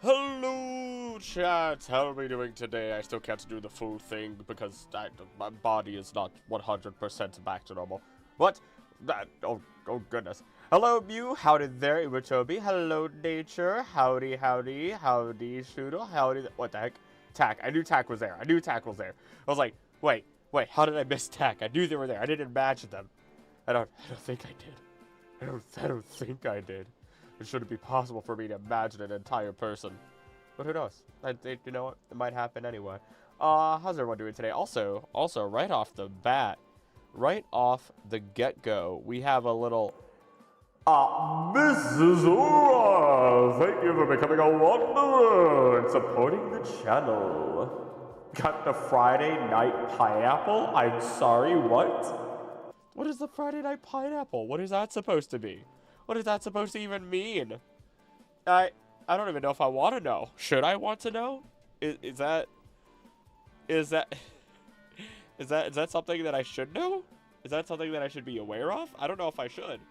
Hello, chat. How are we doing today? I still can't do the full thing because my body is not 100% back to normal. What? Oh goodness. Hello, Mew. Howdy there, Iwatobi. Hello, Nature. Howdy, Shoodle. Howdy. What the heck? Tack. I knew Tack was there. I knew Tack was there. I was like, wait. How did I miss Tack? I knew they were there. I didn't imagine them. I don't think I did. I don't think I did. It shouldn't be possible for me to imagine an entire person. But who knows? You know what? It might happen anyway. How's everyone doing today? Also, right off the bat, right off the get-go, we have a little... Mrs. Ura! Thank you for becoming a wanderer and supporting the channel. Got the Friday night pineapple? I'm sorry, what? What is the Friday night pineapple? What is that supposed to be? What is that supposed to even mean? I don't even know if I want to know. Should I want to know? Is that something that I should know? Is that something that I should be aware of? I don't know if I should.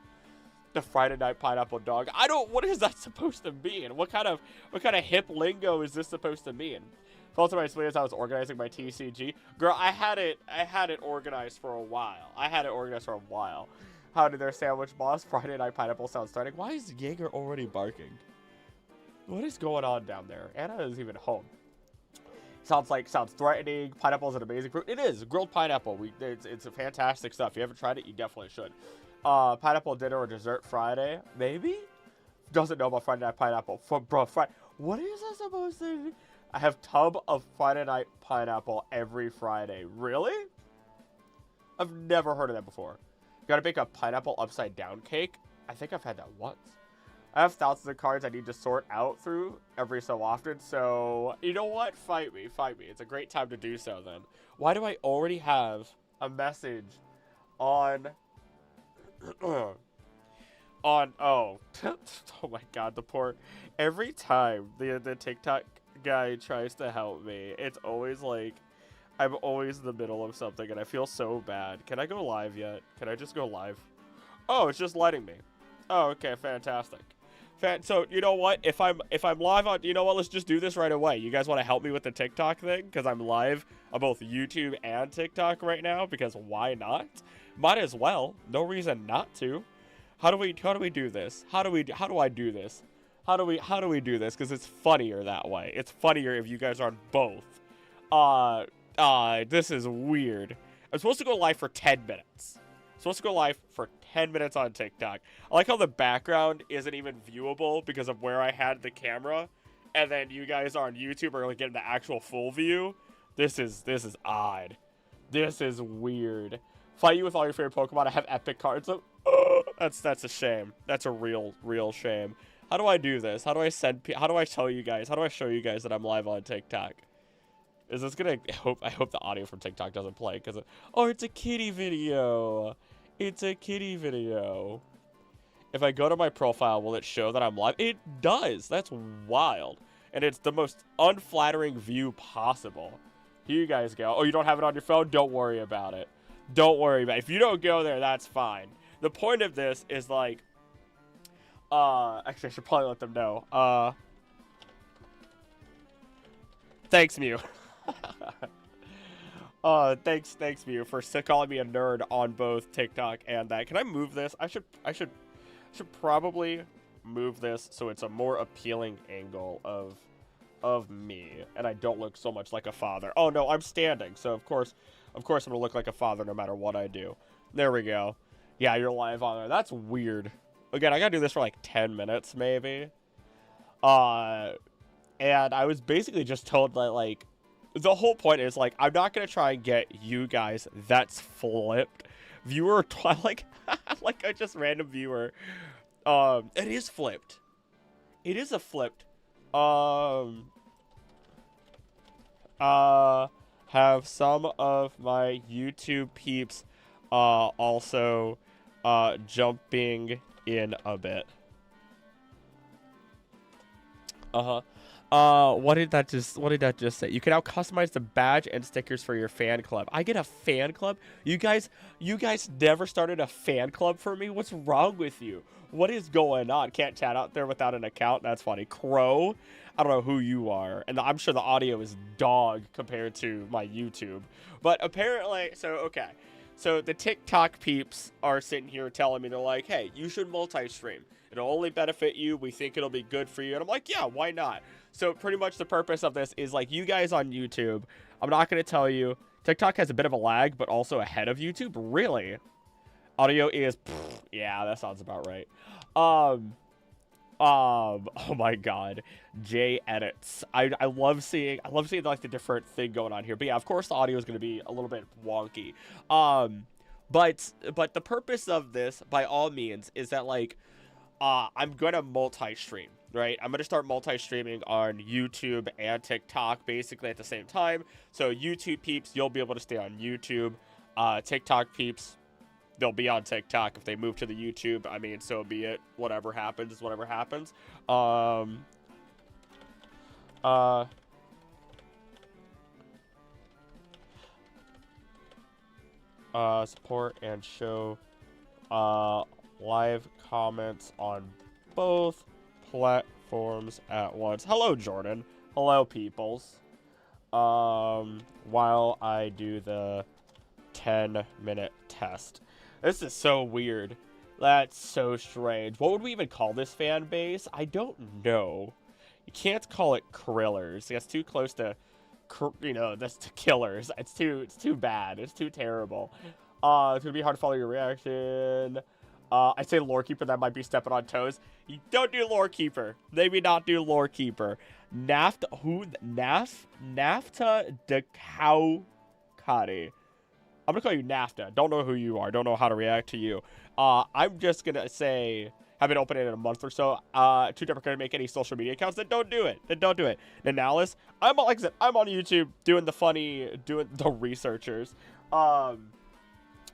The Friday night pineapple dog. What is that supposed to mean? What kind of hip lingo is this supposed to mean? Also, my explain as I was organizing my TCG. Girl, I had it organized for a while. How did their sandwich boss? Friday night pineapple sound starting. Why is Jaeger already barking? What is going on down there? Anna is even home. Sounds threatening. Pineapple is an amazing fruit. It is grilled pineapple. It's a fantastic stuff. If you haven't tried it, you definitely should. Pineapple dinner or dessert Friday, maybe. Doesn't know about Friday night pineapple. What is that supposed to be? I have tub of Friday night pineapple every Friday. Really? I've never heard of that before. Gotta make a pineapple upside down cake? I think I've had that once. I have thousands of cards I need to sort out through every so often, so you know what? Fight me. It's a great time to do so then. Why do I already have a message on... oh oh my god, the poor... Every time the TikTok guy tries to help me, it's always like... I'm always in the middle of something, and I feel so bad. Can I go live yet? Can I just go live? Oh, it's just letting me. Oh, okay, fantastic. So, you know what? If I'm live on... You know what? Let's just do this right away. You guys want to help me with the TikTok thing? Because I'm live on both YouTube and TikTok right now, because why not? Might as well. No reason not to. How do we do this? How do I do this? How do we do this? Because it's funnier that way. It's funnier if you guys are on both. This is weird. I'm supposed to go live for 10 minutes. On TikTok. I like how the background isn't even viewable because of where I had the camera. And then you guys on YouTube are getting the actual full view. This is odd. This is weird. Fight you with all your favorite Pokemon. I have epic cards. That's a shame. That's a real shame. How do I do this? How do I tell you guys? How do I show you guys that I'm live on TikTok? Is this gonna... I hope the audio from TikTok doesn't play, because... Oh, it's a kitty video! It's a kitty video. If I go to my profile, will it show that I'm live? It does! That's wild. And it's the most unflattering view possible. Here you guys go. Oh, you don't have it on your phone? Don't worry about it. Don't worry about it. If you don't go there, that's fine. The point of this is, like... Actually, I should probably let them know. Thanks, Mew. Thanks Mew for calling me a nerd on both TikTok and that. Can I move this? I should probably move this so it's a more appealing angle of me and I don't look so much like a father. Oh no, I'm standing, so of course I'm gonna look like a father no matter what I do. There we go. Yeah, you're live on there. That's weird. Again, I gotta do this for like 10 minutes maybe. And I was basically just told that, like, the whole point is, like, I'm not going to try and get you guys that's flipped. Viewer, like a just random viewer. It is flipped. It is a flipped. Have some of my YouTube peeps, also, jumping in a bit. Uh-huh. What did that just say? You can now customize the badge and stickers for your fan club. I get a fan club? You guys never started a fan club for me? What's wrong with you? What is going on? Can't chat out there without an account? That's funny. Crow? I don't know who you are. And I'm sure the audio is dog compared to my YouTube. But apparently, so, okay. So the TikTok peeps are sitting here telling me, they're like, hey, you should multi-stream. It'll only benefit you. We think it'll be good for you. And I'm like, yeah, why not? So pretty much the purpose of this is like you guys on YouTube. I'm not going to tell you. TikTok has a bit of a lag, but also ahead of YouTube. Really? Audio is, yeah, that sounds about right. Oh my God, J edits. I love seeing like the different thing going on here. But yeah, of course the audio is going to be a little bit wonky. But the purpose of this, by all means, is that like, I'm gonna multi-stream, right? I'm gonna start multi-streaming on YouTube and TikTok basically at the same time. So YouTube peeps, you'll be able to stay on YouTube. TikTok peeps, they'll be on TikTok if they move to the YouTube. I mean, so be it. Whatever happens is whatever happens. Support and show live comments on both platforms at once. Hello, Jordan. Hello, peoples. While I do the 10-minute test. This is so weird. That's so strange. What would we even call this fan base? I don't know. You can't call it Krillers. That's too close to, you know, that's to killers. It's too bad. It's too terrible. It's gonna be hard to follow your reaction. I say Lore Keeper, that might be stepping on toes. You don't do Lore Keeper. Maybe not do Lore Keeper. Nafta de Kaukari. I'm gonna call you Nafta. Don't know who you are. Don't know how to react to you. I'm just gonna say, have it open in a month or so. Too deprecated to make any social media accounts. Then don't do it. Nanalis, like I said, I'm on YouTube doing the researchers.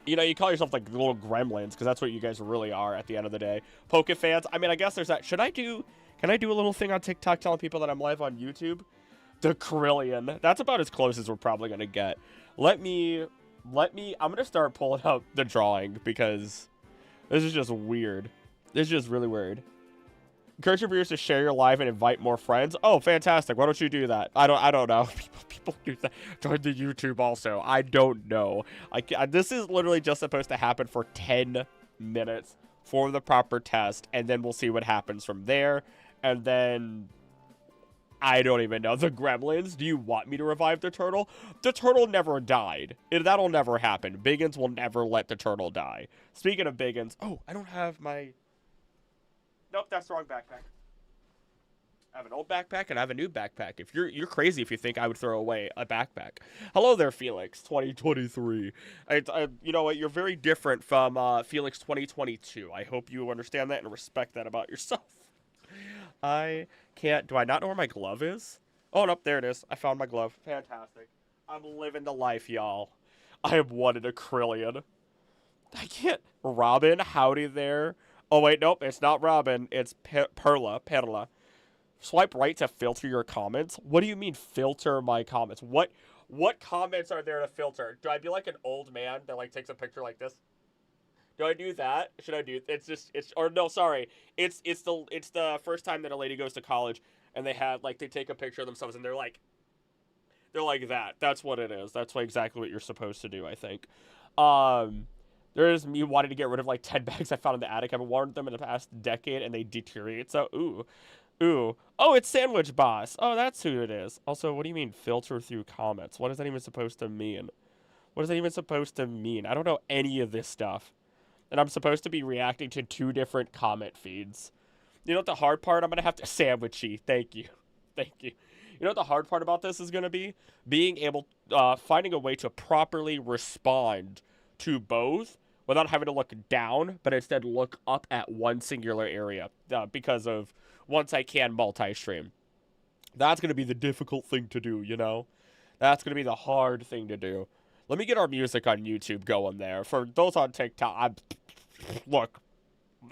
You know, you call yourself like little gremlins because that's what you guys really are at the end of the day. Poke fans. I mean, I guess there's that. Can I do a little thing on TikTok telling people that I'm live on YouTube? The Krillian. That's about as close as we're probably gonna get. I'm gonna start pulling up the drawing because this is just weird. This is just really weird. Encourage your viewers to share your live and invite more friends. Oh, fantastic. Why don't you do that? I don't know. People do that. Join the YouTube also. I don't know. This is literally just supposed to happen for 10 minutes for the proper test, and then we'll see what happens from there. And then I don't even know. The gremlins, do you want me to revive the turtle? The turtle never died. That'll never happen. Biggins will never let the turtle die. Speaking of Biggins, oh, I don't have my... Nope, that's the wrong backpack. I have an old backpack and I have a new backpack. If you're crazy if you think I would throw away a backpack. Hello there, Felix 2023. You know what? You're very different from Felix 2022. I hope you understand that and respect that about yourself. I can't. Do I not know where my glove is? Oh, nope, there it is. I found my glove. Fantastic. I'm living the life, y'all. I have wanted a Krillian. I can't. Robin, howdy there. Oh, wait, nope, it's not Robin. It's Perla. Swipe right to filter your comments. What do you mean filter my comments? What comments are there to filter? Do I be like an old man that like takes a picture like this? Do I do that? Should I do it's the first time that a lady goes to college and they take a picture of themselves and they're like that. That's what it is. That's exactly what you're supposed to do, I think. There's me wanting to get rid of like 10 bags I found in the attic. I've worn them in the past decade and they deteriorate. So, ooh. Oh, it's Sandwich Boss. Oh, that's who it is. Also, what do you mean filter through comments? What is that even supposed to mean? I don't know any of this stuff. And I'm supposed to be reacting to 2 different comment feeds. You know what the hard part? I'm going to have to sandwichy. Thank you. You know what the hard part about this is going to be? Being able, finding a way to properly respond to both without having to look down, but instead look up at one singular area because of once I can multi-stream. That's going to be the difficult thing to do, you know? That's going to be the hard thing to do. Let me get our music on YouTube going there. For those on TikTok,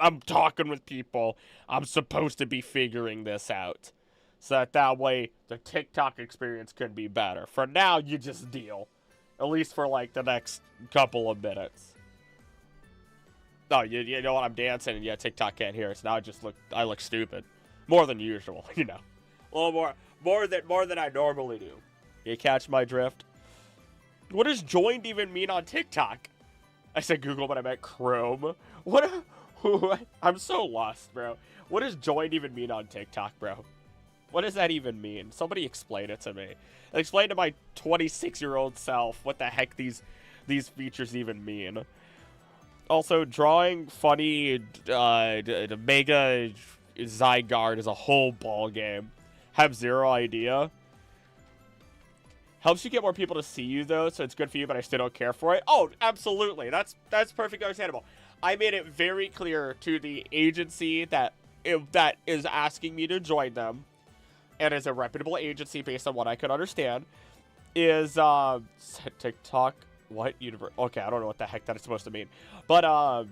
I'm talking with people. I'm supposed to be figuring this out. so that way the TikTok experience can be better. For now, you just deal. At least for, like, the next couple of minutes. Oh, you know what? I'm dancing, and yeah, TikTok can't hear us. Now I look stupid. More than usual, you know. A little more than I normally do. You catch my drift? What does joined even mean on TikTok? I said Google, but I meant Chrome. I'm so lost, bro. What does joined even mean on TikTok, bro? What does that even mean? Somebody explain it to me. Explain to my 26-year-old self what the heck these features even mean. Also, drawing funny Mega Zygarde is a whole ball game. Have zero idea. Helps you get more people to see you, though, so it's good for you, but I still don't care for it. Oh, absolutely. That's perfectly understandable. I made it very clear to the agency that is asking me to join them, and is a reputable agency based on what I could understand, is TikTok, what universe? Okay, I don't know what the heck that is supposed to mean. But I'm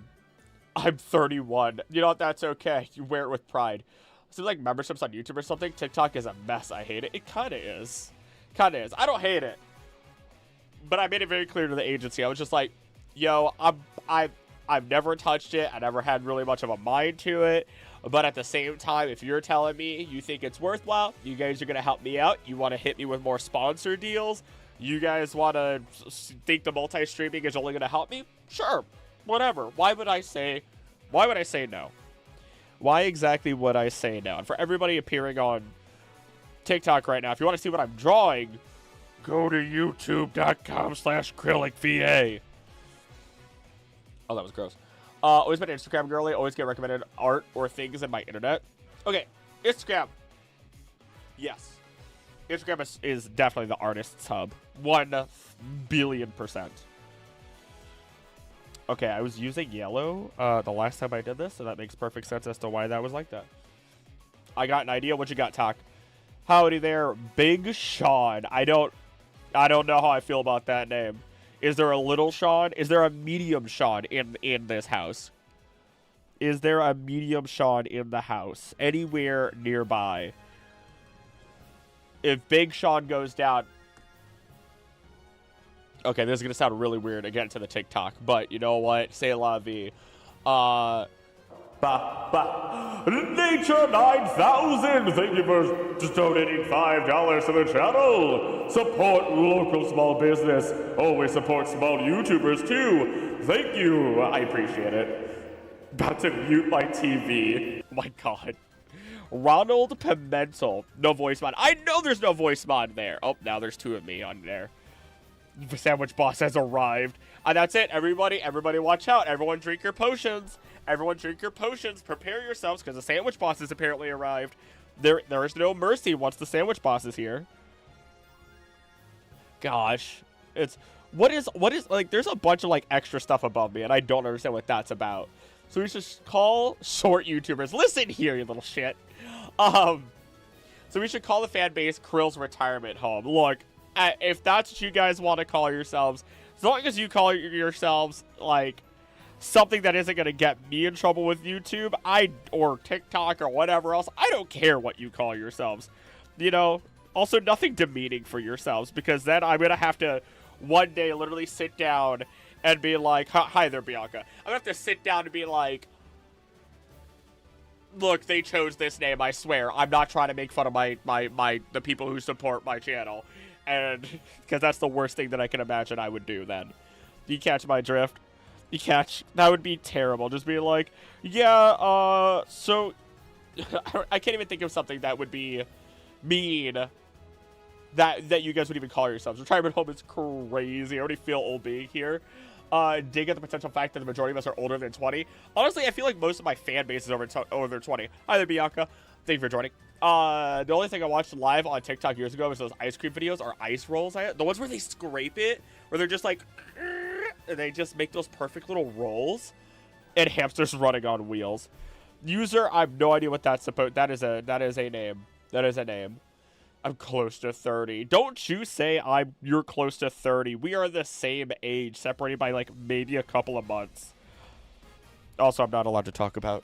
31. You know what? That's okay. You wear it with pride. Seems like memberships on YouTube or something. TikTok is a mess. I hate it. It kind of is. I don't hate it. But I made it very clear to the agency. I was just like, yo, I've never touched it. I never had really much of a mind to it. But at the same time, if you're telling me you think it's worthwhile, you guys are going to help me out. You want to hit me with more sponsor deals. You guys want to think the multi-streaming is only going to help me? Sure. Whatever. Why would I say no? Why exactly would I say no? And for everybody appearing on TikTok right now, if you want to see what I'm drawing, go to youtube.com/acrylicva. Oh, that was gross. Always been an Instagram girly. Always get recommended art or things in my internet. Okay, Instagram. Yes. Instagram is definitely the artist's hub. 1,000,000,000%. Okay, I was using yellow the last time I did this, so that makes perfect sense as to why that was like that. I got an idea. What you got, Talk? Howdy there, Big Sean. I don't know how I feel about that name. Is there a little Sean? Is there a medium Sean in this house? Is there a medium Sean in the house? Anywhere nearby? If Big Sean goes down... Okay, this is going to sound really weird again to the TikTok, but you know what? C'est la vie. Nature 9000, thank you for just donating $5 to the channel. Support local small business. Always support small YouTubers too. Thank you. I appreciate it. About to mute my TV. Oh my god. Ronald Pimentel. No voice mod. I know there's no voice mod there. Oh, now there's two of me on there. The sandwich boss has arrived. And that's it, everybody. Everybody watch out. Everyone drink your potions. Everyone drink your potions. Prepare yourselves, because the sandwich boss has apparently arrived. There is no mercy once the sandwich boss is here. Gosh. What is, like, there's a bunch of, like, extra stuff above me, and I don't understand what that's about. So we should call short YouTubers. Listen here, you little shit. So we should call the fan base Krill's retirement home. Look, if that's what you guys want to call yourselves, as long as you call yourselves, like, something that isn't going to get me in trouble with YouTube, or TikTok, or whatever else, I don't care what you call yourselves. You know? Also, nothing demeaning for yourselves, because then I'm going to have to, one day, literally sit down and be like, hi there, Bianca. I'm going to have to sit down and be like, look, they chose this name, I swear. I'm not trying to make fun of the people who support my channel. And, because that's the worst thing that I can imagine I would do then. Do you catch my drift? That would be terrible. Just be like, yeah, so, I can't even think of something that would be mean that you guys would even call yourselves. Retirement home is crazy. I already feel old being here. Dig at the potential fact that the majority of us are older than 20. Honestly, I feel like most of my fan base is over 20. Hi there, Bianca. Thank you for joining. The only thing I watched live on TikTok years ago was those ice cream videos or ice rolls. The ones where they scrape it, where they're just like, and they just make those perfect little rolls. And hamsters running on wheels. User, I have no idea what that's supposed. That is a name. That is a name. I'm close to 30. Don't you say you're close to 30. We are the same age, separated by like maybe a couple of months. Also, I'm not allowed to talk about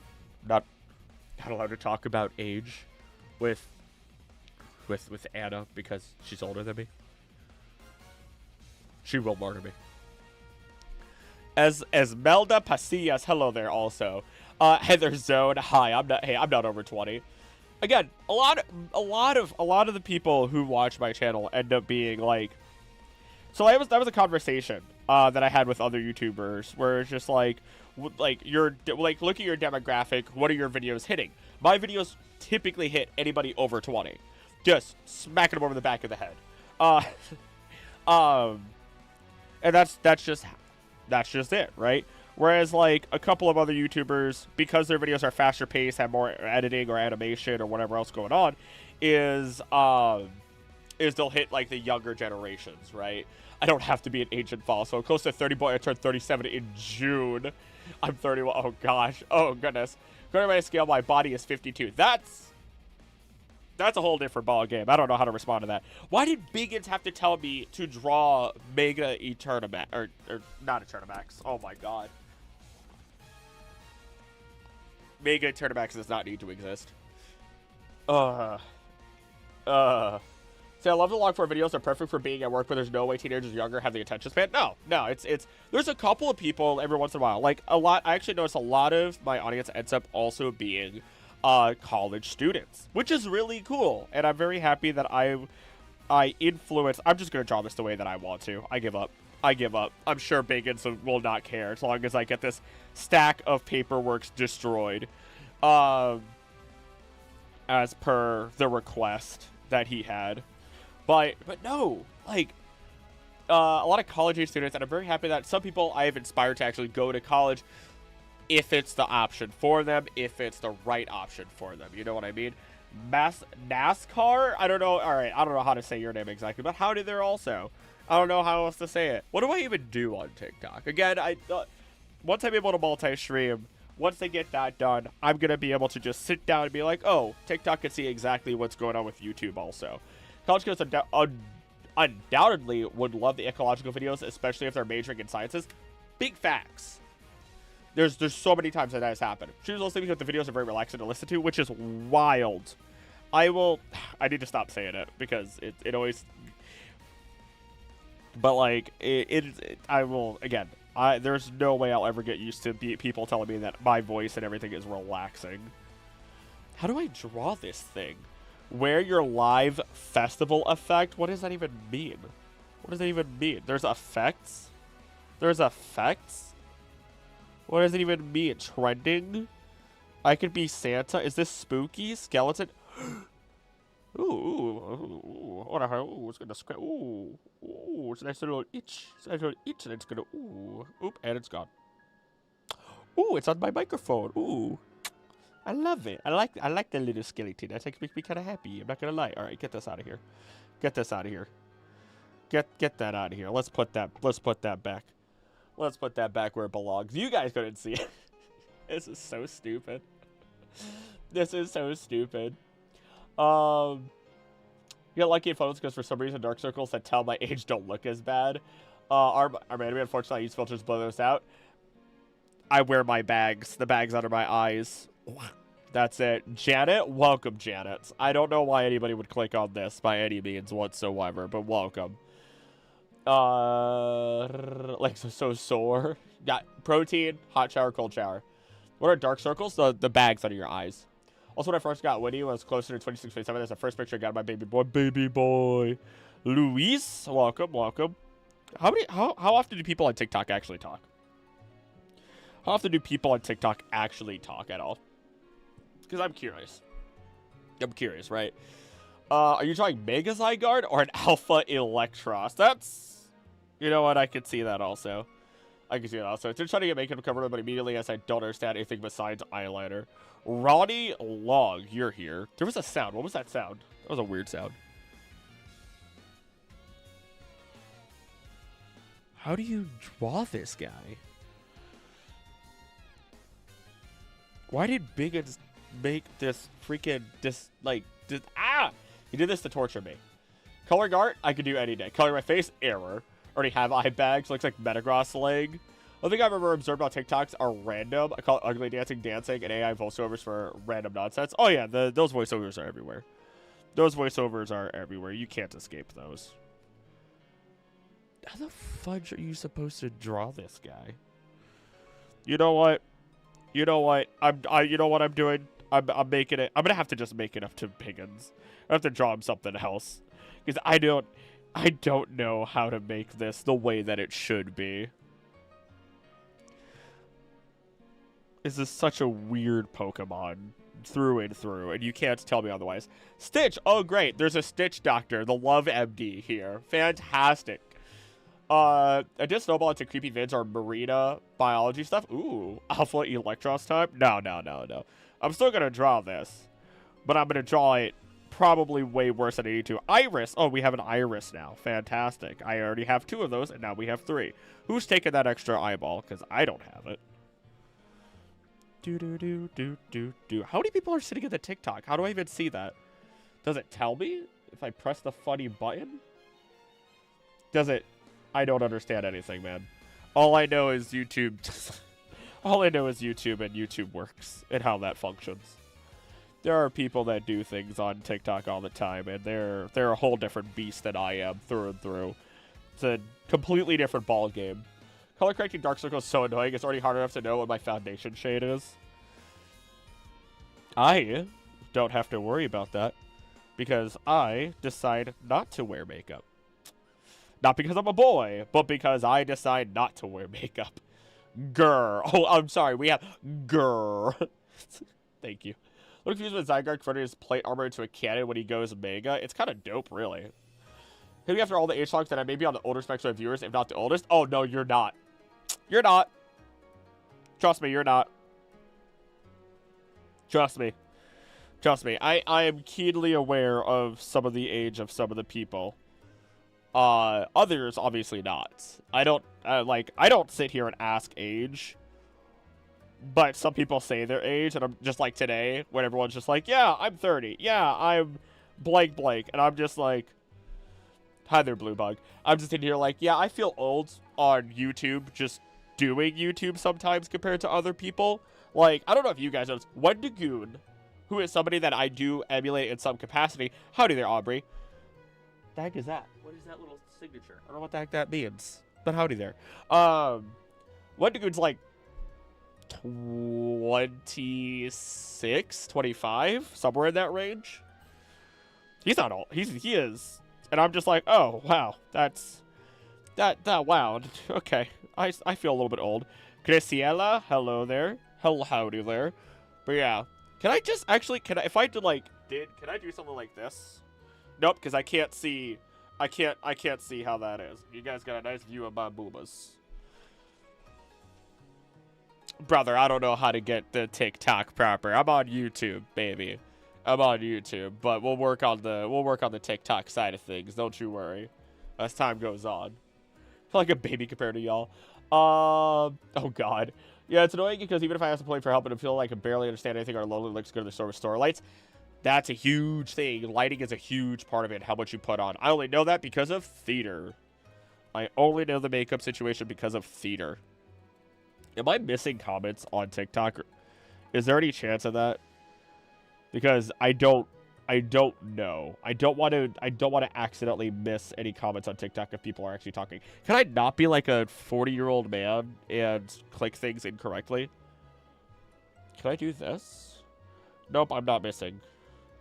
age with with Anna because she's older than me. She will murder me. As Melda Pasillas, hello there also. Heather Zone, hi. I'm not over 20. Again, a lot of the people who watch my channel end up being like. So that was a conversation that I had with other YouTubers where it's just like you're like look at your demographic. What are your videos hitting? My videos typically hit anybody over 20, just smacking them over the back of the head. And that's just it, right? Whereas like a couple of other YouTubers, because their videos are faster paced, have more editing or animation or whatever else going on, is they'll hit like the younger generations, right? I don't have to be an ancient fall, so I'm close to 30. Boy, I turned 37 in June. I'm 31. Oh gosh. Oh goodness. According to my scale, my body is 52. That's a whole different ball game. I don't know how to respond to that. Why did Biggins have to tell me to draw Mega Eternamax or not Eternamax? Oh my god. Mega Eternamax does not need to exist. See, I love the long form videos. They're perfect for being at work, but there's no way teenagers younger have the attention span. No, it's there's a couple of people every once in a while. Like a lot, I actually notice a lot of my audience ends up also being college students, which is really cool. And I'm very happy that I influence. I'm just gonna draw this the way that I want to. I give up. I'm sure Biggins will not care as long as I get this stack of paperwork destroyed, as per the request that he had. But no, like, a lot of college-age students, and I'm very happy that some people I have inspired to actually go to college if it's the option for them, if it's the right option for them. You know what I mean? NASCAR? I don't know. All right, I don't know how to say your name exactly, but Howdy there also. I don't know how else to say it. What do I even do on TikTok? Again, once I'm able to multi-stream, once they get that done, I'm going to be able to just sit down and be like, oh, TikTok can see exactly what's going on with YouTube also. College kids undoubtedly would love the ecological videos, especially if they're majoring in sciences. Big facts. There's so many times that has happened. She was also thinking that the videos are very relaxing to listen to, which is wild. I need to stop saying it because it always. But like I will again. There's no way I'll ever get used to people telling me that my voice and everything is relaxing. How do I draw this thing? Wear your live festival effect? What does that even mean? What does that even mean? There's effects? There's effects? What does it even mean? Trending? I could be Santa? Is this spooky? Skeleton? Ooh, it's gonna scratch. Ooh, it's a nice little itch. It's a nice little itch, and it's gonna, oop, and it's gone. Ooh, it's on my microphone. Ooh. I love it. I like the little skeleton. That makes me kind of happy. I'm not gonna lie. All right, get this out of here. Get this out of here. Get that out of here. Let's put that back. Let's put that back where it belongs. You guys couldn't see it. This is so stupid. This is so stupid. You get lucky in photos because for some reason dark circles that tell my age don't look as bad. Our anime, unfortunately, I use filters to blow those out. I wear my bags. The bags under my eyes. That's it. Janet? Welcome, Janet. I don't know why anybody would click on this by any means whatsoever, but welcome. Like, so sore. Got protein, hot shower, cold shower. What are dark circles? The bags under your eyes. Also, when I first got Winnie, when I was closer to 26, 27, that's the first picture I got of my baby boy. Baby boy. Luis, welcome. How often do people on TikTok actually talk? How often do people on TikTok actually talk at all? Because I'm curious. Right? Are you drawing Mega Zygarde or an Alpha Electros? That's... You know what? I could see that also. It's just trying to get makeup covered, but immediately as I don't understand anything besides eyeliner. Ronnie Long, you're here. There was a sound. What was that sound? That was a weird sound. How do you draw this guy? Why did Biggins make this freaking he did this to torture me. Coloring art, I could do any day. Coloring my face, error. Already have eye bags, looks like Metagross leg. One thing I've ever observed about TikToks are random. I call it ugly dancing, and AI voiceovers for random nonsense. Oh yeah, those voiceovers are everywhere. Those voiceovers are everywhere. You can't escape those. How the fudge are you supposed to draw this guy? You know what? You know what? You know what I'm doing? I'm making it. I'm gonna have to just make it up to Piggins. I have to draw him something else, because I don't know how to make this the way that it should be. This is such a weird Pokemon through and through, and you can't tell me otherwise. Stitch! Oh, great. There's a Stitch doctor, the Love MD here. Fantastic. I did snowball into creepy vids or marina biology stuff. Ooh, Alpha Electros type? No. I'm still gonna draw this, but I'm gonna draw it probably way worse than I need to. Iris! Oh, we have an Iris now. Fantastic. I already have 2 of those, and now we have 3. Who's taking that extra eyeball? Because I don't have it. How many people are sitting at the TikTok? How do I even see that? Does it tell me if I press the funny button? Does it? I don't understand anything, man. All I know is YouTube. All I know is YouTube, and YouTube works and how that functions. There are people that do things on TikTok all the time, and they're a whole different beast than I am through and through. It's a completely different ball game. Color correcting dark circle is so annoying. It's already hard enough to know what my foundation shade is. I don't have to worry about that because I decide not to wear makeup. Not because I'm a boy, but because I decide not to wear makeup. Grr. Oh, I'm sorry. We have grr. Thank you. I'm confused with Zygarde converting his plate armor into a cannon when he goes mega. It's kind of dope, really. Maybe after all the age logs that I may be on the older spectrum of viewers, if not the oldest. Oh, no, you're not. You're not. Trust me, you're not. Trust me. Trust me. I am keenly aware of some of the age of some of the people. Others, obviously not. I don't sit here and ask age. But some people say their age, and I'm just like today, when everyone's just like, yeah, I'm 30. Yeah, I'm blank. And I'm just like, hi there, Blue Bug. I'm just in here like, yeah, I feel old on YouTube, just doing YouTube sometimes compared to other people. Like, I don't know if you guys know this. Wendigoon, who is somebody that I do emulate in some capacity. Howdy there, Aubrey. The heck is that? What is that little signature? I don't know what the heck that means. But howdy there. Wendigoon's like 26, 25, somewhere in that range. He's not old. He is. And I'm just like, oh, wow. Wow. Okay. I feel a little bit old. Graciela, hello there. Howdy there. But yeah. Can I just actually, can I do something like this? Nope, because I can't see how that is. You guys got a nice view of my boobas. Brother, I don't know how to get the TikTok proper. I'm on YouTube, baby. I'm on YouTube, but we'll work on the TikTok side of things. Don't you worry. As time goes on, I feel like a baby compared to y'all. Oh god, yeah, it's annoying because even if I ask to play for help and I feel like I barely understand anything or lonely looks good in the store with store lights, that's a huge thing. Lighting is a huge part of it. How much you put on. I only know that because of theater. I only know the makeup situation because of theater. Am I missing comments on TikTok? Is there any chance of that? Because I don't know. I don't want to accidentally miss any comments on TikTok if people are actually talking. Can I not be like a 40-year-old man and click things incorrectly? Can I do this? Nope, I'm not missing.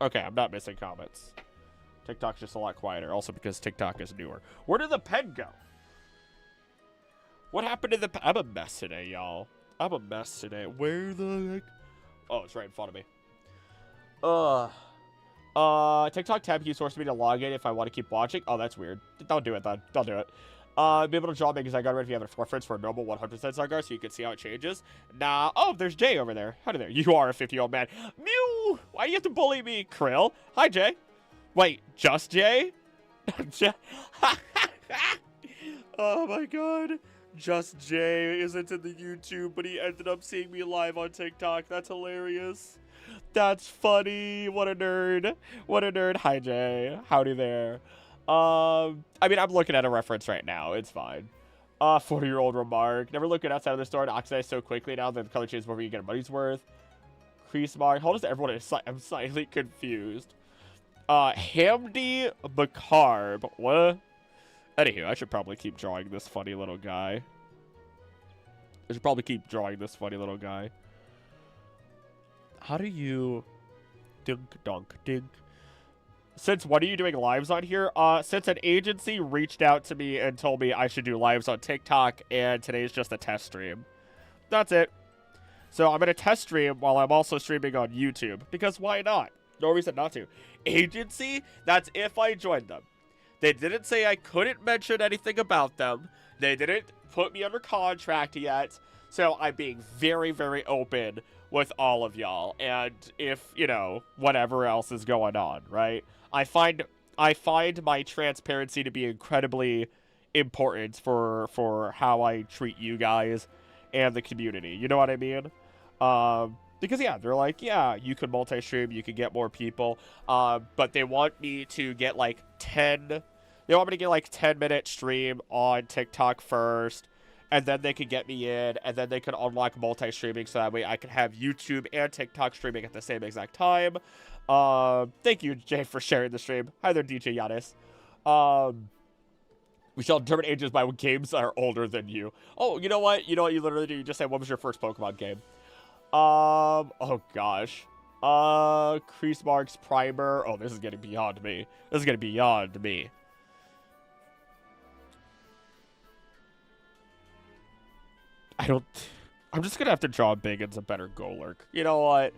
Okay, I'm not missing comments. TikTok's just a lot quieter. Also because TikTok is newer. Where did the pen go? What happened to the pen? I'm a mess today, y'all. I'm a mess today. Where the heck? Oh, it's right in front of me. TikTok tab keeps forcing me to log in if I want to keep watching. Oh, that's weird. Don't do it, then. Don't do it. Be able to draw because I got ready if you have a preference for a normal 100% Zygarde so you can see how it changes. Nah. Oh, there's Jay over there. Howdy there. You are a 50-year-old man. Mew! Why do you have to bully me, Krill? Hi, Jay. Wait, just Jay? Oh, my God. Just Jay isn't in the YouTube, but he ended up seeing me live on TikTok. That's hilarious. That's funny. What a nerd. What a nerd. Hi, Jay. Howdy there. I mean, I'm looking at a reference right now. It's fine. 40-year-old remark. Never looking outside of the store and oxidize so quickly now that the color changes before you get a money's worth. Crease mark. How does everyone... I'm slightly confused. Hamdi Bacarb. What? Anywho, I should probably keep drawing this funny little guy. How do you... Dink, donk, dink. Since when are you doing lives on here? Since an agency reached out to me and told me I should do lives on TikTok, and today's just a test stream. That's it. So I'm going to test stream while I'm also streaming on YouTube. Because why not? No reason not to. Agency? That's if I joined them. They didn't say I couldn't mention anything about them. They didn't put me under contract yet. So I'm being very, very open with all of y'all. And if, you know, whatever else is going on, right? I find my transparency to be incredibly important for how I treat you guys and the community. You know what I mean? Because, yeah, they're like, yeah, you could multi-stream, you could get more people, but they want me to get, like, 10-minute stream on TikTok first, and then they could get me in, and then they could unlock multi-streaming, so that way I can have YouTube and TikTok streaming at the same exact time. Thank you, Jay, for sharing the stream. Hi there, DJ Giannis. We shall determine ages by games that are older than you. Oh, you know what? You know what you literally do? You just say, what was your first Pokemon game? Oh gosh. Crease Marks Primer. Oh, this is getting beyond me. I'm just gonna have to draw Biggins a better Golurk. You know what?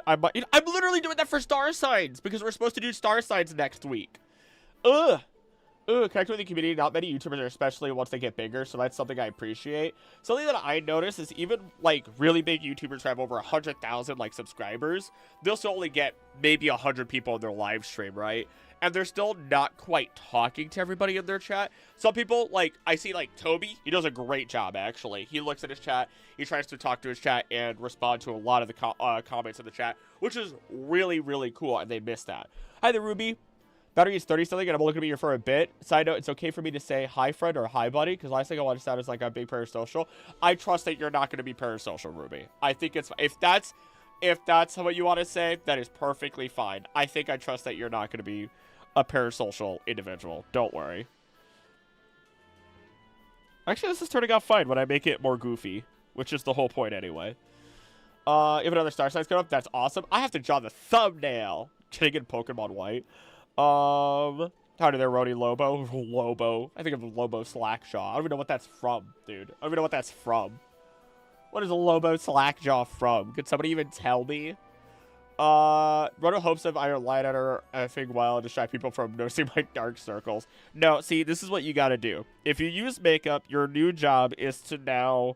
I'm literally doing that for star signs because we're supposed to do star signs next week. Ugh. Connecting with the community, not many YouTubers are, especially once they get bigger, so that's something I appreciate. Something that I notice is even, like, really big YouTubers who have over 100,000, like, subscribers, they'll still only get maybe 100 people in their live stream, right? And they're still not quite talking to everybody in their chat. Some people, like, I see, like, Toby, he does a great job, actually. He looks at his chat, he tries to talk to his chat and respond to a lot of the comments in the chat, which is really, really cool, and they miss that. Hi there, Ruby. Battery is 30 something, and I'm looking to be here for a bit. Side note, it's okay for me to say hi, friend, or hi, buddy, because last thing I want to sound is like I'm being parasocial. I trust that you're not going to be parasocial, Ruby. I think it's, if that's what you want to say, that is perfectly fine. I trust that you're not going to be a parasocial individual. Don't worry. Actually, this is turning out fine when I make it more goofy, which is the whole point anyway. If another star sign's come up, that's awesome. I have to draw the thumbnail. Getting in Pokemon White. How do they Rody Lobo? Lobo. I think of Lobo Slackjaw. I don't even know what that's from, dude. I don't even know what that's from. What is a Lobo Slackjaw from? Could somebody even tell me? Roto hopes of Iron Light at her effing well and distract people from noticing my dark circles. No, see, this is what you gotta do. If you use makeup, your new job is to now,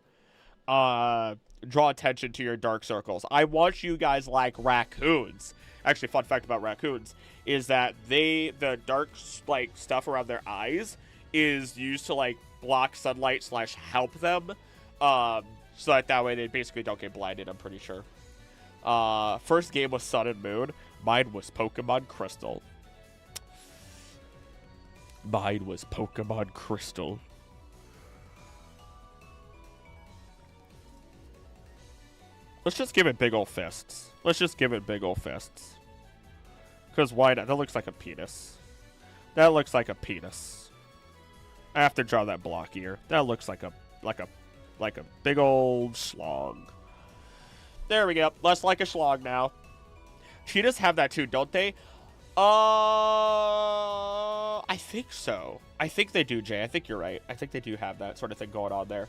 draw attention to your dark circles. I want you guys like raccoons. Actually, fun fact about raccoons is that the dark, like, stuff around their eyes is used to, like, block sunlight / help them, so that way they basically don't get blinded, I'm pretty sure. First game was Sun and Moon. Mine was Pokemon Crystal. Let's just give it big ol' fists. Because why not? That looks like a penis. I have to draw that block ear. That looks like a big old schlong. There we go. Less like a schlong now. Cheetahs have that too, don't they? I think so. I think they do, Jay. I think you're right. I think they do have that sort of thing going on there.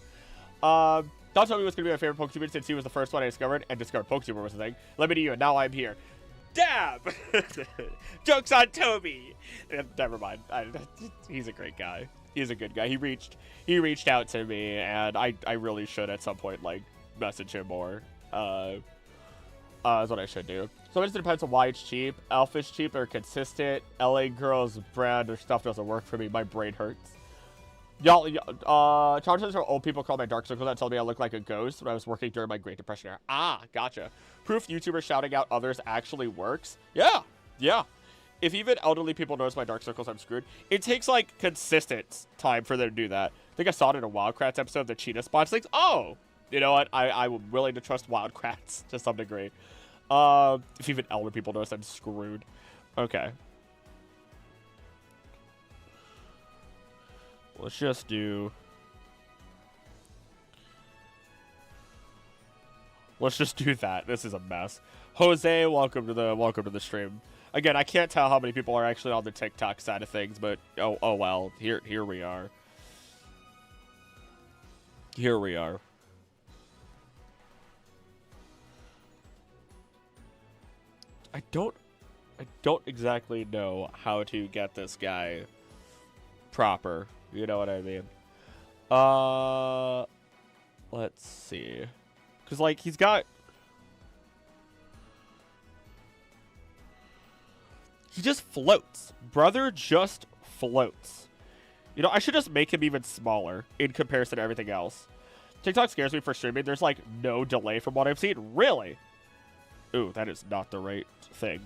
Don't tell me what's going to be my favorite Poketuber since he was the first one I discovered, and discovered Poketuber was the thing. Let me to you, and now I'm here. Dab! Joke's on Toby! Never mind. He's a great guy. He's a good guy. He reached out to me, and I really should at some point, like, message him more. That's what I should do. So it just depends on why it's cheap. Alpha's cheap or consistent. LA girls brand or stuff doesn't work for me. My brain hurts. Y'all, Charles for old people call my dark circles that told me I look like a ghost when I was working during my Great Depression era. Ah, gotcha. Proof YouTubers shouting out others actually works. Yeah. If even elderly people notice my dark circles, I'm screwed. It takes, like, consistent time for them to do that. I think I saw it in a Wildcrats episode, the cheetah spots. Like, oh, you know what? I'm willing to trust Wildcrats to some degree. If even elder people notice, I'm screwed. Okay. Let's just do... Let's just do that. This is a mess. Jose, welcome to the stream. Again, I can't tell how many people are actually on the TikTok side of things, but oh well. Here we are. Here we are. I don't exactly know how to get this guy proper. You know what I mean? Let's see. Cause like he just floats. Brother just floats. You know, I should just make him even smaller in comparison to everything else. TikTok scares me for streaming. There's like no delay from what I've seen. Really? Ooh, that is not the right thing.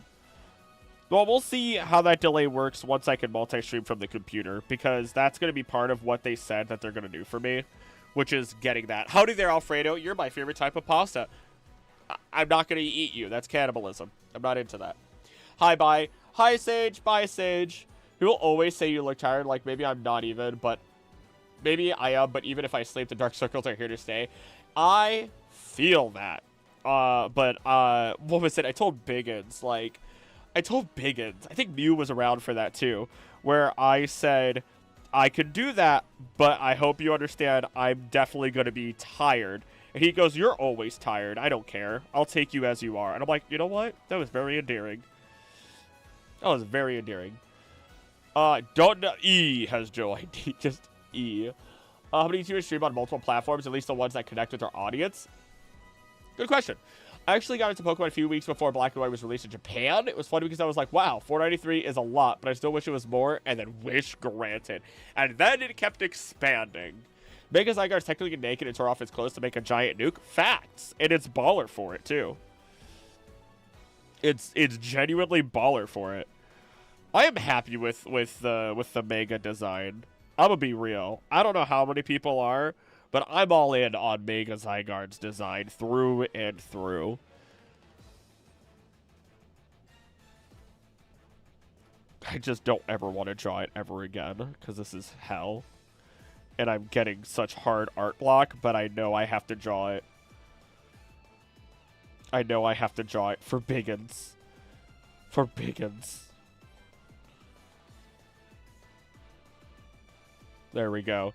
Well, we'll see how that delay works once I can multi-stream from the computer, because that's going to be part of what they said that they're going to do for me, which is getting that. Howdy there, Alfredo. You're my favorite type of pasta. I'm not going to eat you. That's cannibalism. I'm not into that. Hi, bye. Hi, Sage. Bye, Sage. People always say you look tired. Like, maybe I'm not even, but maybe I am. But even if I sleep, the dark circles are here to stay. I feel that. What was it? I told Biggins, I think Mew was around for that too, where I said, I could do that, but I hope you understand I'm definitely going to be tired. And he goes, you're always tired. I don't care. I'll take you as you are. And I'm like, you know what? That was very endearing. That was very endearing. Don't know. E has Joe ID. Just E. How many YouTubers stream on multiple platforms, at least the ones that connect with their audience? Good question. I actually got into Pokemon a few weeks before Black and White was released in Japan. It was funny because I was like, wow, 493 is a lot, but I still wish it was more, and then wish granted. And then it kept expanding. Mega Zygarde's technically naked and tore off his clothes to make a giant nuke. Facts. And it's baller for it, too. It's genuinely baller for it. I am happy with the Mega design. I'm gonna be real. I don't know how many people are, but I'm all in on Mega Zygarde's design through and through. I just don't ever want to draw it ever again, because this is hell. And I'm getting such hard art block, but I know I have to draw it. I know I have to draw it for Biggins. For Biggins. There we go.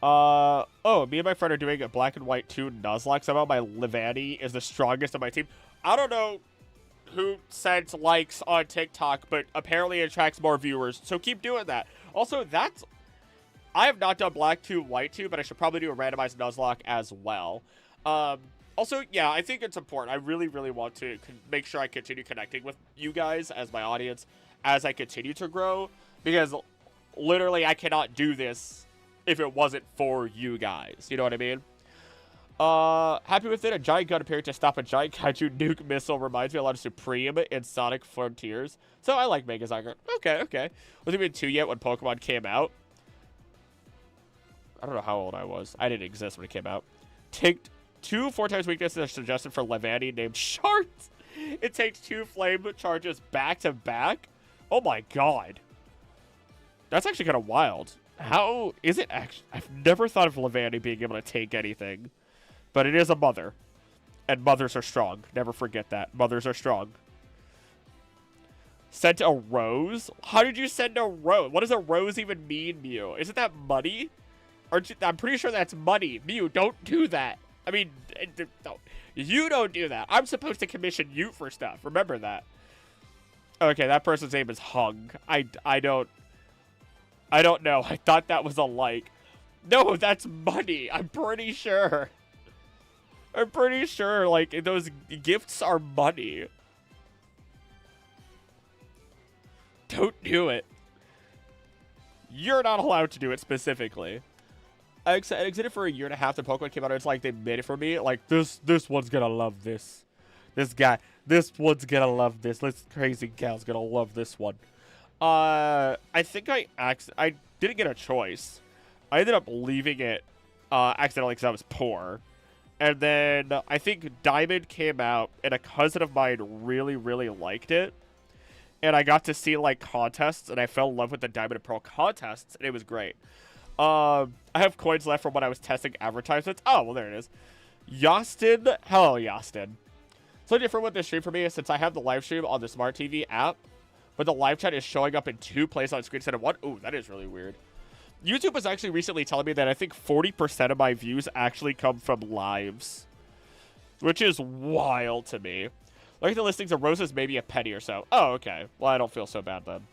Oh, me and my friend are doing a Black and White 2 Nuzlocke. Somehow my Levani is the strongest of my team. I don't know who sent likes on TikTok, but apparently it attracts more viewers. So keep doing that. Also, I have not done Black 2, White 2, but I should probably do a randomized Nuzlocke as well. Also, yeah, I think it's important. I really, really want to make sure I continue connecting with you guys as my audience as I continue to grow, because literally I cannot do this if it wasn't for you guys. You know what I mean? Happy with it. A giant gun appeared to stop a giant kaiju nuke missile. Reminds me a lot of Supreme in Sonic Frontiers. So I like Mega Zygarde. Okay. Wasn't even 2 yet when Pokemon came out. I don't know how old I was. I didn't exist when it came out. Take 2 4-times weaknesses are suggested for Levani named Sharks. It takes 2 flame charges back to back. Oh my god. That's actually kind of wild. How is it actually? I've never thought of Levani being able to take anything. But it is a mother. And mothers are strong. Never forget that. Mothers are strong. Sent a rose? How did you send a rose? What does a rose even mean, Mew? Isn't that money? I'm pretty sure that's money. Mew, don't do that. I mean, no. You don't do that. I'm supposed to commission you for stuff. Remember that. Okay, that person's name is Hung. I don't know. I thought that was a like. No, that's money. I'm pretty sure. I'm pretty sure, like, those gifts are money. Don't do it. You're not allowed to do it specifically. I exited for a year and a half. The Pokemon came out, and it's like they made it for me. Like, this one's gonna love this. This one's gonna love this. This crazy gal's gonna love this one. I think I didn't get a choice. I ended up leaving it accidentally because I was poor. And then I think Diamond came out, and a cousin of mine really, really liked it. and I got to see, like, contests, and I fell in love with the Diamond and Pearl contests, and it was great. I have coins left from when I was testing advertisements. Oh, well, there it is. Yastin. Hello, Yastin. So different with this stream for me is since I have the live stream on the Smart TV app, but the live chat is showing up in 2 places on screen instead of 1. Ooh, that is really weird. YouTube was actually recently telling me that I think 40% of my views actually come from lives, which is wild to me. Look at the listings of roses, maybe a penny or so. Oh, okay. Well, I don't feel so bad then.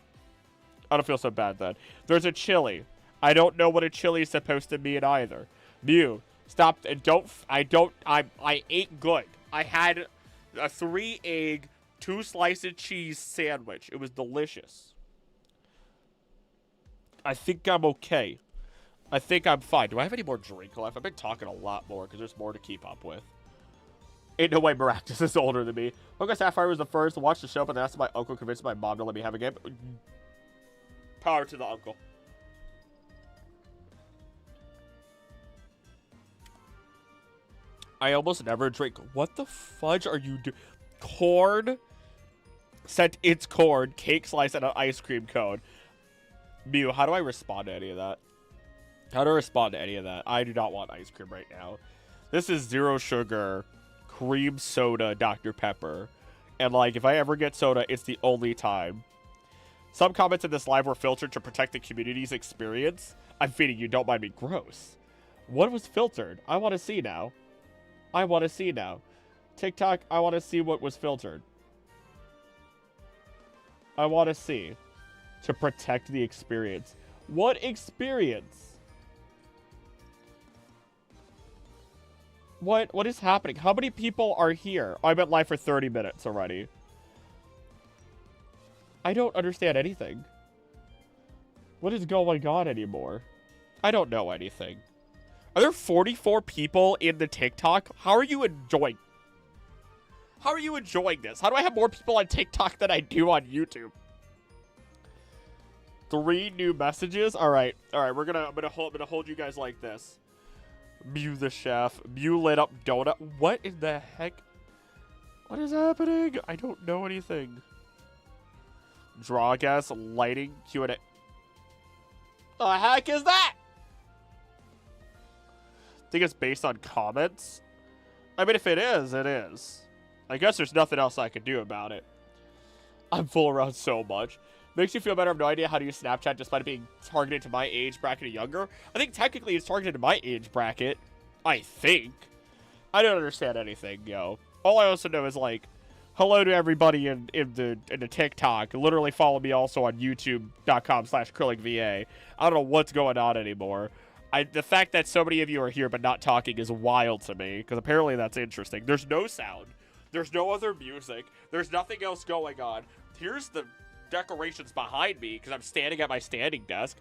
I don't feel so bad then. There's a chili. I don't know what a chili is supposed to mean either. Mew, stop. I ate good. I had a 3-egg, 2-slice cheese sandwich. It was delicious. I think I'm okay. I think I'm fine. Do I have any more drink left? I've been talking a lot more because there's more to keep up with. Ain't no way Maractus is older than me. Pokemon Sapphire was the first to watch the show, but then after my uncle convinced my mom to let me have a game. Power to the uncle. I almost never drink. What the fudge are you doing? Corn? Sent it's corn, cake slice, and an ice cream cone. Mew, how do I respond to any of that? How do I respond to any of that? I do not want ice cream right now. This is 0 sugar, cream soda, Dr. Pepper. And, like, if I ever get soda, it's the only time. Some comments in this live were filtered to protect the community's experience. I'm feeding you, don't mind me. Gross. What was filtered? I want to see now. I want to see now. TikTok, I want to see what was filtered. I want to see. To protect the experience. What experience? What is happening? How many people are here? Oh, I've been live for 30 minutes already. I don't understand anything. What is going on anymore? I don't know anything. Are there 44 people in the TikTok? How are you enjoying? How are you enjoying this? How do I have more people on TikTok than I do on YouTube? 3 new messages. All right. I'm gonna hold you guys like this. Mew the chef. Mew lit up donut. What in the heck? What is happening? I don't know anything. Draw gas, lighting, Q&A. The heck is that? I think it's based on comments. I mean, if it is, it is. I guess there's nothing else I can do about it. I'm full around so much. Makes you feel better. I have no idea how to use Snapchat despite it being targeted to my age bracket or younger. I think technically it's targeted to my age bracket. I think. I don't understand anything, yo. All I also know is, like, hello to everybody in the TikTok. Literally follow me also on youtube.com/acrylicva. I don't know what's going on anymore. The fact that so many of you are here but not talking is wild to me, because apparently that's interesting. There's no sound. There's no other music. There's nothing else going on. Here's the decorations behind me, because I'm standing at my standing desk.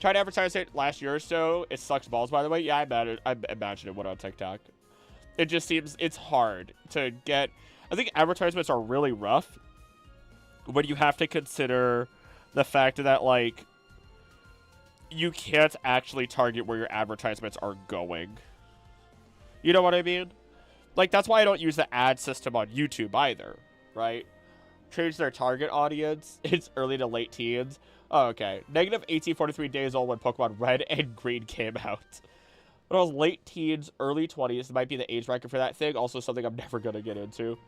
Tried to advertise it last year or so. It sucks balls, by the way. Yeah, I imagine it went on TikTok. It just seems it's hard to get. I think advertisements are really rough, but you have to consider the fact that, like, you can't actually target where your advertisements are going. You know what I mean? Like, that's why I don't use the ad system on YouTube either, right? Change their target audience. It's early to late teens. Oh, okay. Negative 1843 days old when Pokemon Red and Green came out. When I was late teens, early 20s, might be the age bracket for that thing. Also something I'm never going to get into.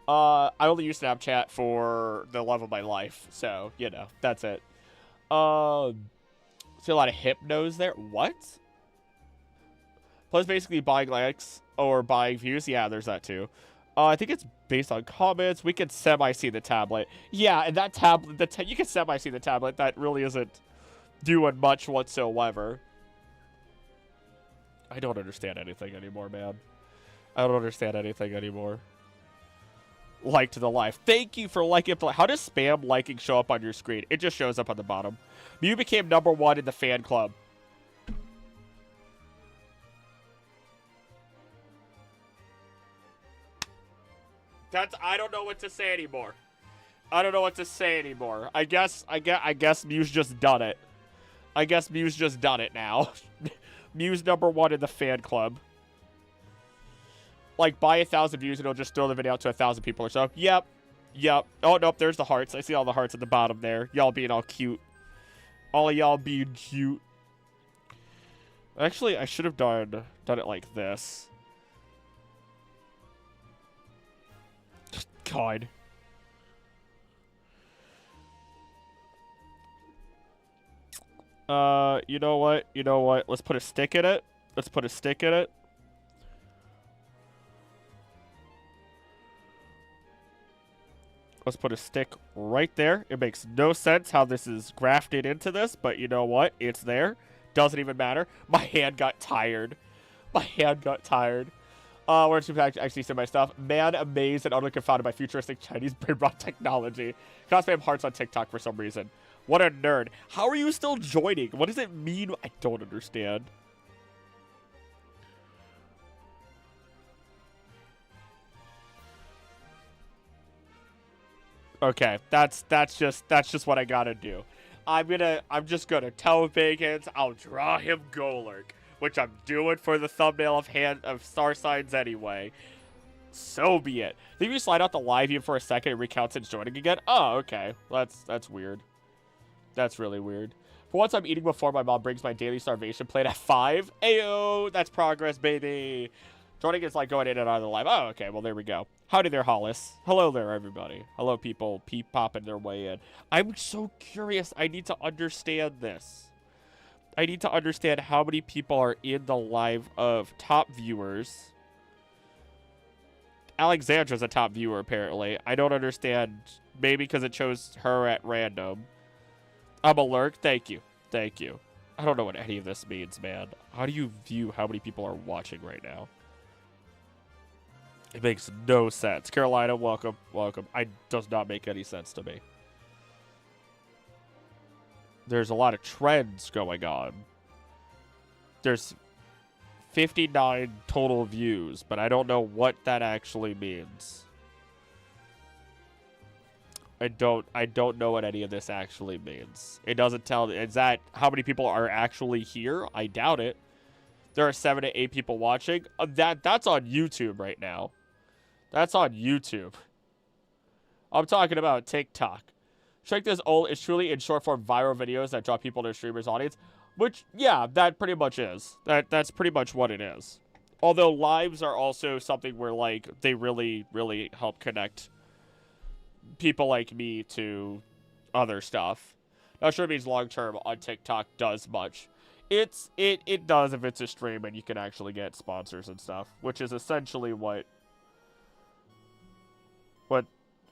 I only use Snapchat for the love of my life. So, you know, that's it. See a lot of hypnos there. What? Plus basically buying likes or buying views. Yeah, there's that too. I think it's based on comments. We can semi-see the tablet. Yeah, and that tablet, you can semi-see the tablet. That really isn't doing much whatsoever. I don't understand anything anymore, man. I don't understand anything anymore. Like to the live. Thank you for liking. How does spam liking show up on your screen? It just shows up on the bottom. Mew became #1 in the fan club. I don't know what to say anymore. I don't know what to say anymore. I guess Mew's just done it. I guess Mew's just done it now. Mew's #1 in the fan club. Like, buy 1,000 views and it'll just throw the video out to 1,000 people or so. Yep. Yep. Oh, nope, there's the hearts. I see all the hearts at the bottom there. Y'all being all cute. All of y'all being cute. Actually, I should have done it like this. God. You know what? You know what? Let's put a stick in it. Let's put a stick in it. Let's put a stick right there. It makes no sense how this is grafted into this, but you know what? It's there. Doesn't even matter. My hand got tired. My hand got tired. Where to actually say my stuff. Man amazed and utterly confounded by futuristic Chinese brain rot technology. Cannot spam hearts on TikTok for some reason. What a nerd. How are you still joining? What does it mean? I don't understand. Okay, that's just what I gotta do. I'm just gonna tell Vegans I'll draw him Golurk, which I'm doing for the thumbnail of star signs anyway. So be it. Then you slide out the live view for a second and recount since joining again. Oh, okay. That's weird. That's really weird. For once, I'm eating before my mom brings my daily starvation plate at 5. Ayo, that's progress, baby. Joining is like going in and out of the live. Oh, okay. Well, there we go. Howdy there, Hollis. Hello there, everybody. Hello, people popping their way in. I'm so curious. I need to understand this. I need to understand how many people are in the live of top viewers. Alexandra's a top viewer, apparently. I don't understand. Maybe because it chose her at random. I'm a lurk. Thank you. Thank you. I don't know what any of this means, man. How do you view how many people are watching right now? It makes no sense. Carolina, welcome. Welcome. It does not make any sense to me. There's a lot of trends going on. There's 59 total views, but I don't know what that actually means. I don't know what any of this actually means. It doesn't tell. Is that how many people are actually here? I doubt it. There are 7 to 8 people watching. That's on YouTube right now. That's on YouTube. I'm talking about TikTok. Check this old is truly in short form viral videos that draw people to a streamer's audience. Which, yeah, that pretty much is. That's pretty much what it is. Although lives are also something where, like, they really, really help connect people like me to other stuff. Not sure it means long term on TikTok does much. It does if it's a stream and you can actually get sponsors and stuff, which is essentially what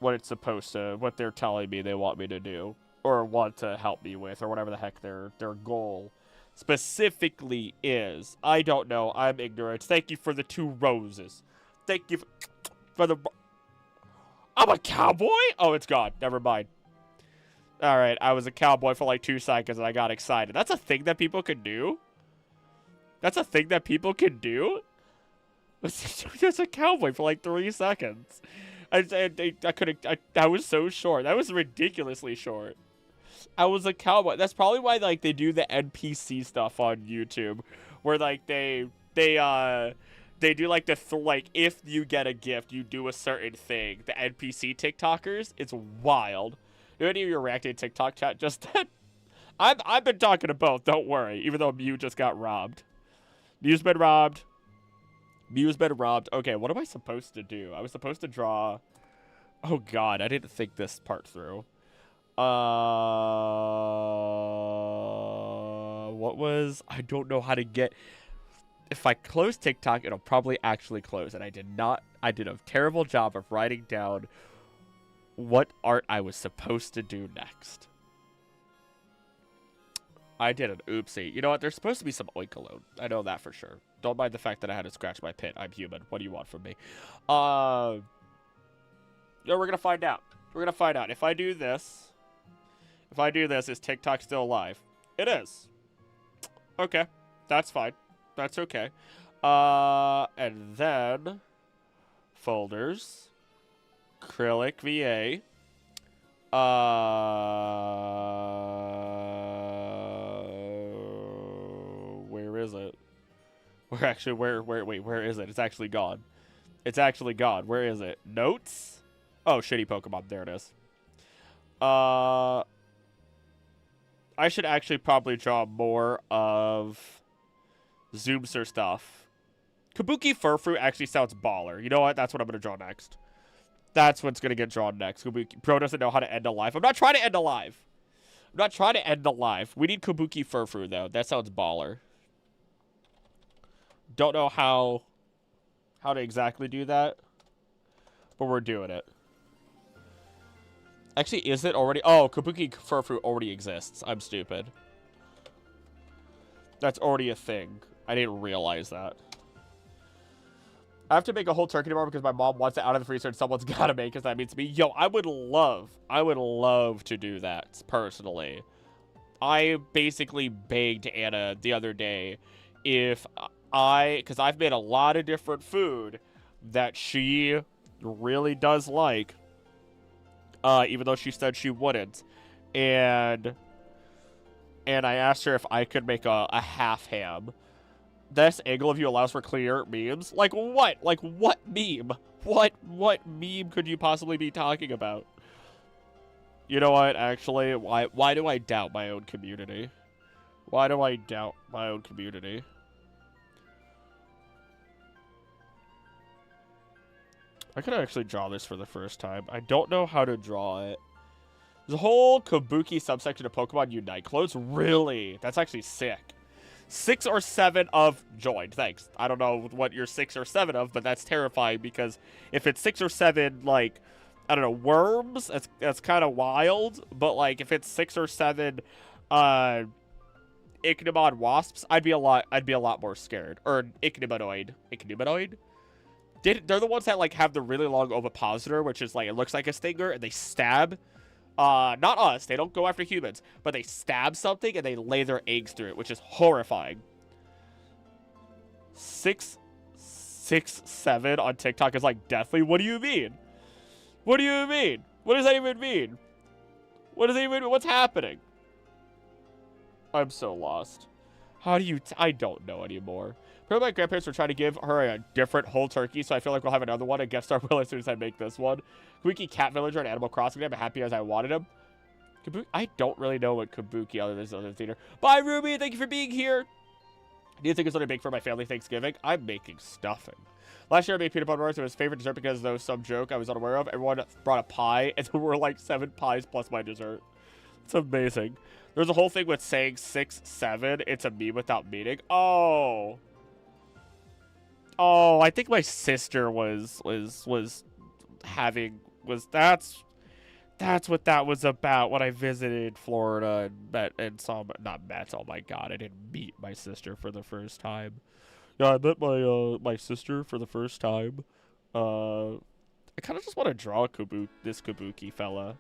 it's supposed to, what they're telling me they want me to do or want to help me with or whatever the heck their goal specifically is. I don't know. I'm ignorant. Thank you for the 2 roses. Thank you for the... I'm a cowboy? Oh, it's gone. Never mind. Alright, I was a cowboy for like 2 seconds and I got excited. That's a thing that people can do? That's a thing that people can do? There's a cowboy for like 3 seconds. I couldn't... That was so short. That was ridiculously short. I was a cowboy. That's probably why, like, they do the NPC stuff on YouTube. Where, like, they do, like, like, if you get a gift, you do a certain thing. The NPC TikTokers, it's wild. Do any of your reacting TikTok chat just that? I've been talking to both, don't worry. Even though Mew just got robbed. Mew's been robbed. Mew's been robbed. Okay, what am I supposed to do? I was supposed to draw... Oh, God, I didn't think this part through. What was... I don't know how to get... If I close TikTok, it'll probably actually close. And I did a terrible job of writing down what art I was supposed to do next. I did an oopsie. You know what? There's supposed to be some oinkologne. I know that for sure. Don't mind the fact that I had to scratch my pit. I'm human. What do you want from me? Yeah, we're going to find out. We're going to find out. If I do this, is TikTok still alive? It is. Okay. That's fine. That's okay. And then folders, acrylic VA, where is it? Where is it? It's actually gone. It's actually gone. Where is it? Notes? Oh, shitty Pokemon. There it is. I should actually probably draw more of Zoomster stuff. Kabuki Furfrou actually sounds baller. You know what? That's what I'm going to draw next. That's what's going to get drawn next. Kabuki Pro doesn't know how to end a life. I'm not trying to end a life. I'm not trying to end the life. We need Kabuki Furfrou, though. That sounds baller. Don't know how to exactly do that, but we're doing it. Actually, is it already? Oh, Kabuki Furfrou already exists. I'm stupid. That's already a thing. I didn't realize that. I have to make a whole turkey tomorrow because my mom wants it out of the freezer and someone's got to make it, because that means me. Yo, I would love to do that, personally. I basically begged Anna the other day if because I've made a lot of different food that she really does like, even though she said she wouldn't. And I asked her if I could make a half ham. This angle of you allows for clear memes. Like what? Like what meme? What meme could you possibly be talking about? You know what, actually? Why do I doubt my own community? Why do I doubt my own community? I could actually draw this for the first time. I don't know how to draw it. There's a whole Kabuki subsection of Pokemon Unite clothes. Really? That's actually sick. 6 or 7 of joined. Thanks. I don't know what you're 6 or 7 of, but that's terrifying because if it's 6 or 7, like, I don't know, worms, that's kind of wild. But like, if it's 6 or 7, Ichneumon wasps, I'd be a lot more scared. Or Ichneumanoid. They're the ones that like have the really long ovipositor, which is like, it looks like a stinger, and they stab. Not us. They don't go after humans, but they stab something and they lay their eggs through it, which is horrifying. 667 on TikTok is like deathly. What do you mean? What do you mean? What does that even mean? What does that even mean? What's happening? I'm so lost. How do you? I don't know anymore. Probably my grandparents were trying to give her a different whole turkey, so I feel like we'll have another one and guest star will as soon as I make this one. Kabuki Cat Villager and Animal Crossing. I'm happy as I wanted him. I don't really know what Kabuki other than theater. Bye, Ruby. Thank you for being here. Do you think it's what I make for my family Thanksgiving? I'm making stuffing. Last year I made peanut butter bars. It was favorite dessert because there was some joke I was unaware of. Everyone brought a pie, and there were like 7 pies plus my dessert. It's amazing. There's a whole thing with saying 6, 7. It's a meme without meaning. Oh, I think my sister that's what that was about when I visited Florida and saw, not met, oh my god, I didn't meet my sister for the first time. Yeah, I met my sister for the first time. I kind of just want to draw this Kabuki fella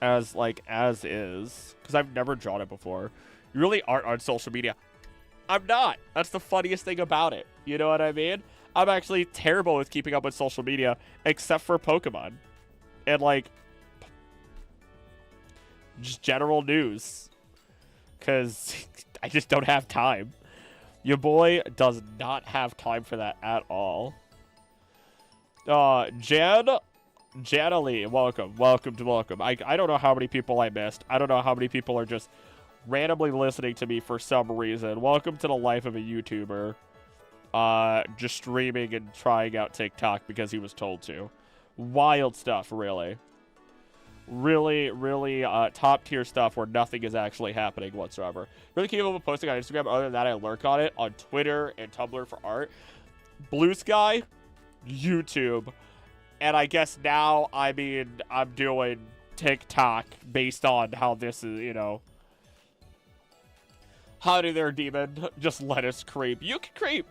as is, because I've never drawn it before. You really aren't on social media. I'm not. That's the funniest thing about it. You know what I mean? I'm actually terrible with keeping up with social media, except for Pokemon. And, like, just general news. Because I just don't have time. Your boy does not have time for that at all. Jana Lee, welcome. I don't know how many people I missed. I don't know how many people are just randomly listening to me for some reason. Welcome to the life of a YouTuber. Just streaming and trying out TikTok because he was told to. Wild stuff, really. Really, top tier stuff where nothing is actually happening whatsoever. Really capable of posting on Instagram. Other than that, I lurk on it on Twitter and Tumblr for art. Blue Sky, YouTube, and I guess now, I mean, I'm doing TikTok based on how this is, you know. Howdy there, demon. Just let us creep. You can creep.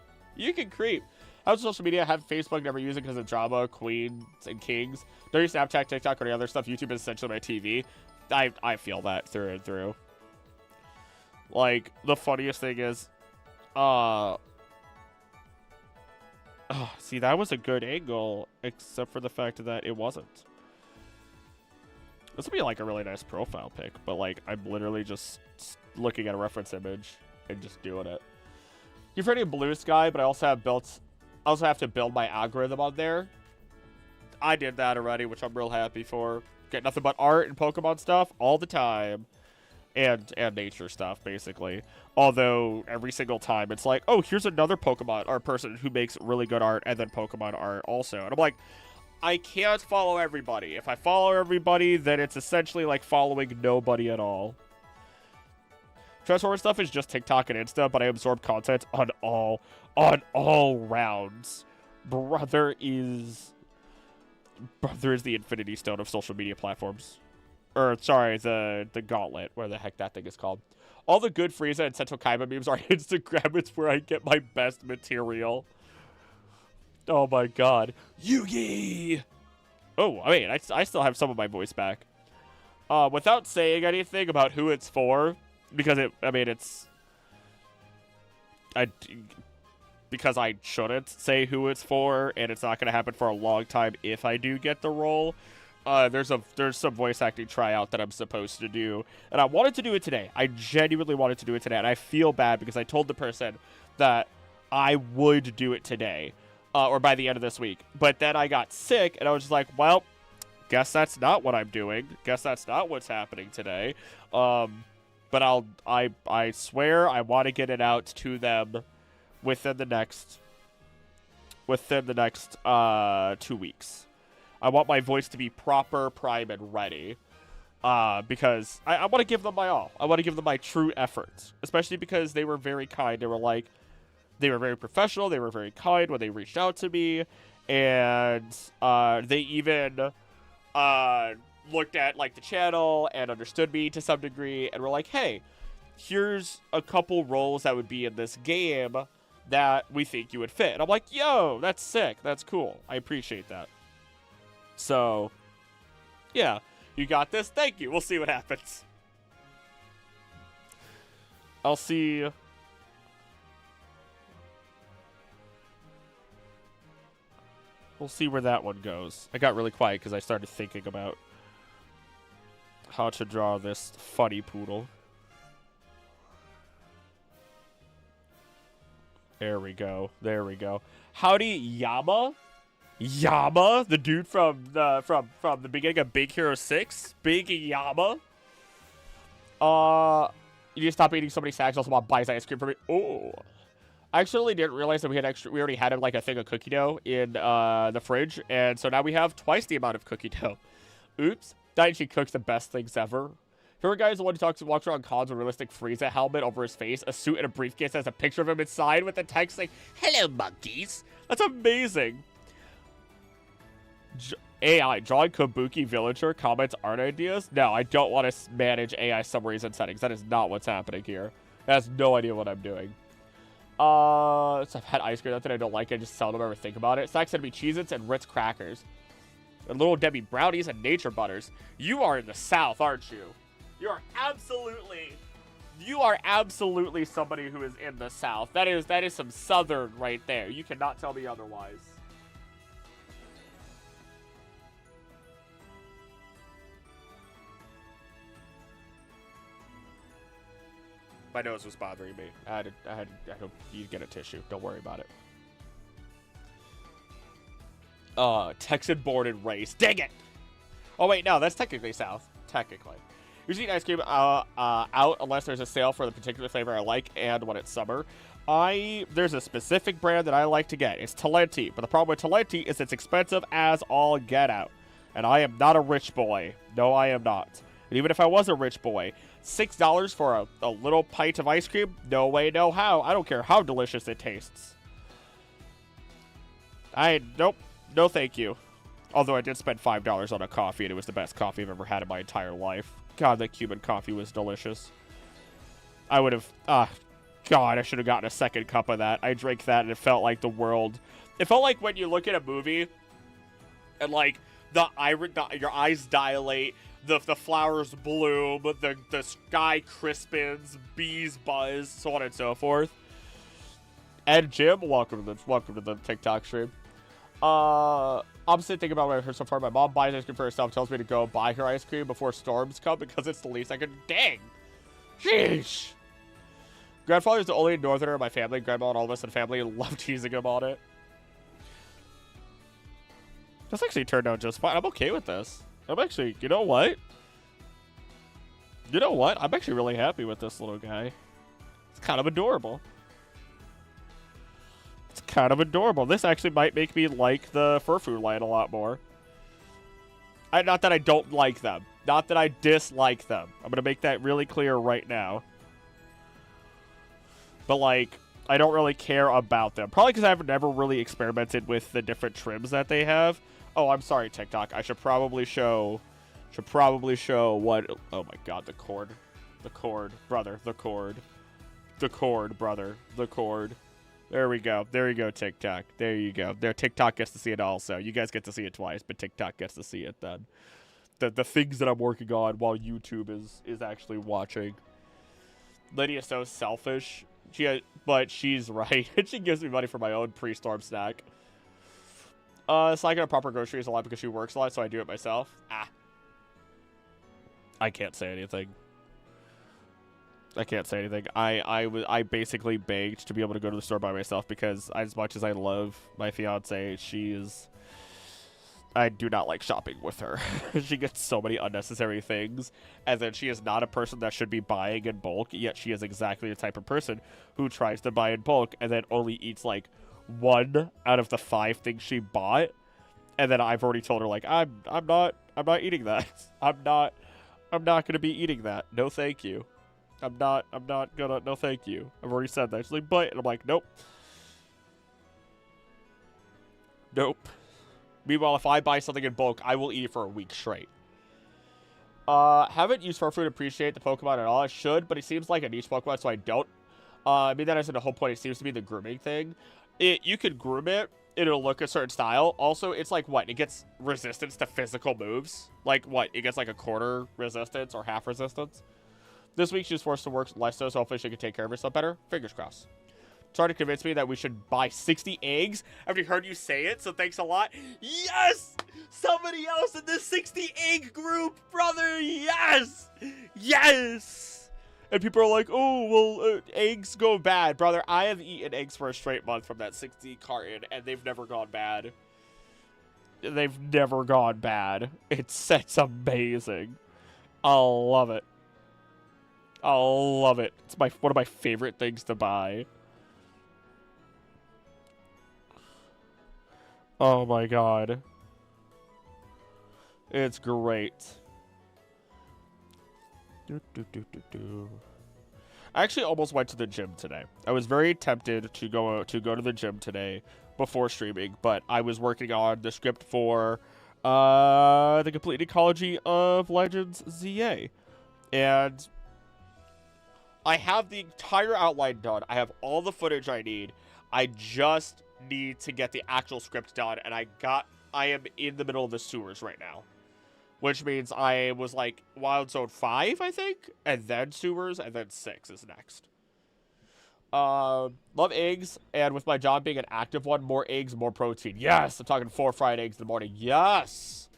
I have social media. I have Facebook. Never use it because of drama, queens, and kings. Don't use Snapchat, TikTok, or any other stuff. YouTube is essentially my TV. I feel that through and through. Like, the funniest thing is, see, that was a good angle, except for the fact that it wasn't. This would be like a really nice profile pic, but like, I'm literally just looking at a reference image and just doing it. You've heard of Blue Sky, but I also have to build my algorithm on there. I did that already, which I'm real happy for. Get nothing but art and Pokemon stuff all the time. And nature stuff, basically. Although, every single time, it's like, oh, here's another Pokemon or person who makes really good art, and then Pokemon art also. And I'm like, I can't follow everybody. If I follow everybody, then it's essentially like following nobody at all. Transformer stuff is just TikTok and Insta, but I absorb content on all rounds. Brother is the Infinity Stone of social media platforms. Or, sorry, the Gauntlet, where the heck that thing is called. All the good Frieza and Sento Kaiba memes are Instagram. It's where I get my best material. Oh my god. Yugi! Oh, I mean, I still have some of my voice back. Without saying anything about who it's for, because because I shouldn't say who it's for, and it's not going to happen for a long time if I do get the role. There's some voice acting tryout that I'm supposed to do, and I wanted to do it today. I genuinely wanted to do it today, and I feel bad because I told the person that I would do it today, or by the end of this week. But then I got sick, and I was just like, well, guess that's not what I'm doing. Guess that's not what's happening today. But I swear I want to get it out to them within the next 2 weeks. I want my voice to be proper, prime, and ready. Because I want to give them my all. I want to give them my true efforts. Especially because they were very kind. They were very professional. They were very kind when they reached out to me. And they even looked at like the channel and understood me to some degree. And were like, hey, here's a couple roles that would be in this game that we think you would fit. And I'm like, yo, that's sick. That's cool. I appreciate that. So, yeah, you got this. Thank you. We'll see what happens. I'll see. We'll see where that one goes. I got really quiet because I started thinking about how to draw this funny poodle. There we go. There we go. Howdy, Yama. Yama, the dude from the beginning of Big Hero 6, Big Yama. You need to stop eating so many snacks. Also, want buys ice cream for me. Oh, I actually didn't realize that we already had like a thing of cookie dough in the fridge, and so now we have twice the amount of cookie dough. Oops. Daichi cooks the best things ever. Here guy is the one who walks around cons with a realistic Frieza helmet over his face, a suit and a briefcase that has a picture of him inside with the text saying, "Hello, monkeys." That's amazing. AI, drawing Kabuki villager, comments, art ideas? No, I don't want to manage AI summaries and settings. That is not what's happening here. It has no idea what I'm doing. So I've had ice cream that I don't like. I just seldom ever think about it. Snacks gonna be Cheez-Its and Ritz crackers. And Little Debbie brownies and Nature Butters. You are in the South, aren't you? You are absolutely somebody who is in the South. That is some Southern right there. You cannot tell me otherwise. My nose was bothering me. I need to get a tissue. Don't worry about it. Texan born and raised. Dang it! Oh wait, no, that's technically South. Technically. Usually eat ice cream out unless there's a sale for the particular flavor I like and when it's summer. There's a specific brand that I like to get. It's Talenti. But the problem with Talenti is it's expensive as all get out. And I am not a rich boy. No, I am not. And even if I was a rich boy, $6 for a little pint of ice cream? No way, no how. I don't care how delicious it tastes. Nope. No thank you. Although I did spend $5 on a coffee, and it was the best coffee I've ever had in my entire life. God, that Cuban coffee was delicious. I would have... God, I should have gotten a second cup of that. I drank that, and it felt like the world... It felt like when you look at a movie, and, like, your eyes dilate, the flowers bloom, the sky crispens, bees buzz, so on and so forth. And Jim, welcome to the TikTok stream. I'm sitting thinking about what I've heard so far. My mom buys ice cream for herself, tells me to go buy her ice cream before storms come because it's the least I can. Dang! Sheesh! Grandfather's the only northerner in my family. Grandma and all of us in the family love teasing him on it. This actually turned out just fine. I'm okay with this. I'm actually, you know what? You know what? I'm actually really happy with this little guy. It's kind of adorable. It's kind of adorable. This actually might make me like the Furfu line a lot more. Not that I don't like them. Not that I dislike them. I'm going to make that really clear right now. But, like, I don't really care about them. Probably because I've never really experimented with the different trims that they have. Oh, I'm sorry, TikTok. I should probably show what... Oh, my God, the cord. The cord, brother. The cord. The cord, brother. The cord. There we go. There you go, TikTok. There you go. There, TikTok gets to see it also. You guys get to see it twice, but TikTok gets to see it then. The things that I'm working on while YouTube is actually watching. Lydia's so selfish. But she's right. She gives me money for my own pre-storm snack. It's like a proper groceries a lot because she works a lot, so I do it myself. I can't say anything. I can't say anything. I basically begged to be able to go to the store by myself because as much as I love my fiance, I do not like shopping with her. She gets so many unnecessary things, and then she is not a person that should be buying in bulk, yet she is exactly the type of person who tries to buy in bulk and then only eats like 1 out of the 5 things she bought. And then I've already told her like I'm not eating that. I'm not gonna be eating that. No thank you. I'm not gonna, no thank you. I've already said that. She's like, but, and I'm like, nope. Nope. Meanwhile, if I buy something in bulk, I will eat it for a week straight. Haven't used Furfu to appreciate the Pokemon at all. I should, but it seems like a niche Pokemon, so I don't. I mean, that isn't the whole point. It seems to be the grooming thing. You could groom it. It'll look a certain style. Also, it's like, what? It gets resistance to physical moves. Like, what? It gets like a quarter resistance or half resistance. This week, she was forced to work less so hopefully she can take care of herself better. Fingers crossed. Trying to convince me that we should buy 60 eggs. I've already heard you say it, so thanks a lot. Yes! Somebody else in this 60 egg group, brother! Yes! Yes! And people are like, oh, well, eggs go bad. Brother, I have eaten eggs for a straight month from that 60 carton, and they've never gone bad. They've never gone bad. It's amazing. I love it. I love it. It's one of my favorite things to buy. Oh my god. It's great. I actually almost went to the gym today. I was very tempted to go to the gym today before streaming, but I was working on the script for the Complete Ecology of Legends ZA. And I have the entire outline done. I have all the footage I need. I just need to get the actual script done, and I am in the middle of the sewers right now. Which means I was like Wild Zone 5, I think, and then sewers, and then 6 is next. Love eggs, and with my job being an active one, more eggs, more protein. Yes! I'm talking 4 fried eggs in the morning. Yes!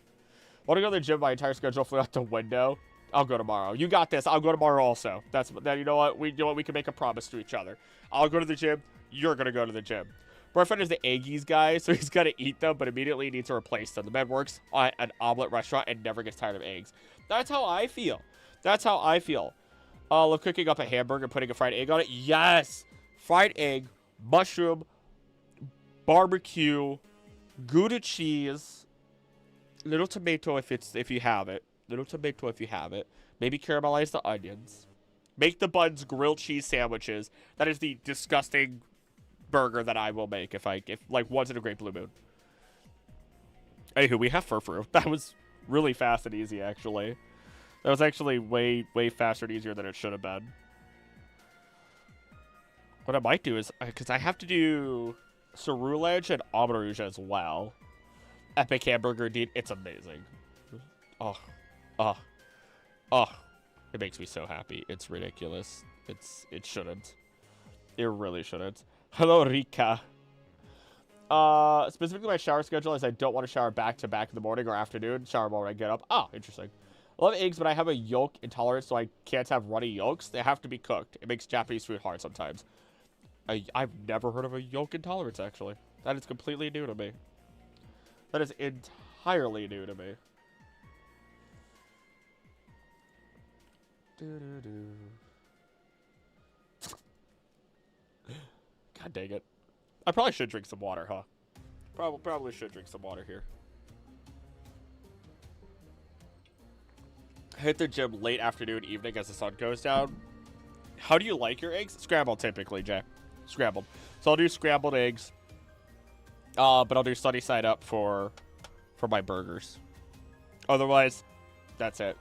Want to go to the gym, my entire schedule flew out the window. I'll go tomorrow. You got this. I'll go tomorrow also. You know what? We can make a promise to each other. I'll go to the gym. You're going to go to the gym. Boyfriend is the Aggies guy, so he's got to eat them, but immediately needs to replace them. The man works at an omelet restaurant and never gets tired of eggs. That's how I feel. That's how I feel. Love cooking up a hamburger and putting a fried egg on it. Yes! Fried egg, mushroom, barbecue, Gouda cheese, little tomato if you have it. Little tomato if you have it. Maybe caramelize the onions. Make the buns grilled cheese sandwiches. That is the disgusting burger that I will make if like once in a great blue moon. Anywho, we have Furfru. That was really fast and easy, actually. That was actually way faster and easier than it should have been. What I might do is, because I have to do Cerulege and Rouge as well. Epic hamburger, indeed. It's amazing. Oh. It makes me so happy. It's ridiculous. It shouldn't. It really shouldn't. Hello, Rika. Specifically my shower schedule is I don't want to shower back to back in the morning or afternoon. Shower more when I get up. Oh, interesting. I love eggs, but I have a yolk intolerance, so I can't have runny yolks. They have to be cooked. It makes Japanese food hard sometimes. I've never heard of a yolk intolerance, actually. That is completely new to me. That is entirely new to me. God dang it. I probably should drink some water, huh? Probably should drink some water here. Hit the gym late afternoon, evening as the sun goes down. How do you like your eggs? Scrambled, typically, Jay. Scrambled. So I'll do scrambled eggs. But I'll do sunny side up for my burgers. Otherwise, that's it.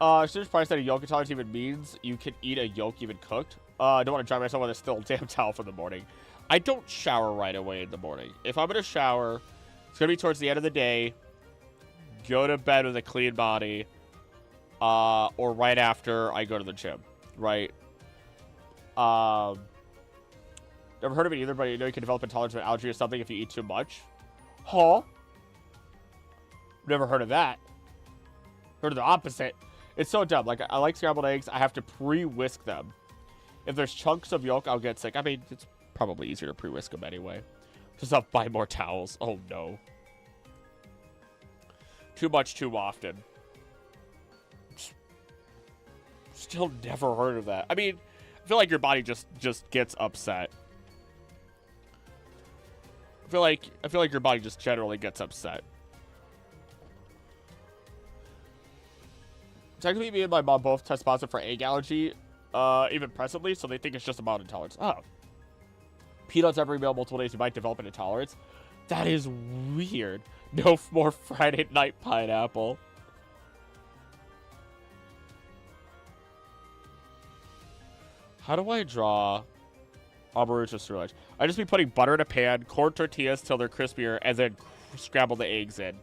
Should surprised that a yolk intolerance even means you can eat a yolk even cooked. I don't want to dry myself with a still damn towel for the morning. I don't shower right away in the morning. If I'm going to shower, it's going to be towards the end of the day. Go to bed with a clean body. Or right after I go to the gym. Right? Never heard of it either, but you know you can develop intolerance to an allergy or something if you eat too much. Huh? Never heard of that. Heard of the opposite. It's so dumb. Like, I like scrambled eggs. I have to pre-whisk them. If there's chunks of yolk, I'll get sick. I mean, it's probably easier to pre-whisk them anyway. Just I'll buy more towels. Oh, no. Too much, too often. Still never heard of that. I mean, I feel like your body just gets upset. I feel like your body just generally gets upset. Technically, me and my mom both test positive for egg allergy, even presently, so they think it's just a mild intolerance. Oh. Peanuts every meal multiple days, you might develop an intolerance. That is weird. No more Friday night pineapple. How do I draw Arborucha Cerulege? I just be putting butter in a pan, corn tortillas till they're crispier, and then scramble the eggs in.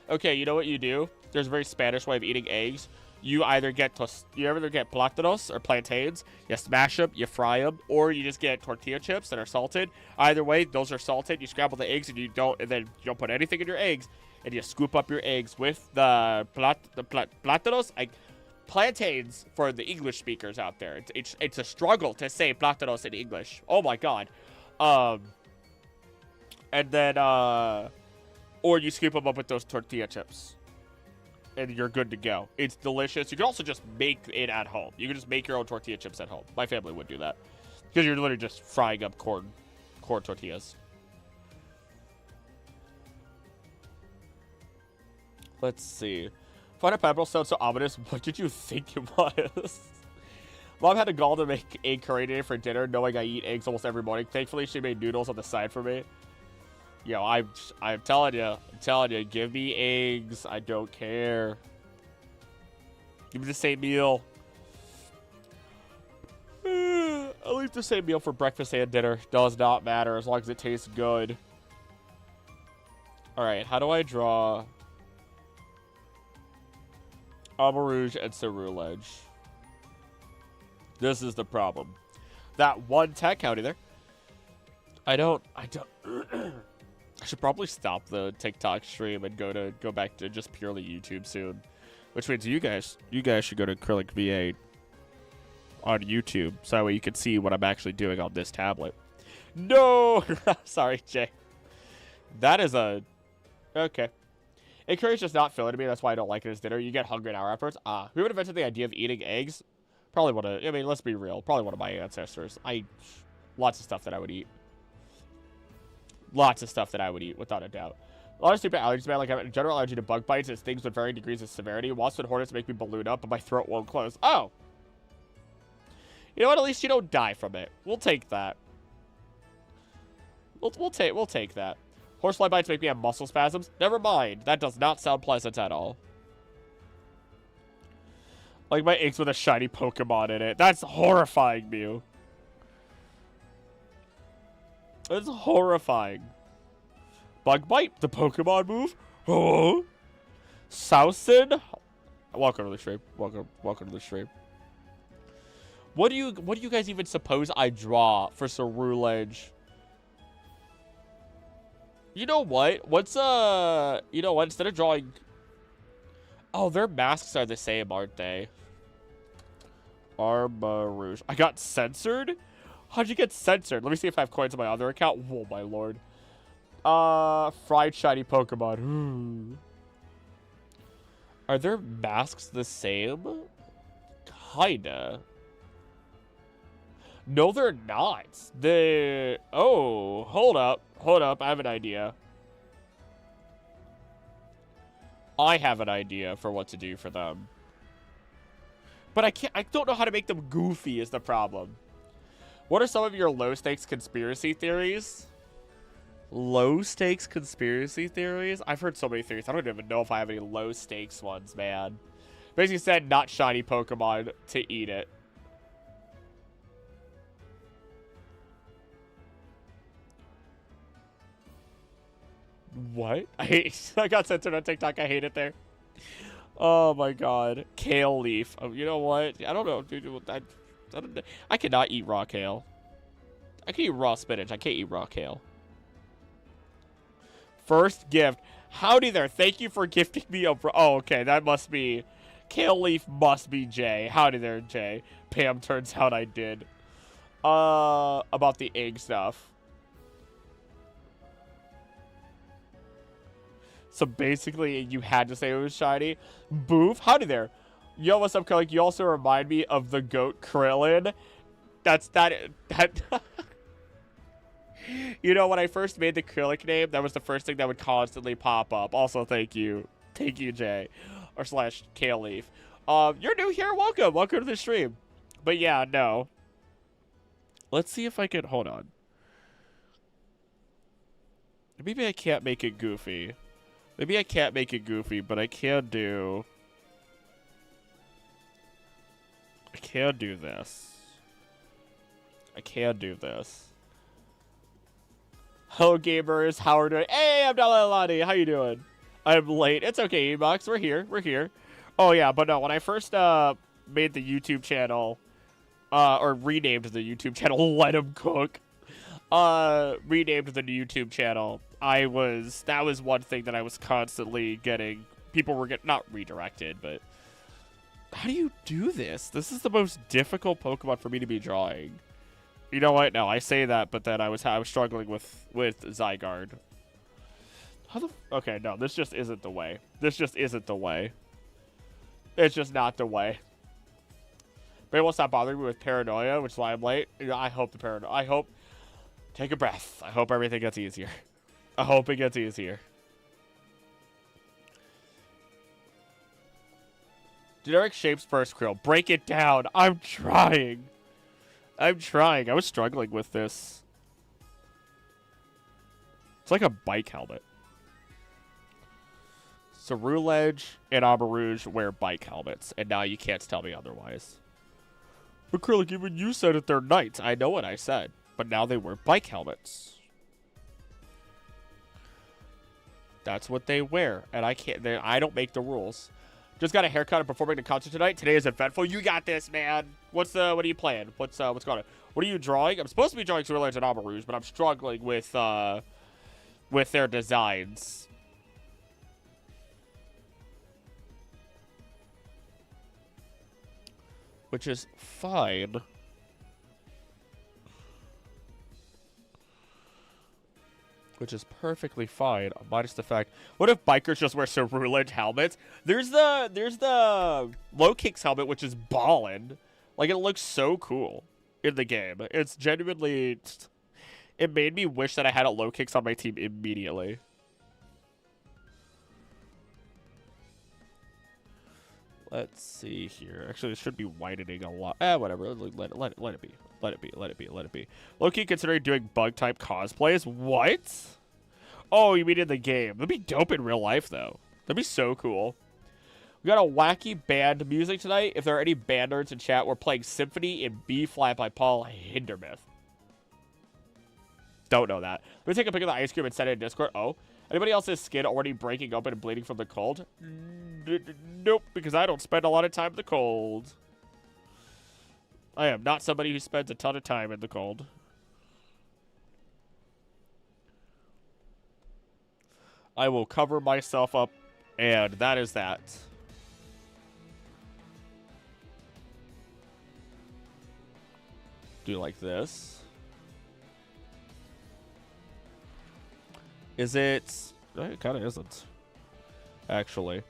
Okay, you know what you do? There's a very Spanish way of eating eggs. You either get plátanos or plantains. You smash them, you fry them, or you just get tortilla chips that are salted. Either way, those are salted. You scramble the eggs, and then you don't put anything in your eggs, and you scoop up your eggs with the plátanos. Plantains for the English speakers out there. It's a struggle to say plátanos in English. Oh my god. And then or you scoop them up with those tortilla chips. And you're good to go. It's delicious. You can also just make it at home. You can just make your own tortilla chips at home. My family would do that. Because you're literally just frying up corn tortillas. Let's see. Find a pepper sound so ominous. What did you think it was? Mom had a gall to make egg curry today for dinner, knowing I eat eggs almost every morning. Thankfully, she made noodles on the side for me. Yo, I'm telling you, give me eggs. I don't care. Give me the same meal. I'll eat the same meal for breakfast and dinner. Does not matter as long as it tastes good. All right, how do I draw Arborouge and Cerulege? This is the problem. That one tech county there. I don't. I should probably stop the TikTok stream and go back to just purely YouTube soon. Which means you guys should go to Acrylic VA on YouTube, so that way you can see what I'm actually doing on this tablet. No! Sorry, Jay. That is a... Okay. Egg curry is just not filling to me, that's why I don't like it as dinner. You get hungry an hour afterwards. Who would have invented the idea of eating eggs? Probably one of... I mean, let's be real. Probably one of my ancestors. Lots of stuff that I would eat. Lots of stuff that I would eat, without a doubt. A lot of stupid allergies, man. Like, I have a general allergy to bug bites. It's things with varying degrees of severity. Wasps and hornets make me balloon up, but my throat won't close. Oh! You know what? At least you don't die from it. We'll take that. We'll take that. Horsefly bites make me have muscle spasms. Never mind. That does not sound pleasant at all. Like my eggs with a shiny Pokemon in it. That's horrifying, Mew. That's horrifying. Bug bite, the Pokemon move. Oh, Sousin. Welcome to the stream. Welcome to the stream. What do you guys even suppose I draw for Cerulege? You know what? You know what? Instead of drawing... Oh, their masks are the same, aren't they? Arborouge. I got censored? How'd you get censored? Let me see if I have coins on my other account. Oh, my lord. Fried shiny Pokemon. Are their masks the same? Kinda. No, they're not. Oh, hold up. Hold up. I have an idea. I have an idea for what to do for them. But I don't know how to make them goofy is the problem. What are some of your low-stakes conspiracy theories? Low-stakes conspiracy theories? I've heard so many theories. I don't even know if I have any low-stakes ones, man. Basically said not shiny Pokemon to eat it. What? I got censored on TikTok. I hate it there. Oh my god. Kale leaf. Oh, you know what? I don't know, dude. I cannot eat raw kale. I can eat raw spinach. I can't eat raw kale. First gift. Howdy there. Thank you for gifting me a... Oh, okay. That must be... Kale leaf must be Jay. Howdy there, Jay. Pam, turns out I did. About the egg stuff. So basically, you had to say it was shiny. Boof. Howdy there. Yo, what's up, Krillin? You also remind me of the goat Krillin. That You know, when I first made the Krillin name, that was the first thing that would constantly pop up. Also, thank you. Thank you, Jay. Or slash Kale Leaf. You're new here. Welcome. Welcome to the stream. But yeah, no. Let's see if I can... Hold on. Maybe I can't make it goofy. Maybe I can't make it goofy, but I can do... I can do this. I can do this. Hello, gamers. How are you doing? Hey, I'm Dalalani. How you doing? I'm late. It's okay, Ebox. We're here. We're here. Oh, yeah, but no, when I first made the YouTube channel, or renamed the YouTube channel, Let 'Em Cook, renamed the YouTube channel, that was one thing that I was constantly getting, people were not redirected, but how do you do this? This is the most difficult Pokemon for me to be drawing. You know what? No, I say that, but then I was struggling with Zygarde. Okay, no, this just isn't the way. This just isn't the way. It's just not the way. But it won't stop bothering me with paranoia, which is why I'm late. I hope take a breath. I hope everything gets easier. I hope it gets easier. Generic shapes first, Krill. Break it down. I'm trying. I was struggling with this. It's like a bike helmet. Ceruledge and Abarouge wear bike helmets, and now you can't tell me otherwise. But Krillin, even you said it, they're knights. I know what I said, but now they wear bike helmets. That's what they wear, and I can't. I don't make the rules. Just got a haircut and performing the concert tonight. Today is eventful. You got this, man. What are you playing? What's going on? What are you drawing? I'm supposed to be drawing Ceruledge and Abarouge, but I'm struggling with their designs. Which is fine. Which is perfectly fine, minus the fact. What if bikers just wear Ceruledge helmets? There's the low kicks helmet, which is ballin'. Like, it looks so cool in the game. It's genuinely... It made me wish that I had a low kicks on my team immediately. Let's see here. Actually, it should be widening a lot. Whatever. Let it be. Let it be. Low-key considering doing bug-type cosplays? What? Oh, you mean in the game. That'd be dope in real life, though. That'd be so cool. We got a wacky band music tonight. If there are any band nerds in chat, we're playing Symphony in B-flat by Paul Hindemith. Don't know that. Let me take a pic of the ice cream and send it in Discord. Oh. Anybody else's skin already breaking open and bleeding from the cold? Nope, because I don't spend a lot of time in the cold. I am not somebody who spends a ton of time in the cold. I will cover myself up, and that is that. Do like this. Is it? It kind of isn't. Actually.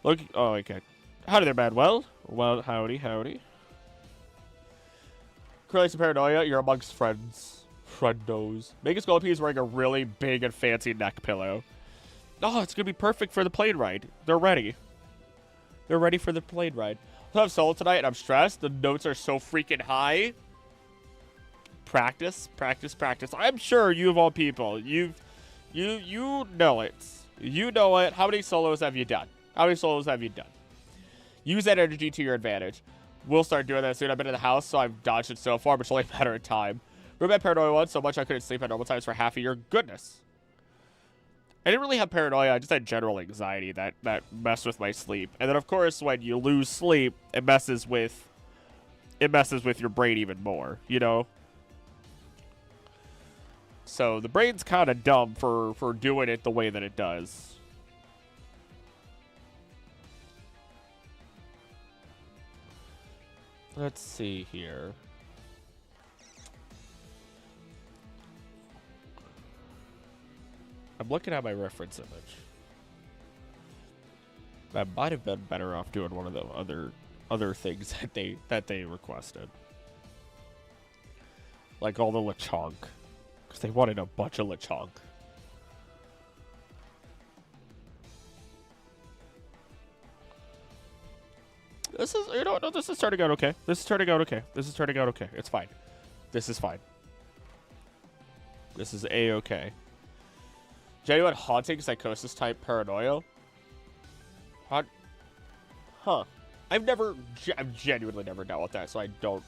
Look. Oh, okay. Howdy there, Manuel. Well, howdy, howdy. Curly some paranoia. You're amongst friends. Friendos. Megan Scolopy is wearing a really big and fancy neck pillow. Oh, it's gonna be perfect for the plane ride. They're ready. They're ready for the plane ride. I have solo tonight, and I'm stressed. The notes are so freaking high. Practice, practice, practice. I'm sure you of all people, you know it. You know it. How many solos have you done? How many solos have you done? Use that energy to your advantage. We'll start doing that soon. I've been in the house, so I've dodged it so far, but it's only a matter of time. Remember that paranoia once so much I couldn't sleep at normal times for half a year? Goodness. I didn't really have paranoia. I just had general anxiety that messed with my sleep. And then, of course, when you lose sleep, it messes with your brain even more, you know? So the brain's kind of dumb for doing it the way that it does. Let's see here. I'm looking at my reference image. I might have been better off doing one of the other things that they requested. Like all the Lechonk. Because they wanted a bunch of Lechonk. This is, you know, no, this is turning out okay. This is turning out okay. This is turning out okay. It's fine. This is fine. This is A-okay. Genuine haunting psychosis type paranoia? Huh. I've genuinely never dealt with that, so I don't.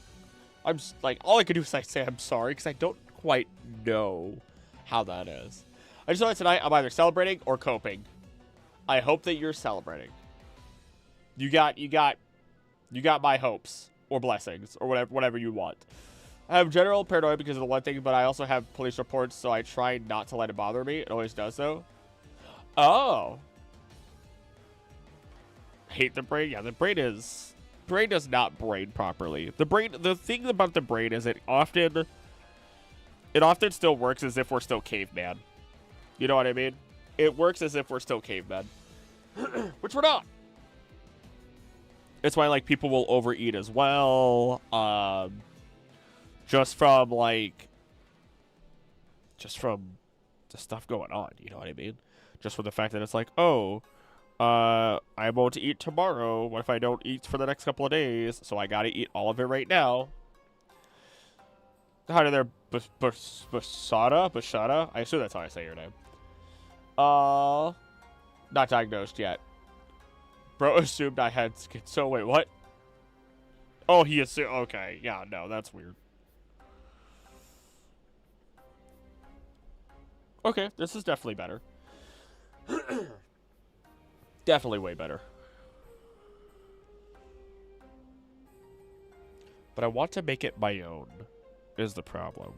I'm just, like, all I can do is say I'm sorry, because I don't quite know how that is. I just know that tonight I'm either celebrating or coping. I hope that you're celebrating. You got my hopes or blessings or whatever you want. I have general paranoia because of the one thing, but I also have police reports, so I try not to let it bother me. It always does, though. Oh. Hate the brain? Yeah, the brain does not brain properly. The thing about the brain is it often still works as if we're still caveman. You know what I mean? It works as if we're still cavemen. Which we're not. It's why, like, people will overeat as well. Just from the stuff going on, you know what I mean? Just for the fact that it's like, oh, I won't eat tomorrow. What if I don't eat for the next couple of days? So I gotta eat all of it right now. How did there, Bashada? I assume that's how I say your name. Not diagnosed yet. Bro assumed I had schizo. Wait, what? Oh, he assumed. Okay, yeah, no, that's weird. Okay, this is definitely better. Definitely way better. But I want to make it my own, is the problem.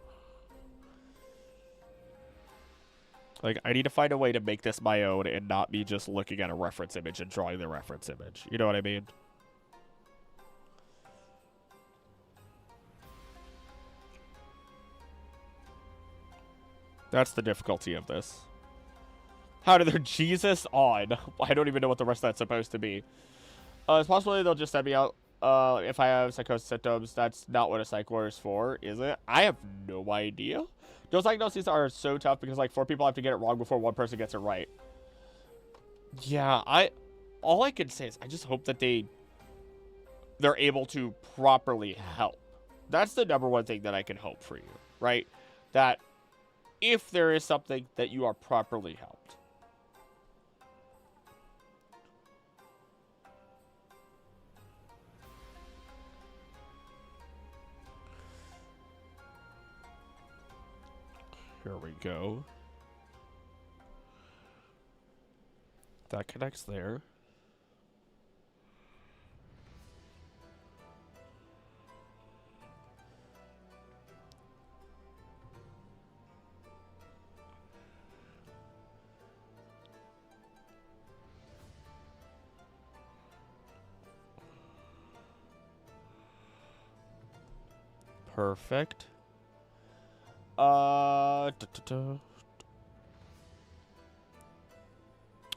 Like, I need to find a way to make this my own and not be just looking at a reference image and drawing the reference image. You know what I mean? That's the difficulty of this. How did their Jesus on? I don't even know what the rest of that's supposed to be. It's possible they'll just send me out if I have psychosis symptoms. That's not what a psych ward is for, is it? I have no idea. Those diagnoses are so tough because, like, 4 people have to get it wrong before 1 person gets it right. Yeah, all I can say is I just hope that they're able to properly help. That's the #1 thing that I can hope for you, right? That if there is something, that you are properly helped. Here we go. That connects there. Perfect.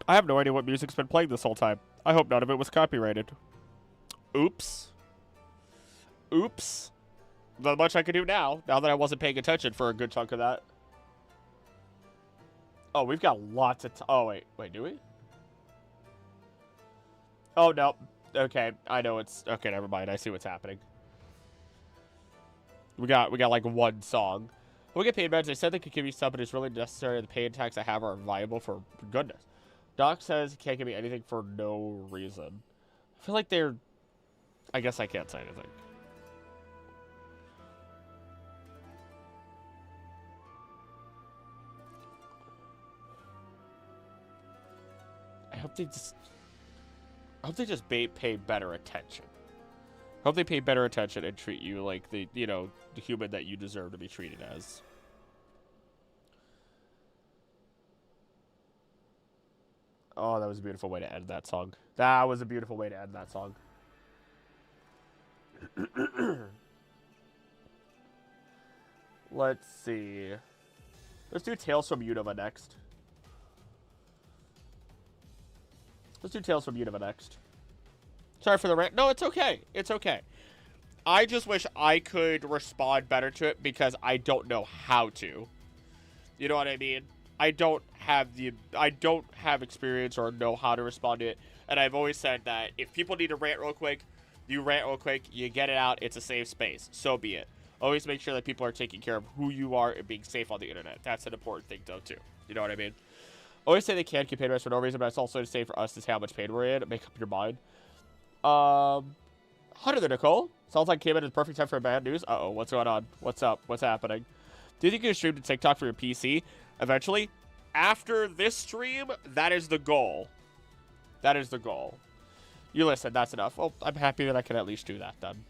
I have no idea what music's been playing this whole time. I hope none of it was copyrighted. Oops. Oops. Not much I can do now that I wasn't paying attention for a good chunk of that. Oh, we've got lots of oh, wait, do we? Oh, no. Okay, I know it's... Okay, never mind. I see what's happening. We got like one song. We'll get paid meds. They said they could give you stuff, but it's really necessary. The paid attacks I have are viable for goodness. Doc says he can't give me anything for no reason. I feel like they're... I guess I can't say anything. I hope they just pay better attention. I hope they pay better attention and treat you like the, you know, the human that you deserve to be treated as. Oh, that was a beautiful way to end that song. That was a beautiful way to end that song. Let's see. Let's do Tales from Unova next. Let's do Tales from Unova next. Sorry for the rant. No, it's okay. It's okay. I just wish I could respond better to it because I don't know how to. You know what I mean? I don't have experience or know how to respond to it. And I've always said that if people need to rant real quick, you rant real quick, you get it out, it's a safe space. So be it. Always make sure that people are taking care of who you are and being safe on the internet. That's an important thing, though, too. You know what I mean? Always say they can't keep paid rest for no reason, but it's also to say for us to say how much pain we're in. Make up your mind. Hunter there, Nicole. Sounds like came in at the perfect time for bad news. Uh-oh, what's going on? What's up? What's happening? Do you think you can stream to TikTok for your PC eventually? After this stream, that is the goal. That is the goal. You listen, that's enough. Well, I'm happy that I can at least do that then.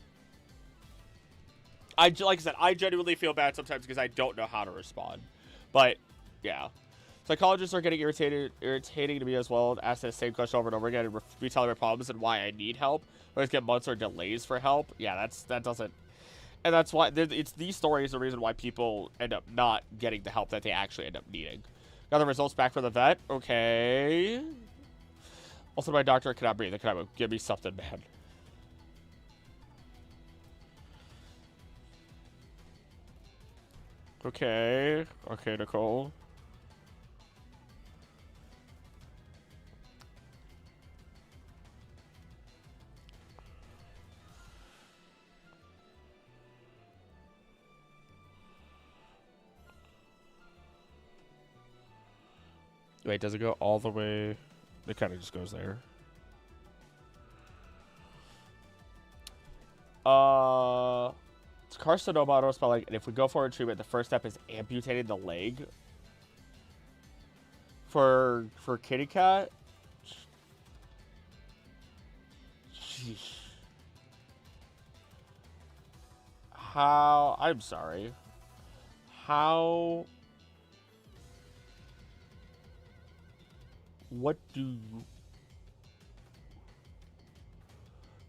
Like I said, I genuinely feel bad sometimes because I don't know how to respond. But, yeah. Psychologists are getting irritating to me as well, asking the same question over and over again and retelling my problems and why I need help. I always get months or delays for help. Yeah, that doesn't... And that's why... It's these stories the reason why people end up not getting the help that they actually end up needing. Got the results back from the vet. Okay. Also, my doctor cannot breathe. Give me something, man. Okay. Okay, Nicole. Wait, does it go all the way? It kind of just goes there. It's carcinoma on horsepower leg, and if we go forward treatment, the first step is amputating the leg. For kitty cat? Sheesh. How? I'm sorry. How? What do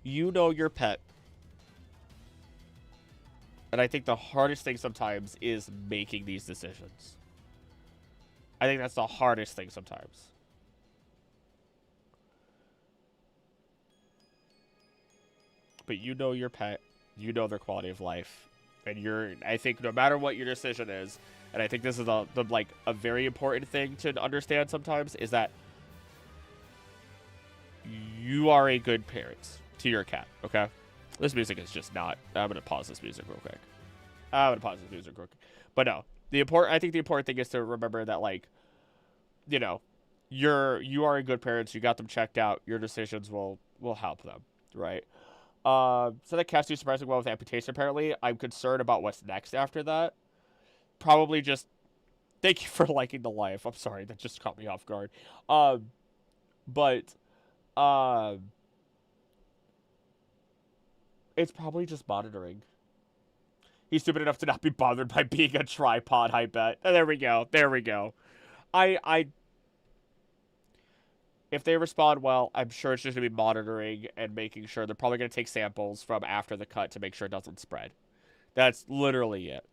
you know your pet? And I think the hardest thing sometimes is making these decisions. I think that's the hardest thing sometimes. But you know your pet, you know their quality of life, and I think no matter what your decision is, and I think this is a very important thing to understand sometimes, is that you are a good parent to your cat, okay? This music is just not... I'm going to pause this music real quick. But no, I think the important thing is to remember that, like, you know, you are a good parent, you got them checked out, your decisions will help them, right? So that cats do surprisingly well with amputation, apparently. I'm concerned about what's next after that. Probably just... Thank you for liking the life. I'm sorry, that just caught me off guard. It's probably just monitoring. He's stupid enough to not be bothered by being a tripod, I bet. There we go. If they respond well, I'm sure it's just going to be monitoring and making sure. They're probably going to take samples from after the cut to make sure it doesn't spread. That's literally it.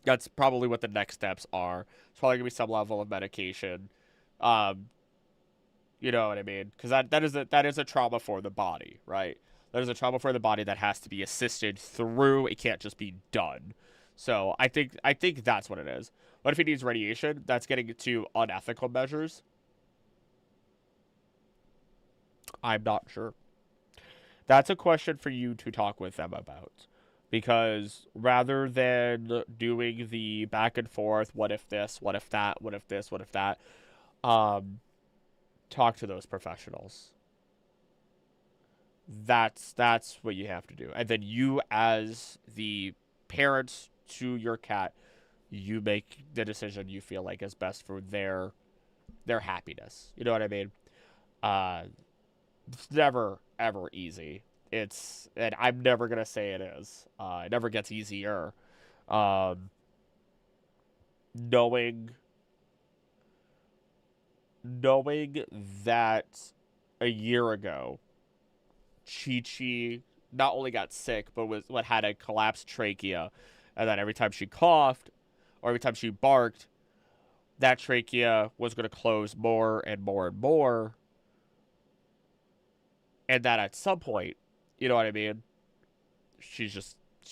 That's probably what the next steps are. It's probably going to be some level of medication. You know what I mean? Because that is a trauma for the body, right? That is a trauma for the body that has to be assisted through. It can't just be done. So I think that's what it is. What if he needs radiation? That's getting to unethical measures. I'm not sure. That's a question for you to talk with them about. Because rather than doing the back and forth, what if this, what if that, what if this, what if that, um, talk to those professionals. That's what you have to do. And then you, as the parents to your cat, you make the decision you feel like is best for their happiness. You know what I mean? Uh, it's never ever easy. And I'm never gonna say it is. It never gets easier. Um, knowing knowing that a year ago, Chi Chi not only got sick, but had a collapsed trachea, and then every time she coughed, or every time she barked, that trachea was going to close more and more and more, and that at some point, you know what I mean? She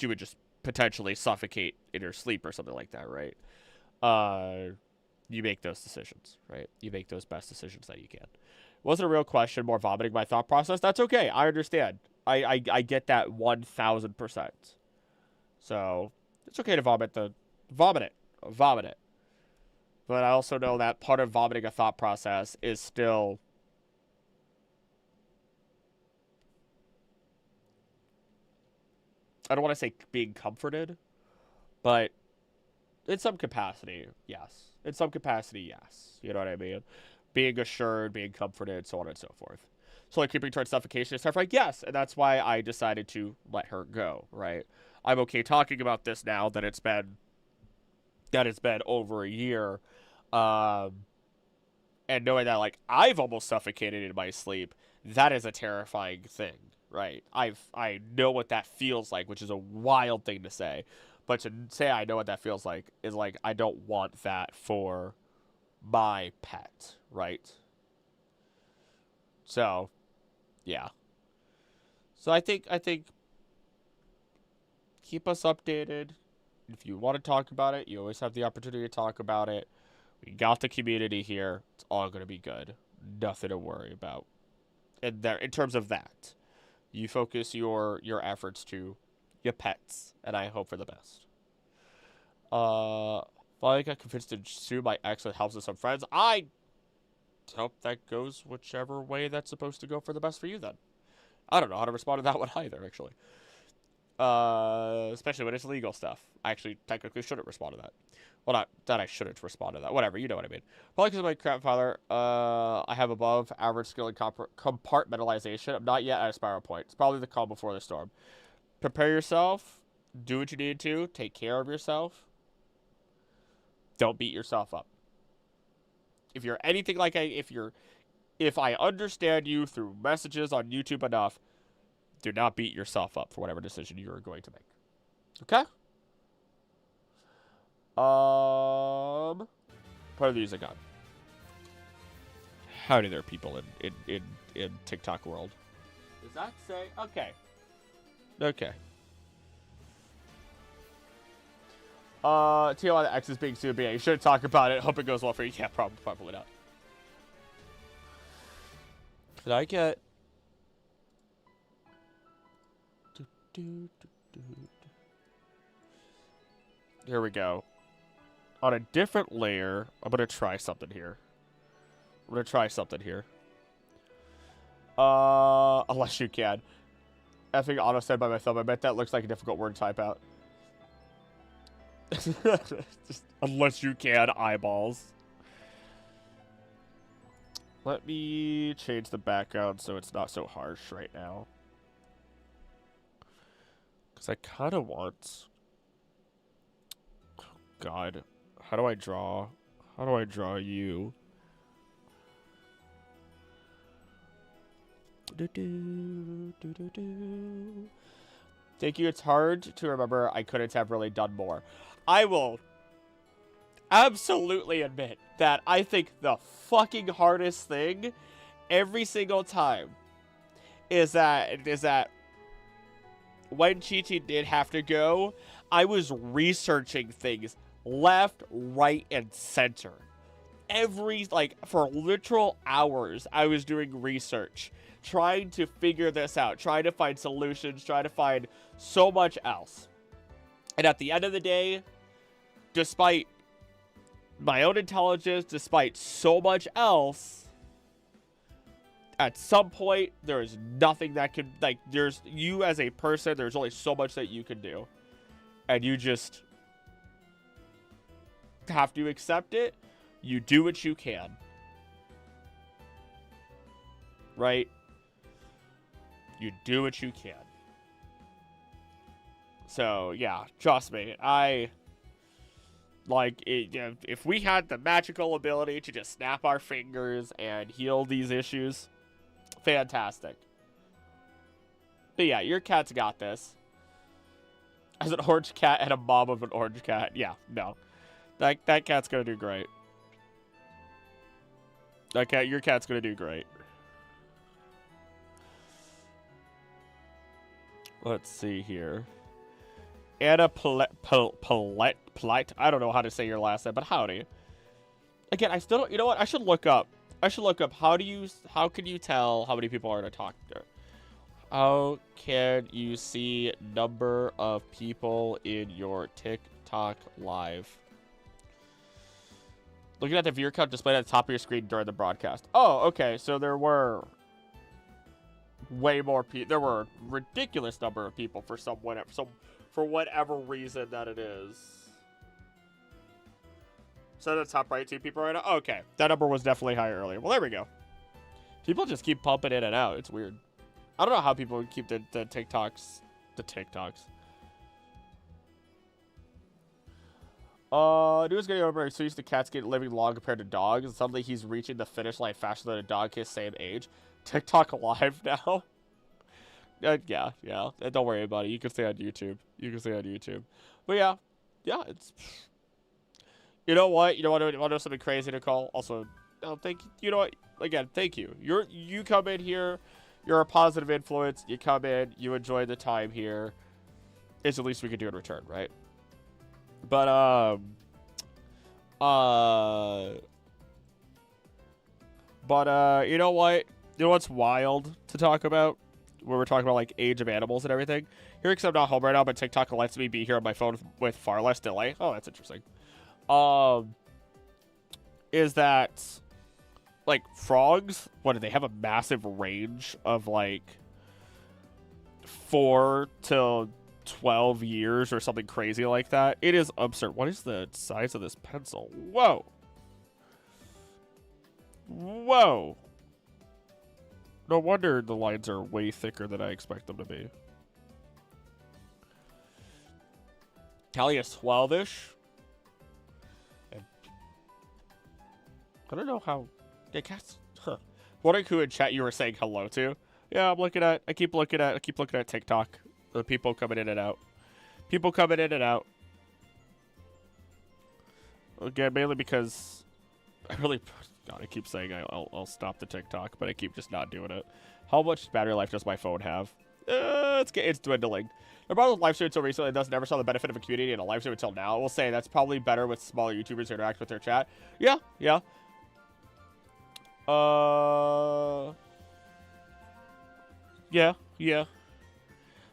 would just potentially suffocate in her sleep or something like that, right? Uh, you make those decisions, right? You make those best decisions that you can. Wasn't a real question, more vomiting my thought process. That's okay. I understand. I get that 1000%. So it's okay to vomit it. Vomit it. But I also know that part of vomiting a thought process is still I don't want to say being comforted, but in some capacity, yes. In some capacity, yes. You know what I mean? Being assured, being comforted, so on and so forth. So like creeping towards suffocation and stuff, like yes, and that's why I decided to let her go, right? I'm okay talking about this now that it's been over a year. Um and knowing that like I've almost suffocated in my sleep, that is a terrifying thing, right? I know what that feels like, which is a wild thing to say. But to say I know what that feels like is like I don't want that for my pet, right? So, yeah. So I think keep us updated. If you want to talk about it, you always have the opportunity to talk about it. We got the community here. It's all gonna be good. Nothing to worry about. And there, in terms of that, you focus your efforts to your pets, and I hope for the best. Finally got convinced to sue my ex with helps of some friends. I hope that goes whichever way that's supposed to go for the best for you then. I don't know how to respond to that one either, actually. Especially when it's legal stuff. I actually technically shouldn't respond to that. Well, not that I shouldn't respond to that. Whatever, you know what I mean. Probably because of my grandfather, I have above average skill in compartmentalization. I'm not yet at a spiral point. It's probably the calm before the storm. Prepare yourself. Do what you need to. Take care of yourself. Don't beat yourself up. If you're anything like if I understand you through messages on YouTube enough, do not beat yourself up for whatever decision you are going to make. Okay? Put the music on. Howdy there, people in TikTok world. Does that say? Okay. Okay. TLI, the X is being sued, but yeah, you should talk about it. Hope it goes well for you. Yeah, probably not. Could I get... Here we go. On a different layer, I'm going to try something here. Unless you can. Effing auto said by my thumb. I bet that looks like a difficult word to type out. Just, unless you can, eyeballs. Let me change the background so it's not so harsh right now. Because I kind of want... Oh, God. How do I draw you? Thank you. It's hard to remember. I couldn't have really done more. I will absolutely admit that I think the fucking hardest thing every single time is that when Chi-Chi did have to go, I was researching things left, right, and center. For literal hours, I was doing research, trying to figure this out, trying to find solutions, trying to find so much else. And at the end of the day, despite my own intelligence, despite so much else, at some point, there is nothing that can, you as a person, there's only so much that you can do. And you just have to accept it. You do what you can. Right? You do what you can. So, yeah, trust me. If we had the magical ability to just snap our fingers and heal these issues, fantastic. But yeah, your cat's got this. As an orange cat and a mom of an orange cat. Yeah, no. That cat's gonna do great. Your cat's gonna do great. Let's see here. Anna Polite. I don't know how to say your last name, but howdy. Again, I still don't. You know what? I should look up. How can you tell how many people are to talk to? How can you see number of people in your TikTok live? Looking at the viewer count displayed at the top of your screen during the broadcast. Oh, okay. So there were way more people. There were a ridiculous number of people for for whatever reason that it is. So the top right 2 people right now. Okay, that number was definitely higher earlier. Well, there we go. People just keep pumping in and out. It's weird. I don't know how people keep the TikToks. The TikToks. News getting over. So used to cats get living long compared to dogs, and suddenly he's reaching the finish line faster than a dog his same age. TikTok live now. Yeah. Don't worry about it. You can stay on YouTube. But yeah, it's. You know what? You want to know something crazy to call? Also, thank you. You know what? Again, thank you. You come in here. You're a positive influence. You come in. You enjoy the time here. It's the least we can do in return, right? But you know what? You know what's wild to talk about? Where we're talking about like age of animals and everything. Here, because I'm not home right now, but TikTok lets me be here on my phone with far less delay. Oh, that's interesting. Is that like frogs? What do they have? A massive range of like 4 to 12 years or something crazy like that. It is absurd. What is the size of this pencil? Whoa. No wonder the lines are way thicker than I expect them to be. Callie is 12-ish. I don't know how. Yeah, cats. Huh. Wondering who in chat you were saying hello to. Yeah, I keep looking at TikTok. The people coming in and out. Again, mainly because I really. God, I keep saying I'll stop the TikTok, but I keep just not doing it. How much battery life does my phone have? It's dwindling. The problem with live stream until recently, thus never saw the benefit of a community in a live stream until now. I will say that's probably better with smaller YouTubers who interact with their chat. Yeah. Yeah.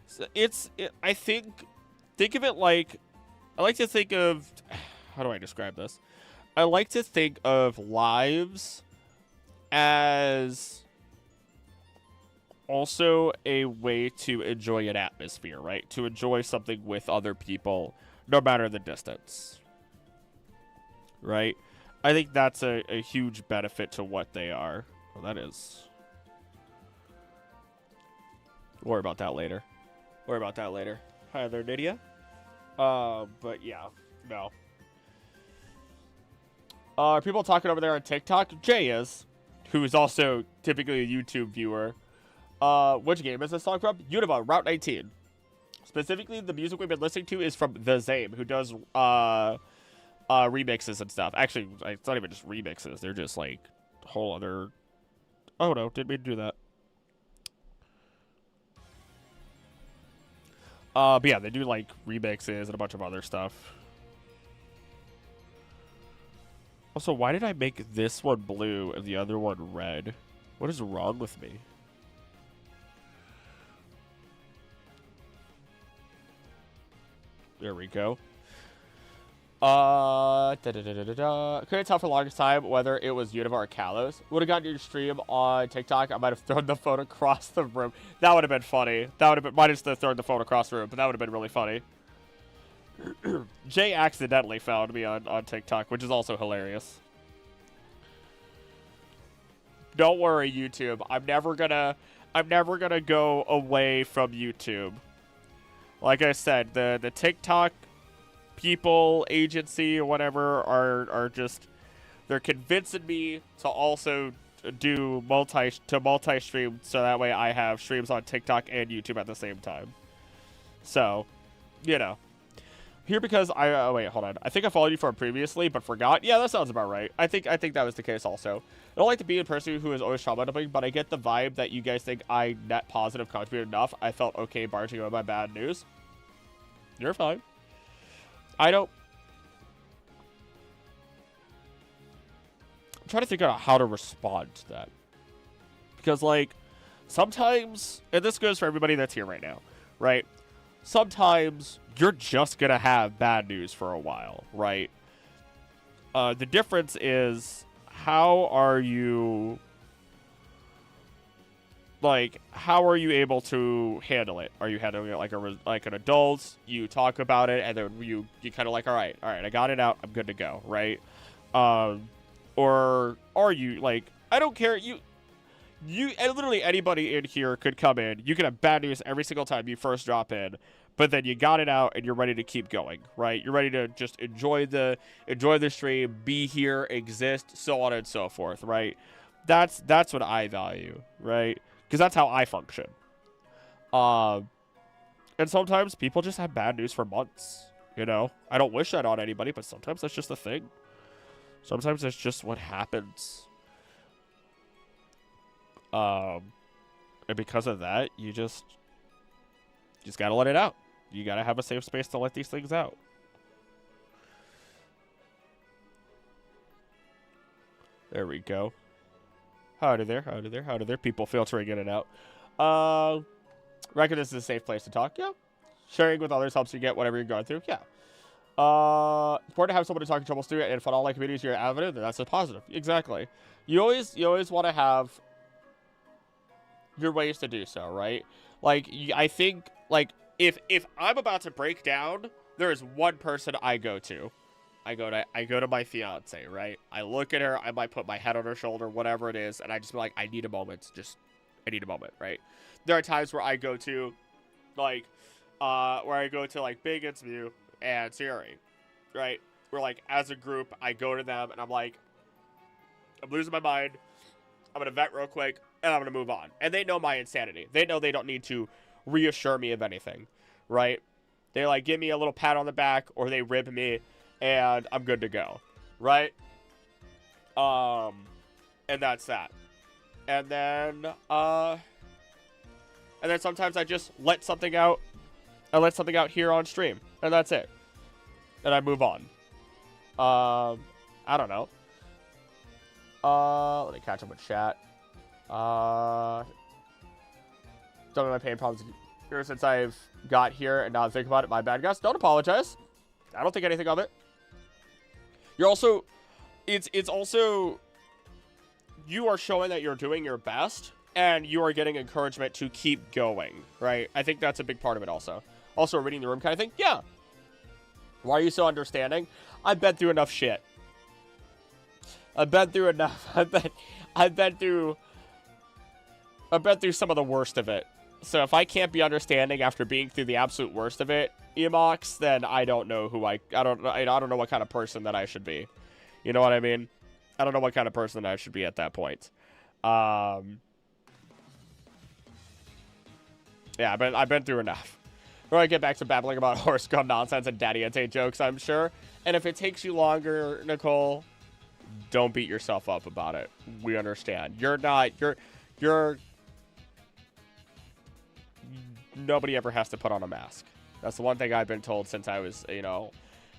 So I think of it like, I like to think of, how do I describe this? I like to think of lives as also a way to enjoy an atmosphere, right? To enjoy something with other people, no matter the distance, right? I think that's a huge benefit to what they are. Well, that is. Worry about that later. Hi there, Nydia. But yeah, no. Are people talking over there on TikTok? Jay is, who is also typically a YouTube viewer. Which game is this song from? Unova, Route 19. Specifically, the music we've been listening to is from The Zame, who does remixes and stuff. Actually, it's not even just remixes. They're just like whole other Oh, no. Didn't mean to do that. But yeah, they do, like, remixes and a bunch of other stuff. Also, why did I make this one blue and the other one red? What is wrong with me? There we go. Couldn't tell for the longest time whether it was Univa or Kalos. Would have gotten your stream on TikTok. I might have thrown the phone across the room. That would have been funny. That would have been, might have just thrown the phone across the room, but that would have been really funny. Jay accidentally found me on TikTok, which is also hilarious. Don't worry, YouTube. I'm never gonna go away from YouTube. Like I said, the TikTok people, agency, or whatever are just, they're convincing me to also do multi-stream, so that way I have streams on TikTok and YouTube at the same time. So, you know. Here because I wait, hold on. I think I followed you from previously, but forgot. Yeah, that sounds about right. I think that was the case also. I don't like to be a person who is always trauma dumping, but I get the vibe that you guys think I net positive contributed enough. I felt okay barging on my bad news. You're fine. I'm trying to figure out how to respond to that. Because, like, sometimes, and this goes for everybody that's here right now, right? Sometimes you're just going to have bad news for a while, right? The difference is, how are you able to handle it? Are you handling it like an adult? You talk about it, and then you kind of like, all right, I got it out. I'm good to go, right? Or are you like, I don't care. And literally anybody in here could come in. You can have bad news every single time you first drop in, but then you got it out and you're ready to keep going, right? You're ready to just enjoy the stream, be here, exist, so on and so forth, right? That's what I value, right? Because that's how I function. And sometimes people just have bad news for months, you know? I don't wish that on anybody, but sometimes that's just a thing. Sometimes that's just what happens. And because of that, you just gotta let it out. You gotta have a safe space to let these things out. There we go. Howdy there. People filtering in and out. Reckon this is a safe place to talk. Yeah. Sharing with others helps you get whatever you're going through. Yeah. Important to have someone to talk troubles through, and if an online community is your avenue, then that's a positive. Exactly. You always want to have your ways to do so, right? Like, I think, like, if I'm about to break down, there is one person I go to. I go to my fiance, right? I look at her, I might put my head on her shoulder, whatever it is, and I just be like, I need a moment. I need a moment, right? There are times where I go to, like, Big and Smew and Siri, right? Where, like, as a group, I go to them, and I'm like, I'm losing my mind. I'm going to vent real quick, and I'm going to move on. And they know my insanity. They know they don't need to reassure me of anything, right? They, like, give me a little pat on the back, or they rib me, and I'm good to go, right? And that's that. And then sometimes I just let something out. I let something out here on stream, and that's it. And I move on. I don't know. Let me catch up with chat. Some of my pain problems here since I've got here, and now I think about it. My bad, guys. Don't apologize. I don't think anything of it. You're also, it's also, you are showing that you're doing your best, and you are getting encouragement to keep going, right? I think that's a big part of it also. Also, reading the room kind of thing. Yeah. Why are you so understanding? I've been through enough shit. I've been through enough. I've been through some of the worst of it. So if I can't be understanding after being through the absolute worst of it, Emox, then I don't know who I don't know what kind of person that I should be. You know what I mean? I don't know what kind of person I should be at that point. Yeah, but I've been through enough. Before I get back to babbling about horse gun nonsense and daddy ante jokes, I'm sure. And if it takes you longer, Nicole, don't beat yourself up about it. We understand. You're nobody ever has to put on a mask. That's the one thing I've been told since I was,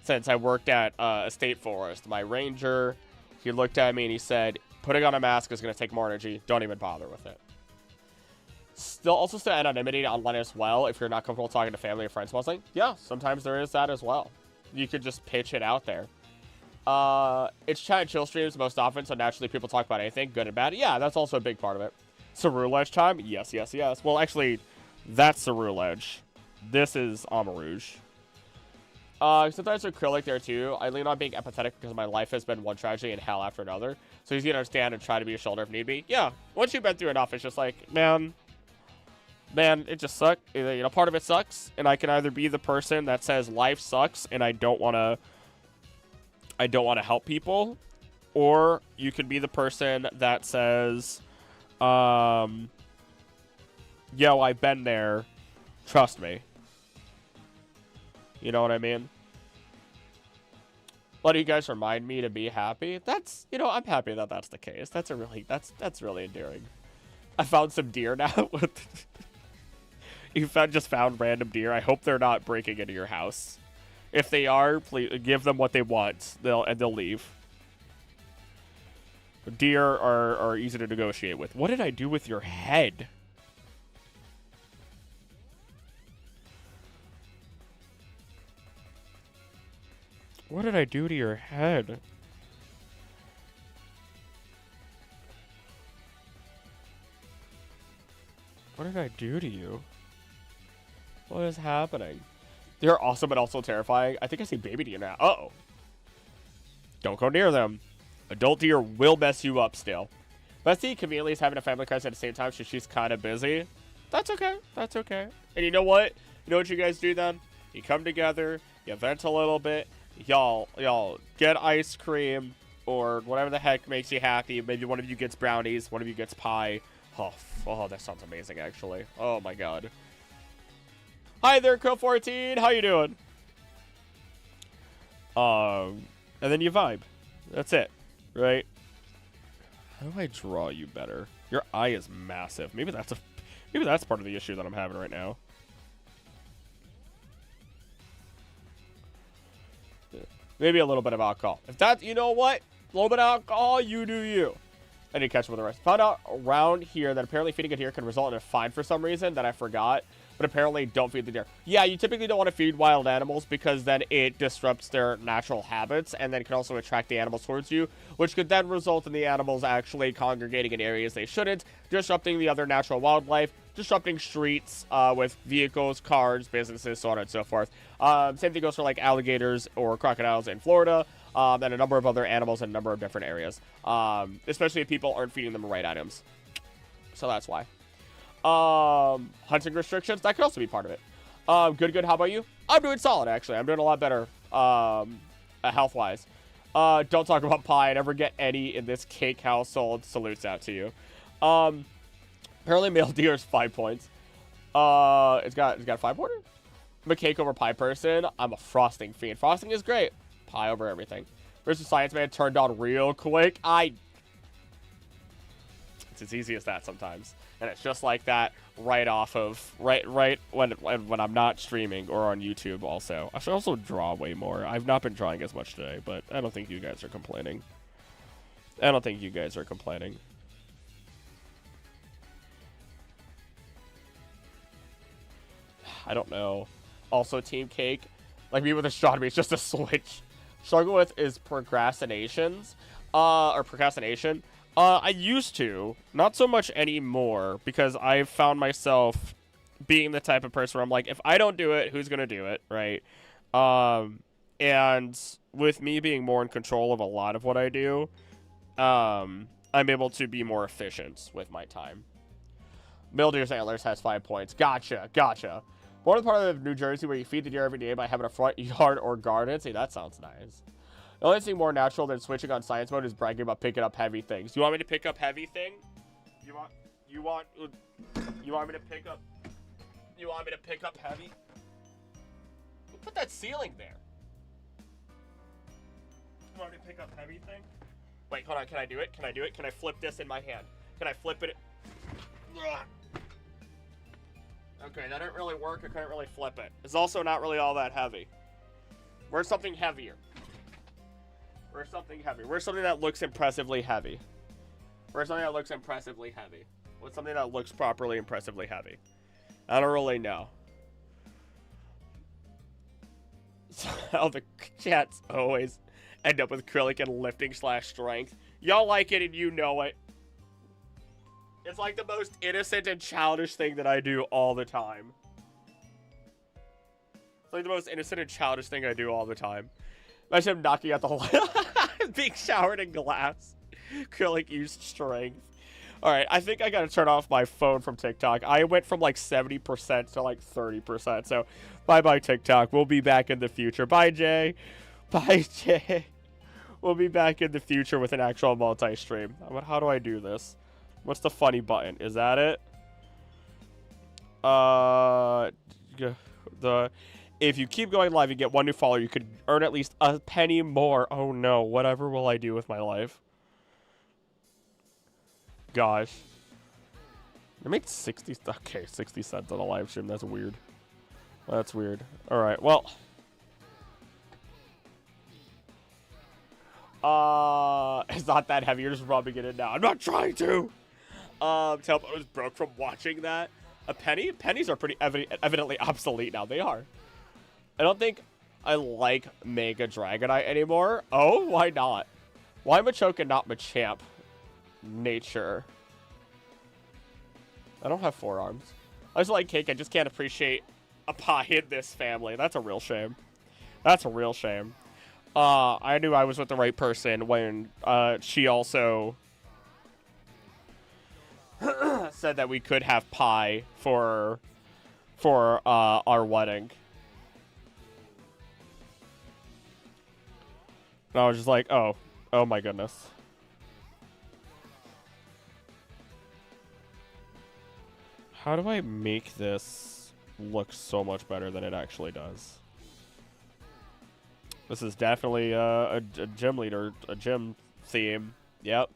since I worked at a state forest. My ranger, he looked at me and he said, putting on a mask is going to take more energy. Don't even bother with it. Still anonymity online as well if you're not comfortable talking to family or friends about something. Yeah, sometimes there is that as well. You could just pitch it out there. It's chat and chill streams most often, so naturally people talk about anything, good and bad. Yeah, that's also a big part of it. Cerulege time? Yes, yes, yes. Well, actually, that's Cerulege. This is Amarouge. Sometimes there's acrylic there too. I lean on being empathetic because my life has been one tragedy and hell after another. So he's gonna understand and try to be a shoulder if need be. Yeah, once you've been through enough, it's just like, man, it just sucks. Part of it sucks, and I can either be the person that says life sucks and I don't wanna help people, or you can be the person that says, yo, I've been there, trust me. You know what I mean? A lot of you guys remind me to be happy. That's, I'm happy that that's the case. That's really endearing. I found some deer now. You just found random deer. I hope they're not breaking into your house. If they are, please give them what they want. They'll leave. Deer are easy to negotiate with. What did I do with your head? What did I do to your head? What did I do to you? What is happening? They're awesome but also terrifying. I think I see baby deer now. Uh-oh. Don't go near them. Adult deer will mess you up still. Bessie conveniently is having a family crisis at the same time, so she's kind of busy. That's okay. That's okay. And you know what? You know what you guys do then? You come together, you vent a little bit, y'all get ice cream or whatever the heck makes you happy. Maybe one of you gets brownies, one of you gets pie. Oh, that sounds amazing, actually. Oh, my God. Hi there, Crow14. How you doing? And then you vibe. That's it, right? How do I draw you better? Your eye is massive. Maybe that's part of the issue that I'm having right now. Maybe a little bit of alcohol. If that, you know what? A little bit of alcohol, you do you. I need to catch up with the rest. Found out around here that apparently feeding a deer can result in a fine for some reason that I forgot. But apparently don't feed the deer. Yeah, you typically don't want to feed wild animals because then it disrupts their natural habits and then can also attract the animals towards you, which could then result in the animals actually congregating in areas they shouldn't, disrupting the other natural wildlife, disrupting streets with vehicles, cars, businesses, so on and so forth. Same thing goes for like alligators or crocodiles in Florida, and a number of other animals in a number of different areas, especially if people aren't feeding them the right items. So that's why. Hunting restrictions, that could also be part of it. Good. How about you? I'm doing solid, actually. I'm doing a lot better, health-wise. Don't talk about pie. I never get any in this cake household. Salutes out to you. Apparently male deer is 5 points. It's got a 5-pointer? I'm a cake over pie person. I'm a frosting fiend. Frosting is great. Pie over everything. Versus Science Man turned on real quick. It's as easy as that sometimes. And it's just like that right when I'm not streaming or on YouTube also. I should also draw way more. I've not been drawing as much today, but I don't think you guys are complaining. I don't know. Also, Team Cake, like me with astronomy, it's just a switch. Struggle with is procrastination. I used to, not so much anymore, because I've found myself being the type of person where I'm like, if I don't do it, who's gonna do it, right? And with me being more in control of a lot of what I do, I'm able to be more efficient with my time. Mildeer's Antlers has 5 points. Gotcha. One of the part of New Jersey where you feed the deer every day by having a front yard or garden. See, that sounds nice. The only thing more natural than switching on science mode is bragging about picking up heavy things. You want me to pick up heavy thing? You want me to pick up heavy? Who put that ceiling there? You want me to pick up heavy thing? Wait, hold on. Can I do it? Can I do it? Can I flip this in my hand? Can I flip it? Okay, that didn't really work. I couldn't really flip it. It's also not really all that heavy. Where's something heavier? Where's something heavy? Where's something that looks impressively heavy? Where's something that looks impressively heavy? What's something that looks properly impressively heavy? I don't really know. How the chats always end up with acrylic and lifting / strength. Y'all like it and you know it. It's like the most innocent and childish thing that I do all the time. It's like the most innocent and childish thing I do all the time. Imagine him knocking out the whole being showered in glass. Acrylic used strength. Alright, I think I gotta turn off my phone from TikTok. I went from like 70% to like 30%. So, bye-bye TikTok. We'll be back in the future. Bye, Jay. Bye, Jay. We'll be back in the future with an actual multi-stream. How do I do this? What's the funny button? Is that it? If you keep going live and get 1 new follower, you could earn at least a penny more. Oh no, whatever will I do with my life? Gosh. I made 60, okay, 60 cents on a live stream. That's weird. That's weird. All right, well. It's not that heavy. You're just rubbing it in now. I'm not trying to. Telpo was broke from watching that. A penny? Pennies are pretty evidently obsolete now. They are. I don't think I like Mega Dragonite anymore. Oh, why not? Why Machoke and not Machamp? Nature. I don't have forearms. I just like cake. I just can't appreciate a pie in this family. That's a real shame. That's a real shame. I knew I was with the right person when she also said that we could have pie for our wedding. And I was just like, oh my goodness. How do I make this look so much better than it actually does? This is definitely a gym leader, a gym theme. Yep.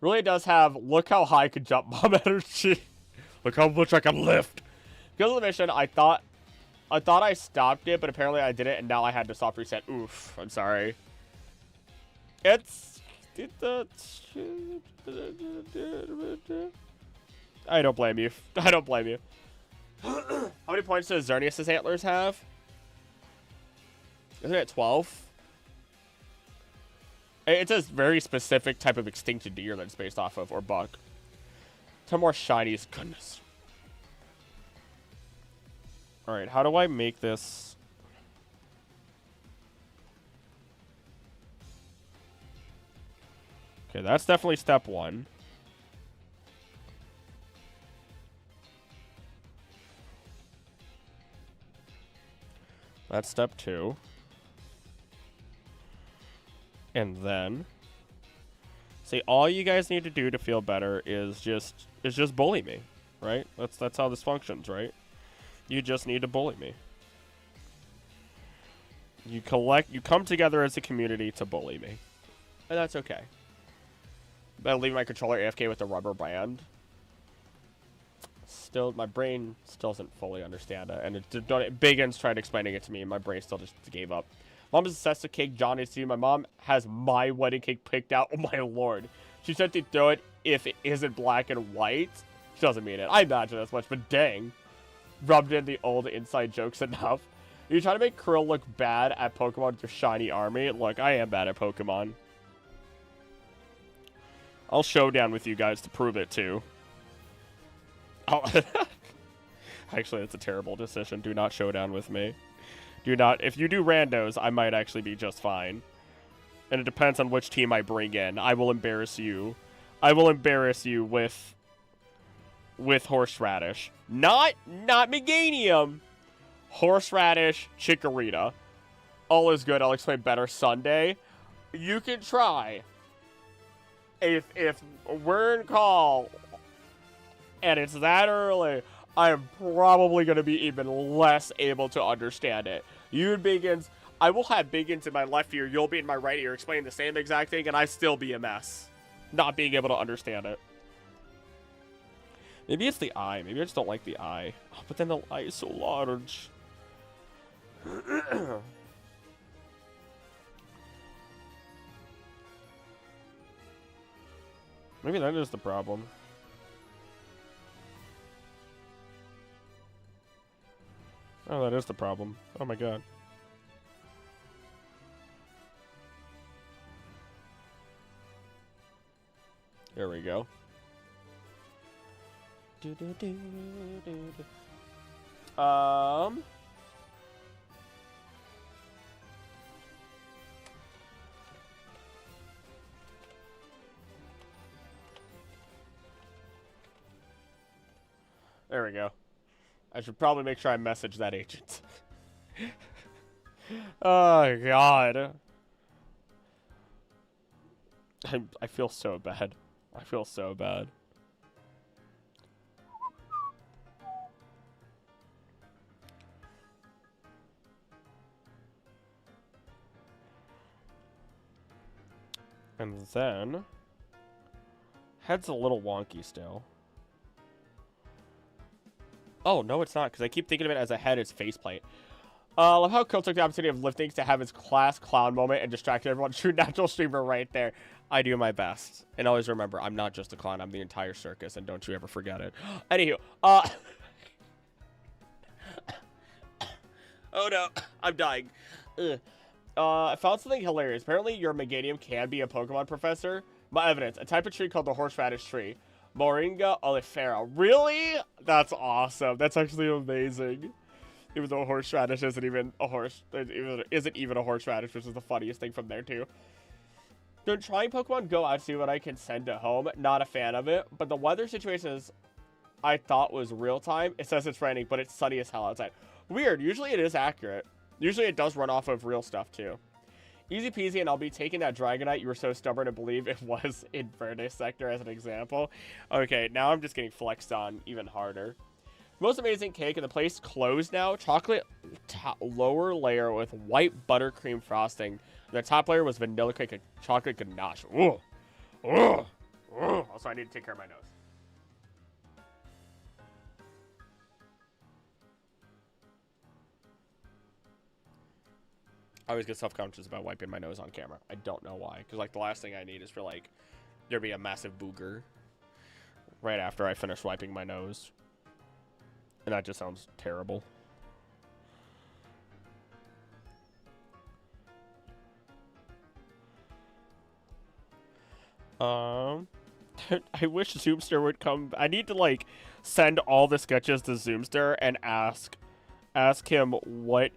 Really does have, look how high I can jump bomb energy. Look how much I can lift. Because of the mission, I thought I stopped it, but apparently I didn't, and now I had to soft reset. Oof, I'm sorry. I don't blame you. I don't blame you. How many points does Xerneas' antlers have? Isn't it 12? It's a very specific type of extinct deer that it's based off of, or buck. 10 more shinies. Goodness. Alright, how do I make this? Okay, that's definitely step 1. That's step 2. And then, see, all you guys need to do to feel better is just bully me, right? That's how this functions, right? You just need to bully me. You come together as a community to bully me, and that's okay. But leaving my controller AFK with the rubber band. Still, my brain still doesn't fully understand it, and Biggins tried explaining it to me, and my brain still just gave up. Mom is obsessed with cake. John is too. My mom has my wedding cake picked out. Oh my lord. She said to throw it if it isn't black and white. She doesn't mean it. I imagine as much, but dang. Rubbed in the old inside jokes enough. Are you trying to make Krill look bad at Pokemon with your shiny army? Look, I am bad at Pokemon. I'll showdown with you guys to prove it too. Oh. Actually, that's a terrible decision. Do not showdown with me. Do not. If you do randos, I might actually be just fine. And it depends on which team I bring in. I will embarrass you. I will embarrass you with Horseradish. Not Meganium. Horseradish, Chikorita. All is good. I'll explain better Sunday. You can try. If we're in call and it's that early, I am probably going to be even less able to understand it. You and Biggins, I will have Biggins in my left ear, you'll be in my right ear explaining the same exact thing, and I still be a mess. Not being able to understand it. Maybe it's the eye. Maybe I just don't like the eye. Oh, but then the eye is so large. Maybe that is the problem. Oh, that is the problem. Oh my god. There we go. There we go. I should probably make sure I message that agent. Oh, God. I feel so bad. I feel so bad. And then... Head's a little wonky still. Oh, no, it's not, because I keep thinking of it as a head, it's faceplate. I love how Kill took the opportunity of lifting to have his class clown moment and distracted everyone. True natural streamer right there. I do my best. And always remember, I'm not just a clown, I'm the entire circus, and don't you ever forget it. Anywho, oh no, I'm dying. Ugh. I found something hilarious. Apparently, your Meganium can be a Pokemon professor. My evidence, a type of tree called the horseradish tree. Moringa oleifera. Really? That's awesome. That's actually amazing. Even though horseradish isn't even a horseradish, which is the funniest thing from there too. They're trying Pokemon Go out to see what I can send to home. Not a fan of it, but the weather situation is, I thought was real time. It says it's raining, but it's sunny as hell outside. Weird. Usually it is accurate. Usually it does run off of real stuff too. Easy peasy, and I'll be taking that Dragonite you were so stubborn to believe it was in Verde Sector as an example. Okay, now I'm just getting flexed on even harder. Most amazing cake, and the place closed now. Chocolate lower layer with white buttercream frosting. The top layer was vanilla cake and chocolate ganache. Ooh. Ooh. Ooh. Also, I need to take care of my nose. I always get self-conscious about wiping my nose on camera. I don't know why. Because, like, the last thing I need is for, like, there be a massive booger right after I finish wiping my nose. And that just sounds terrible. I wish Zoomster would come. I need to, like, send all the sketches to Zoomster and ask him what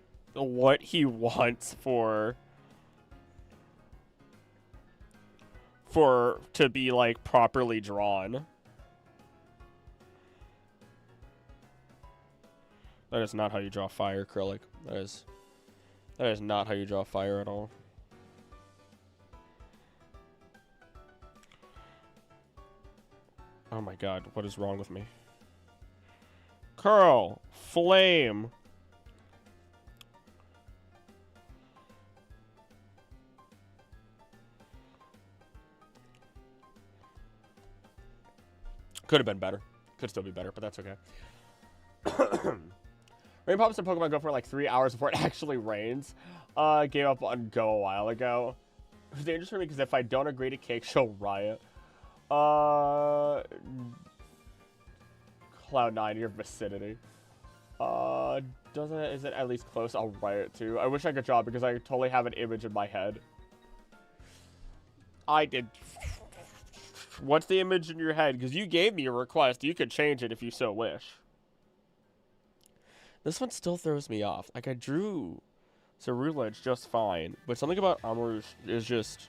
he wants to be, like, properly drawn. That is not how you draw fire, acrylic. That is not how you draw fire at all. Oh my god, what is wrong with me? Curl! Flame! Could have been better. Could still be better, but that's okay. Rain pops in Pokemon Go for like 3 hours before it actually rains. Gave up on Go a while ago. It was dangerous for me because if I don't agree to cake, she'll riot. Cloud9, your vicinity. Is it at least close? I'll riot too. I wish I could draw because I totally have an image in my head. I did. What's the image in your head? Because you gave me a request. You could change it if you so wish. This one still throws me off. Like, I drew Cerulege just fine, but something about Amorouge is just...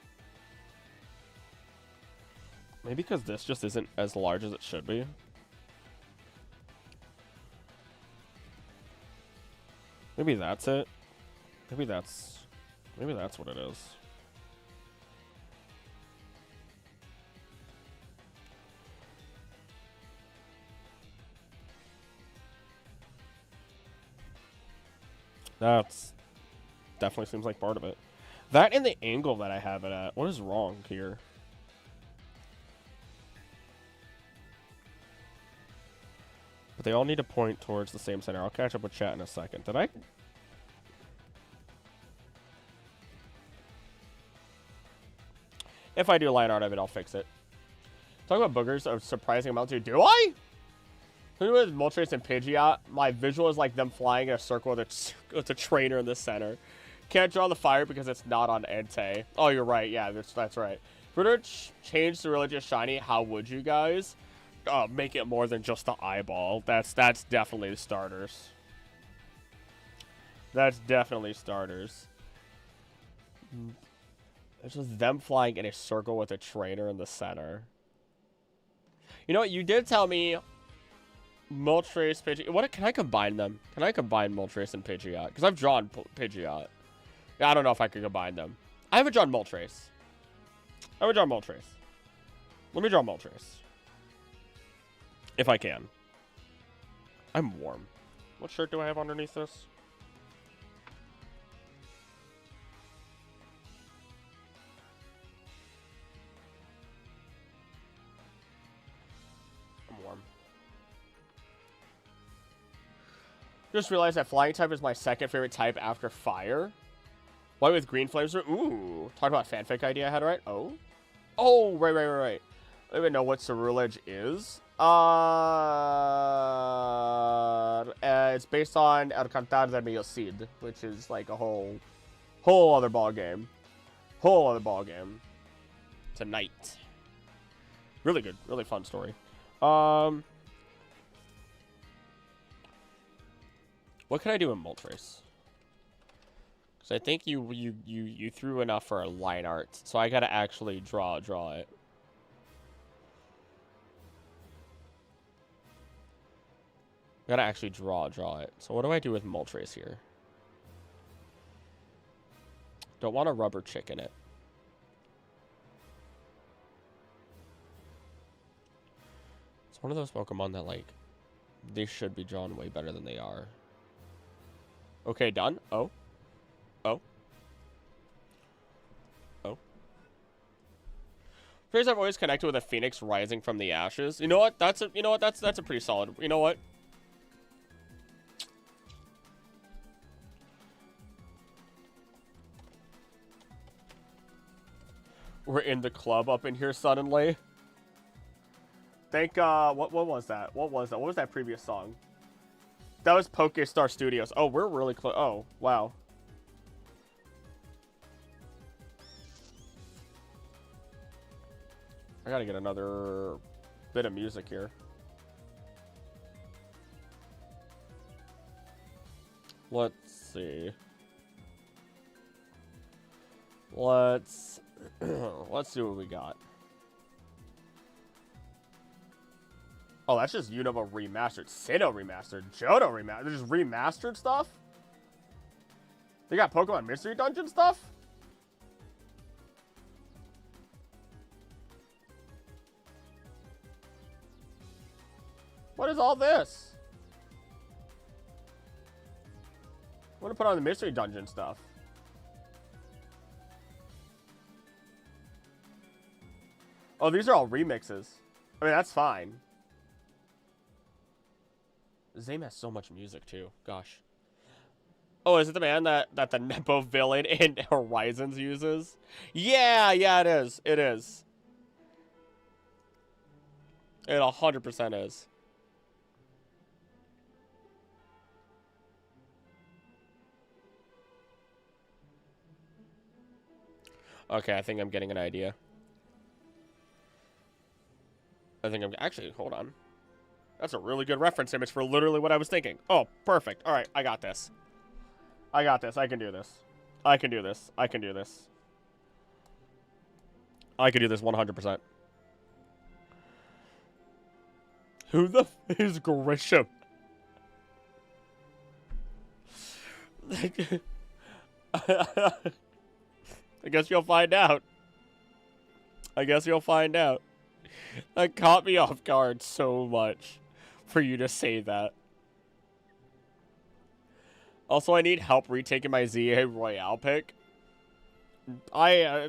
Maybe because this just isn't as large as it should be. Maybe that's it. Maybe that's what it is. definitely seems like part of it. That and the angle that I have it at. What is wrong here? But they all need to point towards the same center. I'll catch up with chat in a second. Did I? If I do line art of it, I'll fix it. Talk about boogers of surprising amounts. Do I? With Moltres and Pidgeot, my visual is like them flying in a circle with a trainer in the center. Can't draw the fire because it's not on Entei. Oh, you're right. Yeah, that's right. If we were to change the religious shiny, how would you guys? Make it more than just the eyeball. That's definitely the starters. That's definitely starters. It's just them flying in a circle with a trainer in the center. You know what? You did tell me Moltres, Pidgeot. What can I combine them? Can I combine Moltres and Pidgeot? Because I've drawn Pidgeot. Yeah, I don't know if I can combine them. I haven't drawn Moltres. I haven't drawn Moltres. Let me draw Moltres. If I can. I'm warm. What shirt do I have underneath this? I'm warm. Just realized that flying type is my second favorite type after fire. White with green flames. Ooh. Talk about fanfic idea I had, right? Oh. Oh, right. I don't even know what Cerulege is. It's based on El Cantar de mi Cid, which is like a whole other ball game. Tonight. Really good, really fun story. What can I do in Moltres? Because I think you threw enough for a line art, so I gotta actually draw it. Gotta actually draw it. So what do I do with Moltres here? Don't want a rubber chick in it. It's one of those Pokemon that, like, they should be drawn way better than they are. Okay, done. Oh. Phrase I've always connected with a phoenix rising from the ashes. You know what? That's a pretty solid. You know what? We're in the club up in here suddenly. Thank what was that? What was that previous song? That was Pokestar Studios. Oh, we're really close. Oh, wow. I gotta get another bit of music here. Let's see. Let's see what we got. Oh, that's just Unova remastered. Sinnoh remastered. Johto remastered. They're just remastered stuff? They got Pokemon Mystery Dungeon stuff? What is all this? I want to put on the Mystery Dungeon stuff. Oh, these are all remixes. I mean, that's fine. Zame has so much music, too. Gosh. Oh, is it the man that the Nepo villain in Horizons uses? Yeah, it is. It is. It 100% is. Okay, I think I'm getting an idea. Actually, hold on. That's a really good reference image for literally what I was thinking. Oh, perfect. All right, I got this. I can do this. I can do this 100%. Who the f is Grisham? I guess you'll find out. That caught me off guard so much for you to say that. Also, I need help retaking my ZA Royale pick. My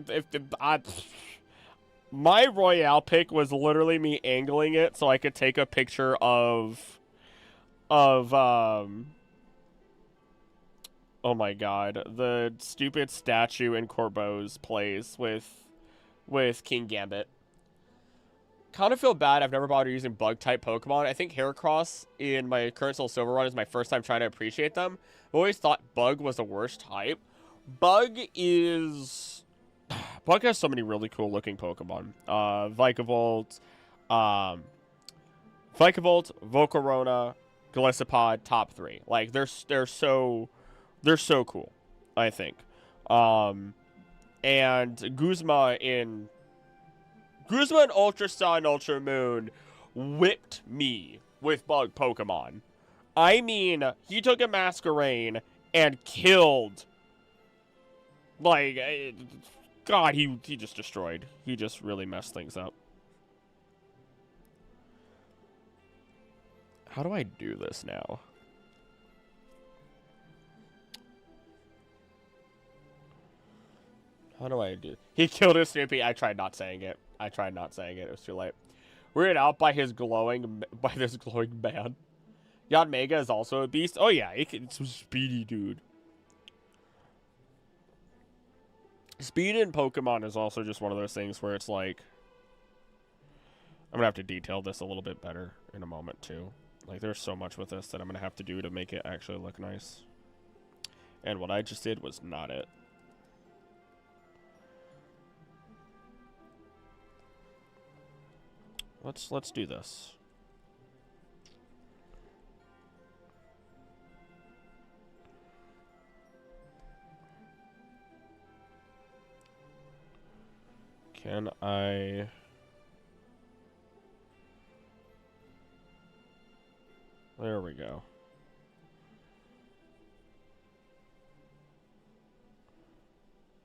Royale pick was literally me angling it so I could take a picture of oh my god, the stupid statue in Corbeau's place with King Gambit. Kind of feel bad I've never bothered using bug-type Pokemon. I think Heracross in my current Soul Silver run is my first time trying to appreciate them. I've always thought Bug was the worst type. Bug has so many really cool-looking Pokemon. Vikavolt, Volcarona, Golisopod, top 3. Like, they're so cool, I think. And Guzma in Ultra Sun, Ultra Moon whipped me with bug Pokemon. I mean, he took a Masquerain and killed. Like, God, he just destroyed. He just really messed things up. How do I do this now? How do I do? He killed his Snoopy. I tried not saying it. It was too late. Weirded out by this glowing man. Yanmega is also a beast. Oh yeah, it's a speedy dude. Speed in Pokemon is also just one of those things where it's like, I'm gonna have to detail this a little bit better in a moment too. Like, there's so much with this that I'm gonna have to do to make it actually look nice. And what I just did was not it. Let's do this. Can I... There we go.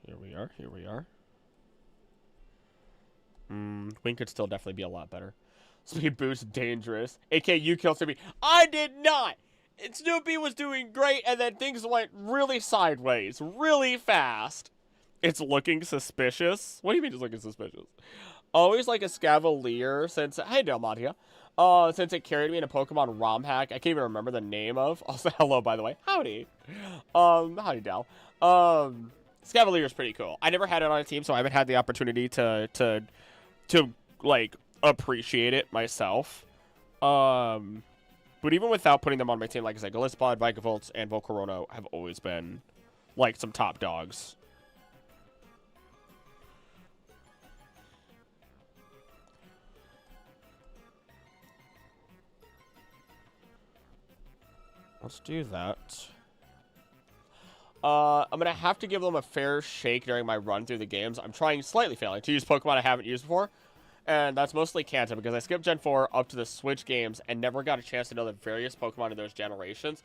Here we are. Wing could still definitely be a lot better. Speed boost, dangerous. AK, you killed Snoopy. I did not! Snoopy was doing great, and then things went really sideways, really fast. It's looking suspicious. What do you mean it's looking suspicious? Always like a Scavalier since... Hey, Delmatia. Since it carried me in a Pokemon ROM hack I can't even remember the name of. Also, hello, by the way. Howdy. Howdy, Del. Scavalier is pretty cool. I never had it on a team, so I haven't had the opportunity to like, appreciate it myself. But even without putting them on my team, like I said, Golisopod, Vikavolt, and Volcarona have always been, like, some top dogs. Let's do that. I'm going to have to give them a fair shake during my run through the games. I'm trying, slightly failing, to use Pokemon I haven't used before. And that's mostly Kanto, because I skipped Gen 4 up to the Switch games and never got a chance to know the various Pokemon in those generations.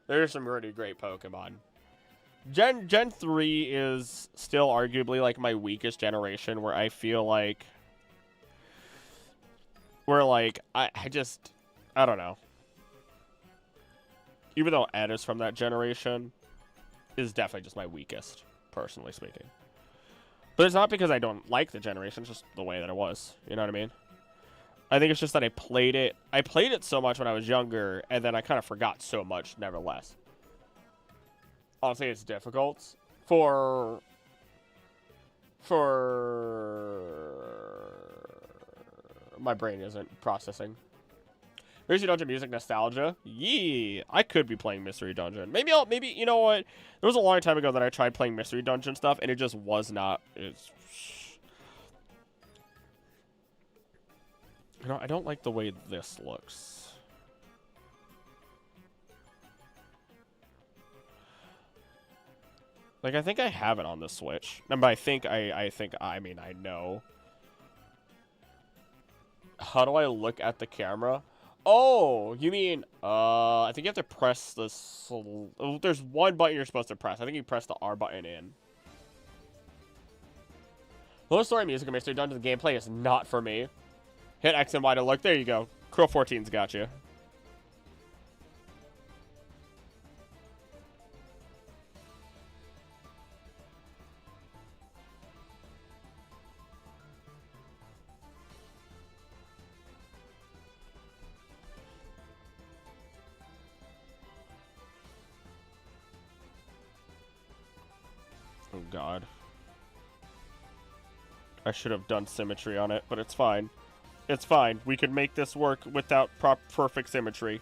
There's some really great Pokemon. Gen 3 is still arguably, like, my weakest generation, where I feel like... I don't know. Even though Ed is from that generation, is definitely just my weakest, personally speaking. But it's not because I don't like the generation, it's just the way that it was. You know what I mean? I think it's just that I played it so much when I was younger, and then I kind of forgot so much, nevertheless. Honestly, it's difficult for my brain isn't processing. Mystery Dungeon music nostalgia. Yee! I could be playing Mystery Dungeon. Maybe you know what? There was a long time ago that I tried playing Mystery Dungeon stuff, and it just was not. You know, I don't like the way this looks. Like, I think I have it on the Switch. And by I mean I know. How do I look at the camera? Oh, you mean, I think you have to press this. There's one button you're supposed to press. I think you press the R button in. Low story music in Mystery Dungeon, the gameplay is not for me. Hit X and Y to look. There you go. Crow 14's got you. God. I should have done symmetry on it, but it's fine. It's fine. We can make this work without perfect symmetry.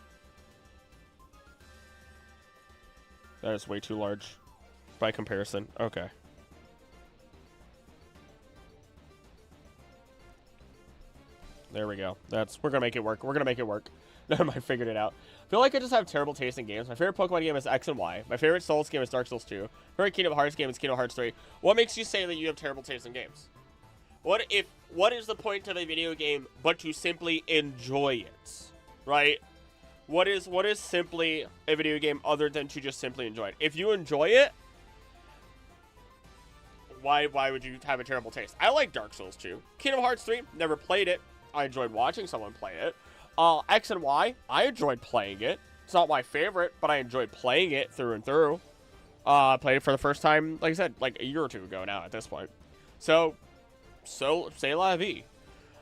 That is way too large by comparison. Okay. There we go. We're gonna make it work. We're gonna make it work. Never mind, figured it out. I feel like I just have terrible taste in games. My favorite Pokemon game is X and Y. My favorite Souls game is Dark Souls 2. My favorite Kingdom Hearts game is Kingdom Hearts 3. What makes you say that you have terrible taste in games? What is the point of a video game but to simply enjoy it? Right? What is simply a video game other than to just simply enjoy it? If you enjoy it, why would you have a terrible taste? I like Dark Souls 2. Kingdom Hearts 3, never played it. I enjoyed watching someone play it. X and Y, I enjoyed playing it. It's not my favorite, but I enjoyed playing it through and through. I played it for the first time, like I said, like a year or two ago now at this point. So say la vie.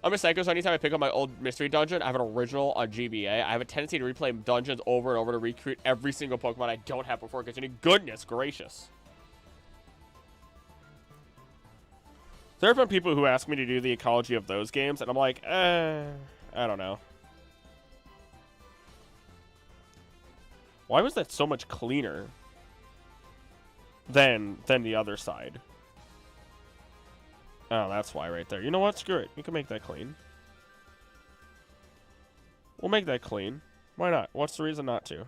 I'm a psycho, so anytime I pick up my old mystery dungeon, I have an original on GBA. I have a tendency to replay dungeons over and over to recruit every single Pokemon I don't have before continuing. Goodness gracious. There have been people who ask me to do the ecology of those games, and I'm like, I don't know. Why was that so much cleaner than the other side? Oh, that's why right there. You know what? Screw it. You can make that clean. We'll make that clean. Why not? What's the reason not to?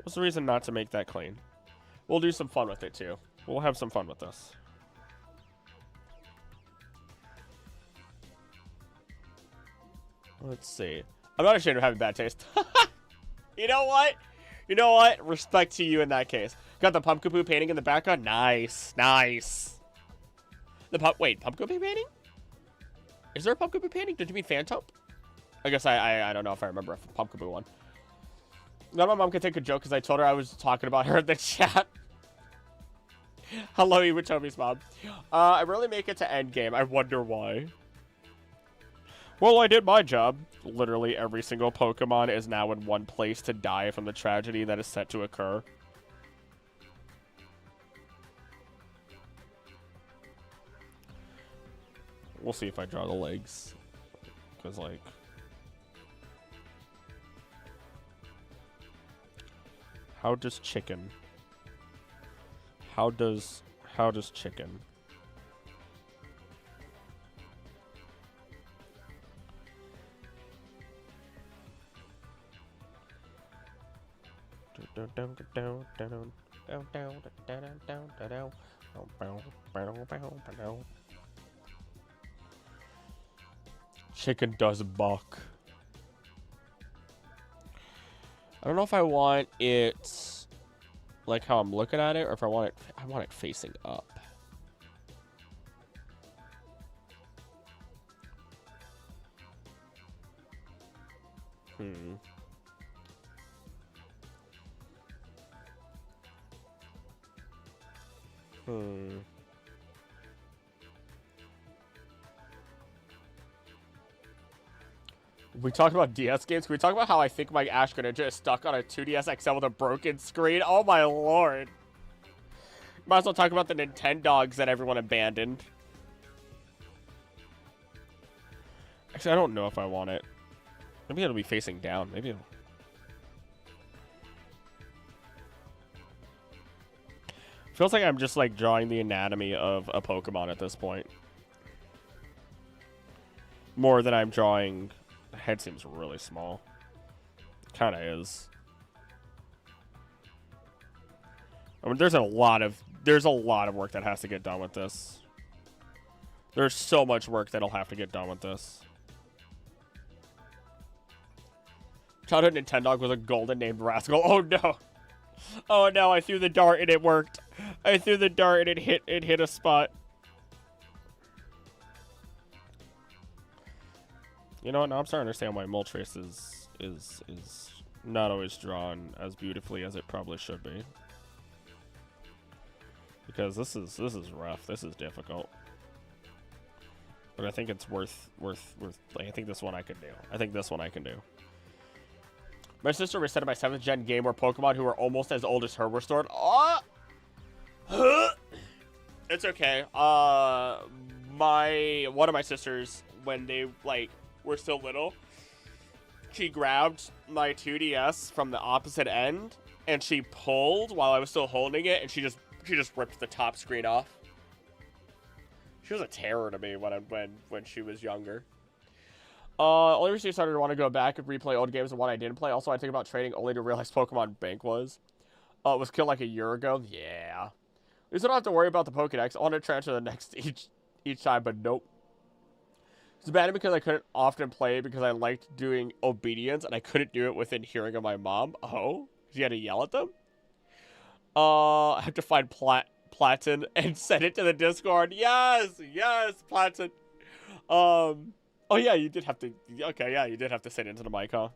What's the reason not to make that clean? We'll do some fun with it, too. We'll have some fun with this. Let's see. I'm not ashamed of having bad taste. You know what? You know what? Respect to you in that case. Got the Pumpkaboo painting in the background. Nice. Nice. Wait, Pumpkaboo painting? Is there a Pumpkaboo painting? Did you mean Phantom? I guess I don't know if I remember a Pumpkaboo one. Now my mom can take a joke because I told her I was talking about her in the chat. Hello, Iwatomi's mom. I rarely make it to endgame. I wonder why. Well, I did my job. Literally every single Pokemon is now in one place to die from the tragedy that is set to occur. We'll see if I draw the legs. Because, like... How does chicken... How does chicken? Chicken does buck. I don't know if I want it like how I'm looking at it, or if I want it facing up. We talked about DS games. Can we talk about how I think my Ash Greninja is stuck on a 2DS XL with a broken screen? Oh my lord. Might as well talk about the Nintendogs that everyone abandoned. Actually, I don't know if I want it. Maybe it'll be facing down. Maybe it'll... Feels like I'm just like drawing the anatomy of a Pokemon at this point. More than I'm drawing... The head seems really small. Kind of is. I mean, there's a lot of work that has to get done with this. There's so much work that'll have to get done with this. Childhood Nintendog was a golden named rascal. Oh no. Oh no, I threw the dart and it worked. I threw the dart and it hit a spot. You know what? Now I'm starting to understand why Moltres is not always drawn as beautifully as it probably should be. Because this is rough. This is difficult. But I think it's worth like, I think this one I can do. I think this one I can do. My sister resetted my 7th gen game where Pokemon who were almost as old as her were stored. Oh! It's okay. One of my sisters, when they like were still little, she grabbed my 2DS from the opposite end and she pulled while I was still holding it, and she just ripped the top screen off. She was a terror to me when she was younger. Only reason I started to want to go back and replay old games and what I didn't play. Also, I think about trading only to realize Pokemon Bank was. It was killed like a year ago. Yeah. At least I don't have to worry about the Pokedex. I want to transfer the next each time, but nope. It's bad because I couldn't often play because I liked doing obedience and I couldn't do it within hearing of my mom. Oh? Because you had to yell at them? I have to find Platin and send it to the Discord. Yes! Yes, Platin. Oh yeah, you did have to... Okay, yeah, you did have to send it into the mic, huh?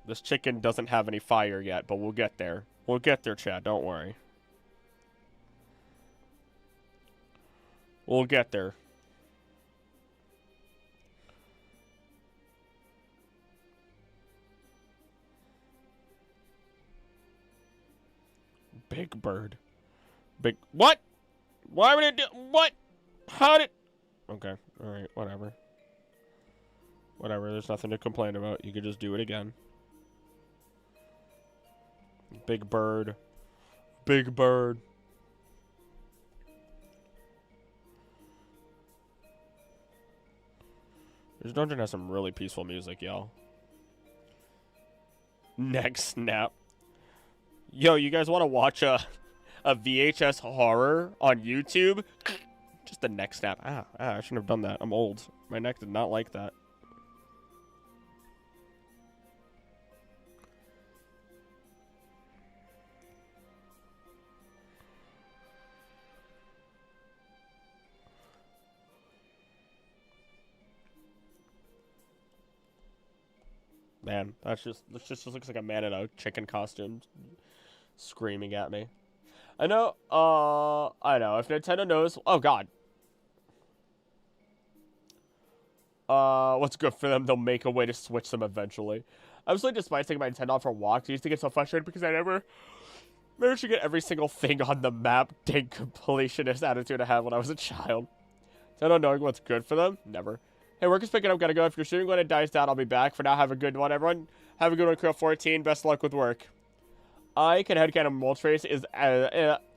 This chicken doesn't have any fire yet, but we'll get there. We'll get there, Chad. Don't worry. We'll get there. Big Bird. Big... What? Why would it do... What? How did... Okay. Alright, whatever. Whatever, there's nothing to complain about. You could just do it again. Big Bird. Big Bird. This dungeon has some really peaceful music, y'all. Next snap. Yo, you guys want to watch a VHS horror on YouTube? Just the neck snap. I shouldn't have done that. I'm old. My neck did not like that. Man, this just looks like a man in a chicken costume screaming at me. I know, if Nintendo knows... Oh, God. What's good for them, they'll make a way to switch them eventually. Absolutely, despite taking my Nintendo for walks, I used to get so frustrated because I never managed to get every single thing on the map. Dang completionist attitude I had when I was a child. Nintendo knowing what's good for them? Never. Hey, work is picking up. Gotta go. If you're shooting when it dies down, I'll be back. For now, have a good one, everyone. Have a good one, Krill 14. Best of luck with work. I can headcanon Moltres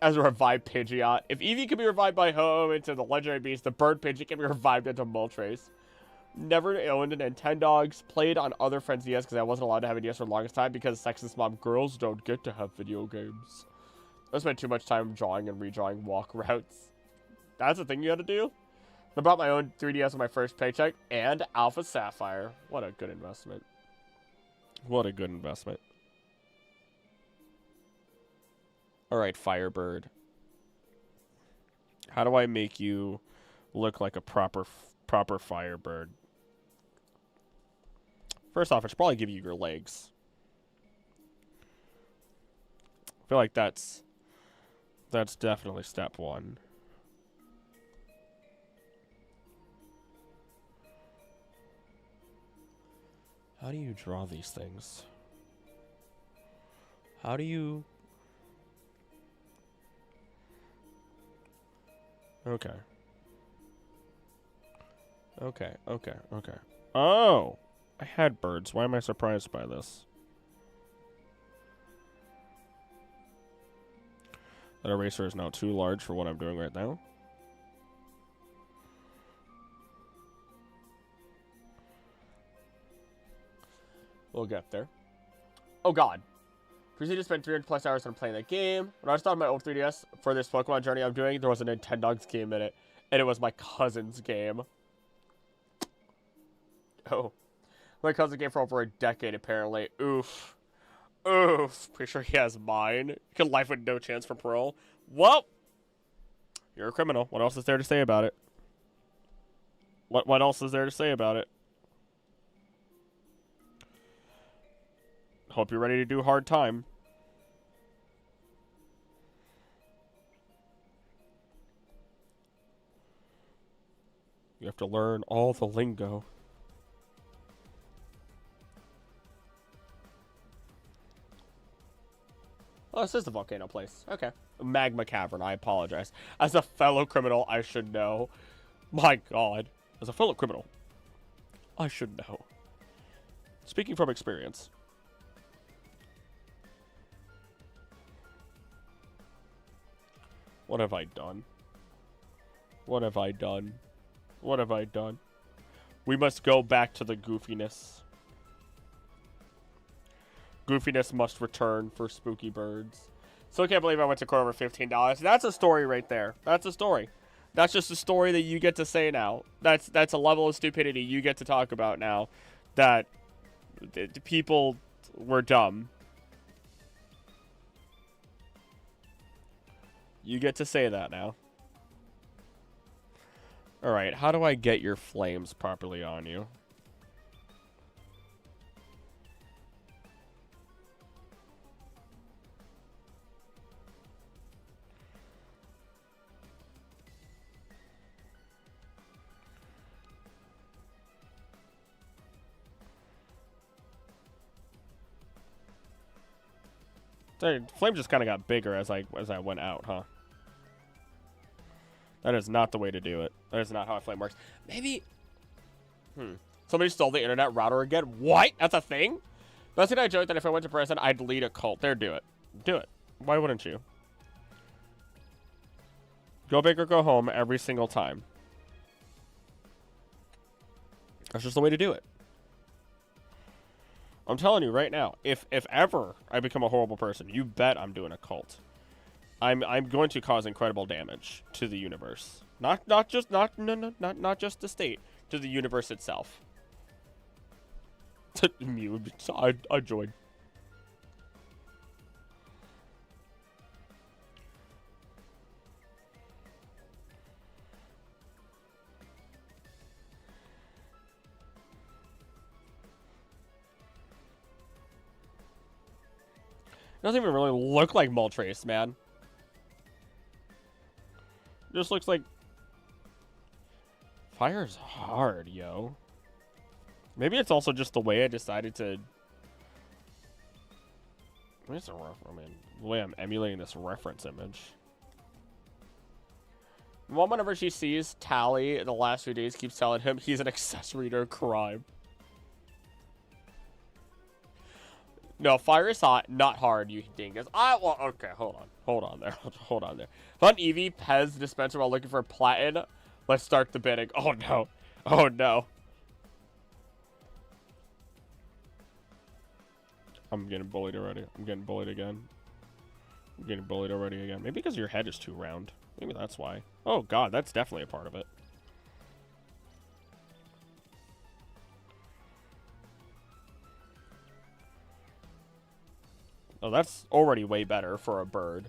as a revived Pidgeot. If Eevee can be revived by Ho into the legendary beast, the bird Pidgeot can be revived into Moltres. Never owned a Nintendogs. Played on other friends' DS because I wasn't allowed to have a DS for the longest time because sexist mom girls don't get to have video games. I spent too much time drawing and redrawing walk routes. That's the thing you had to do? I bought my own 3DS with my first paycheck and Alpha Sapphire. What a good investment. What a good investment. Alright, Firebird. How do I make you look like a proper Firebird? First off, I should probably give you your legs. I feel like that's definitely step one. How do you draw these things? How do you... Okay. Okay. Oh! I had birds. Why am I surprised by this? That eraser is now too large for what I'm doing right now. We'll get there. Oh, God. Proceeded to spend 300 plus hours on playing that game. When I started my old 3DS for this Pokemon journey I'm doing, there was a Nintendogs game in it. And it was my cousin's game. Oh. My cousin's game for over a decade, apparently. Oof. Oof. Pretty sure he has mine. Life with no chance for parole. Well. You're a criminal. What else is there to say about it? What else is there to say about it? Hope you're ready to do hard time. You have to learn all the lingo. Oh, this is the volcano place. Okay. Magma cavern. I apologize. As a fellow criminal, I should know. My God. As a fellow criminal, I should know. Speaking from experience. What have I done? What have I done? What have I done? We must go back to the goofiness. Goofiness must return for spooky birds. Still can't believe I went to court over $15. That's a story right there. That's a story. That's just a story that you get to say now. That's a level of stupidity you get to talk about now. That people were dumb. You get to say that now. Alright, how do I get your flames properly on you? The flame just kind of got bigger as I went out, huh? That is not the way to do it. That is not how a flame works. Maybe... Somebody stole the internet router again. What? That's a thing? That's the I joke that if I went to prison, I'd lead a cult. There, do it. Do it. Why wouldn't you? Go big or go home every single time. That's just the way to do it. I'm telling you right now, if ever I become a horrible person, you bet I'm doing a cult. I'm going to cause incredible damage to the universe. Not just the state, to the universe itself. I joined. Doesn't even really look like Moltres, man. Just looks like... Fire's hard, yo. Maybe it's also just the way I decided to... It's a rough, I mean, the way I'm emulating this reference image. Mom, whenever she sees Tally in the last few days, keeps telling him he's an accessory to a crime. No, fire is hot, not hard, you dingus. Well, okay, hold on there. Found Eevee Pez dispenser while looking for platin. Let's start the bidding. Oh no. Oh no. I'm getting bullied already. I'm getting bullied again. I'm getting bullied already again. Maybe because your head is too round. Maybe that's why. Oh god, that's definitely a part of it. Oh, that's already way better for a bird.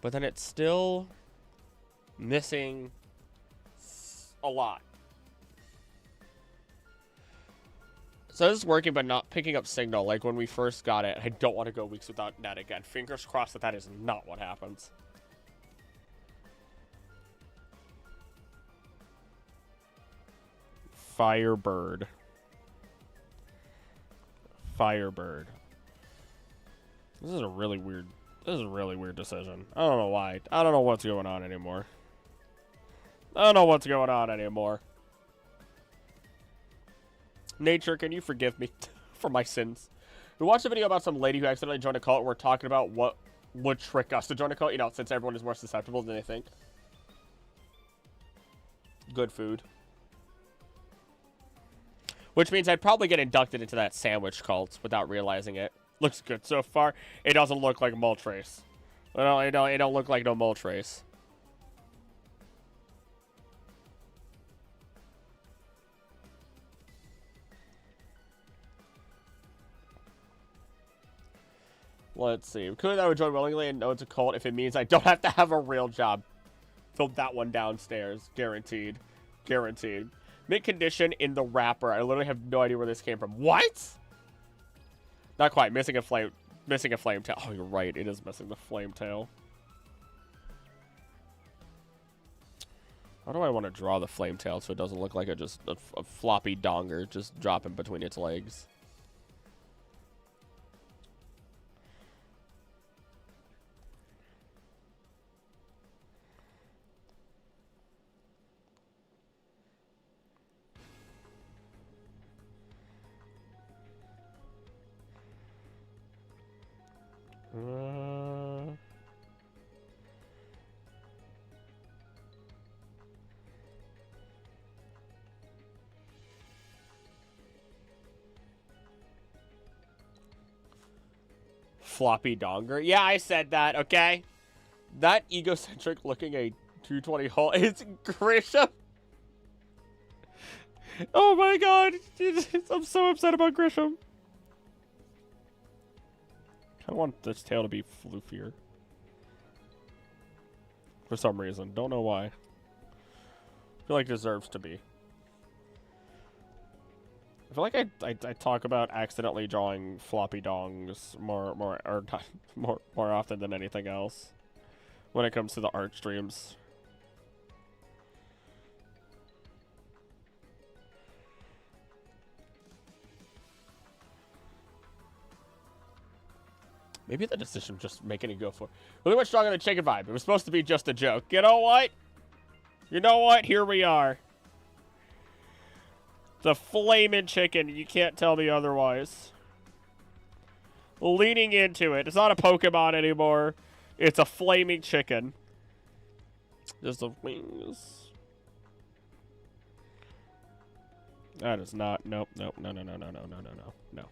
But then it's still missing a lot. So this is working, but not picking up signal like when we first got it. I don't want to go weeks without net again. Fingers crossed that that is not what happens. Firebird. Firebird. This is a really weird decision. I don't know why. I don't know what's going on anymore. Nature, can you forgive me for my sins? We watched a video about some lady who accidentally joined a cult. We're talking about what would trick us to join a cult, you know, since everyone is more susceptible than they think. Good food. Which means I'd probably get inducted into that sandwich cult without realizing it. Looks good so far. It doesn't look like Moltres. Well, it don't look like no Moltres. Let's see. Clearly I would join willingly and know it's a cult if it means I don't have to have a real job. Fill that one downstairs. Guaranteed. Guaranteed. Mint condition in the wrapper. I literally have no idea where this came from. What? Not quite. Missing a flame tail. Oh, you're right. It is missing the flame tail. How do I want to draw the flame tail so it doesn't look like a floppy donger just dropping between its legs? Floppy donger. Yeah, I said that, okay? That egocentric looking a 220 hull is Grisham. Oh my god. I'm so upset about Grisham. I want this tail to be floofier. For some reason. Don't know why. I feel like it deserves to be. I feel like I talk about accidentally drawing floppy dongs more often than anything else when it comes to the art streams. Maybe the decision just making it go for really much stronger than chicken vibe. It was supposed to be just a joke. You know what? You know what? Here we are. The flaming chicken. You can't tell me otherwise. Leaning into it. It's not a Pokemon anymore. It's a flaming chicken. Just the wings. That is not. Nope. Nope. No. No.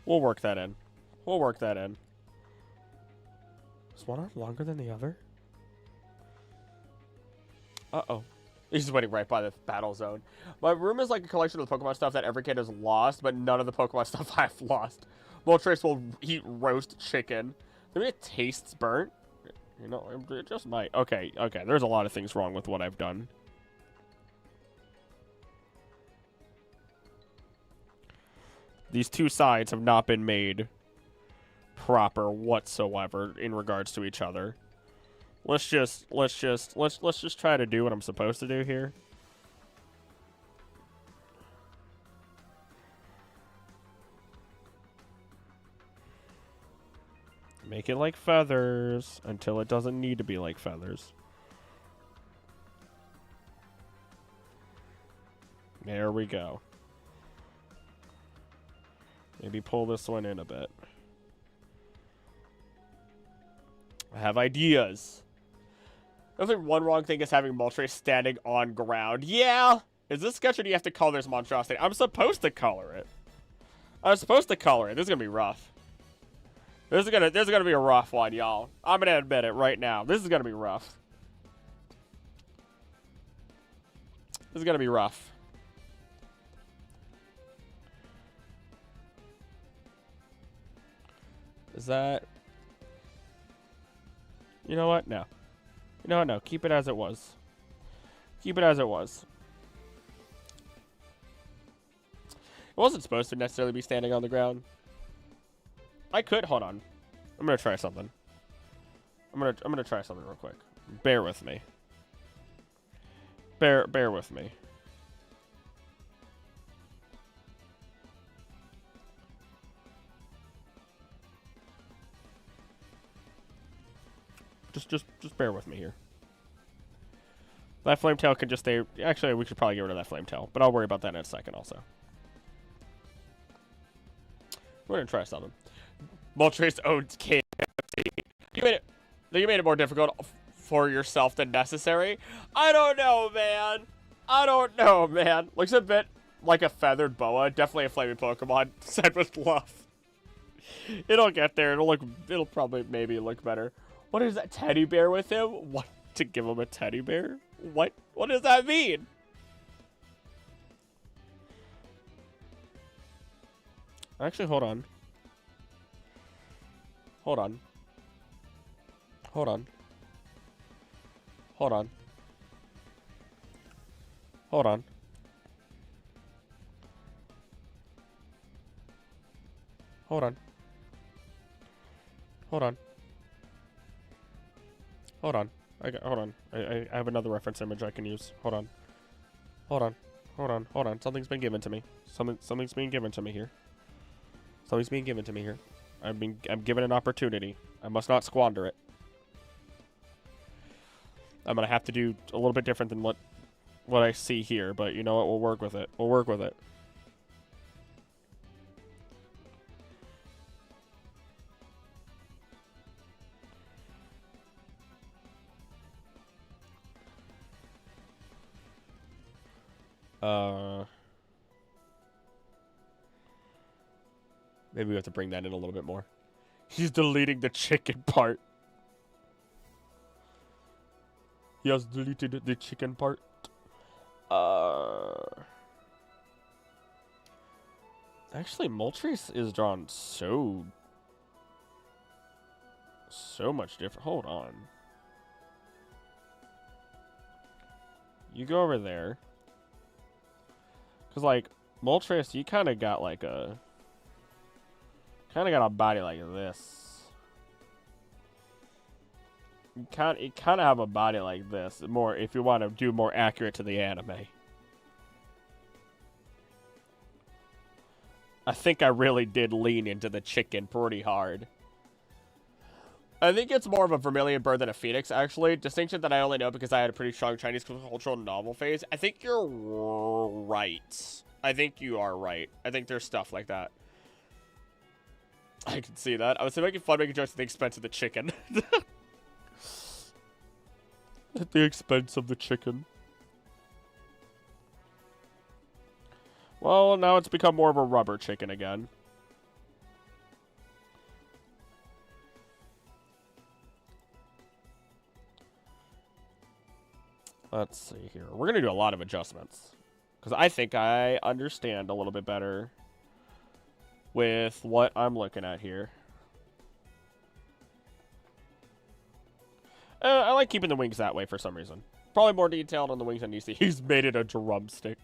We'll work that in. We'll work that in. Is one arm longer than the other? Uh-oh. He's just waiting right by the battle zone. My room is like a collection of the Pokemon stuff that every kid has lost, but none of the Pokemon stuff I've lost. Moltres will eat roast chicken. Maybe it tastes burnt? You know, it just might. Okay. There's a lot of things wrong with what I've done. These two sides have not been made proper whatsoever in regards to each other. Let's just try to do what I'm supposed to do here. Make it like feathers until it doesn't need to be like feathers. There we go. Maybe pull this one in a bit. I have ideas. The only one wrong thing is having Moltres standing on ground. Yeah! Is this sketch or do you have to color this monstrosity? I'm supposed to color it. This is gonna be rough. This is gonna be a rough one, y'all. I'm gonna admit it right now. This is gonna be rough. This is gonna be rough. Is that... You know what? No. You know what? No. Keep it as it was. Keep it as it was. It wasn't supposed to necessarily be standing on the ground. I could... Hold on. I'm gonna try something. I'm gonna try something real quick. Bear with me. Bear with me. Just bear with me here. That flame tail can just stay... Actually, we should probably get rid of that flame tail, but I'll worry about that in a second also. We're gonna try something. Moltres owns KFC. You made it more difficult for yourself than necessary. I don't know, man. Looks a bit like a feathered boa. Definitely a flaming Pokemon. Said with love. It'll get there. It'll probably maybe look better. What is that teddy bear with him? What, to give him a teddy bear? What does that mean? Actually, hold on. Hold on. Hold on. Hold on. Hold on. Hold on. I have another reference image I can use. Hold on. Hold on. Hold on. Hold on. Something's been given to me. Something's being given to me here. Something's being given to me here. I'm given an opportunity. I must not squander it. I'm gonna have to do a little bit different than what I see here, but you know what? We'll work with it. We'll work with it. Maybe we have to bring that in a little bit more. He's deleting the chicken part. He has deleted the chicken part. Actually, Moltres is drawn so much different. Hold on. You go over there. Because, like, Moltres, you kind of got, like, a... Kind of got a body like this. You kind of have a body like this. More, if you want to do more accurate to the anime. I think I really did lean into the chicken pretty hard. I think it's more of a vermilion bird than a phoenix, actually. Distinction that I only know because I had a pretty strong Chinese cultural novel phase. I think you're right. I think you are right. I think there's stuff like that. I can see that. I was making fun making jokes at the expense of the chicken. At the expense of the chicken. Well, now it's become more of a rubber chicken again. Let's see here. We're going to do a lot of adjustments. Because I think I understand a little bit better with what I'm looking at here. I like keeping the wings that way for some reason. Probably more detailed on the wings than you see. He's made it a drumstick.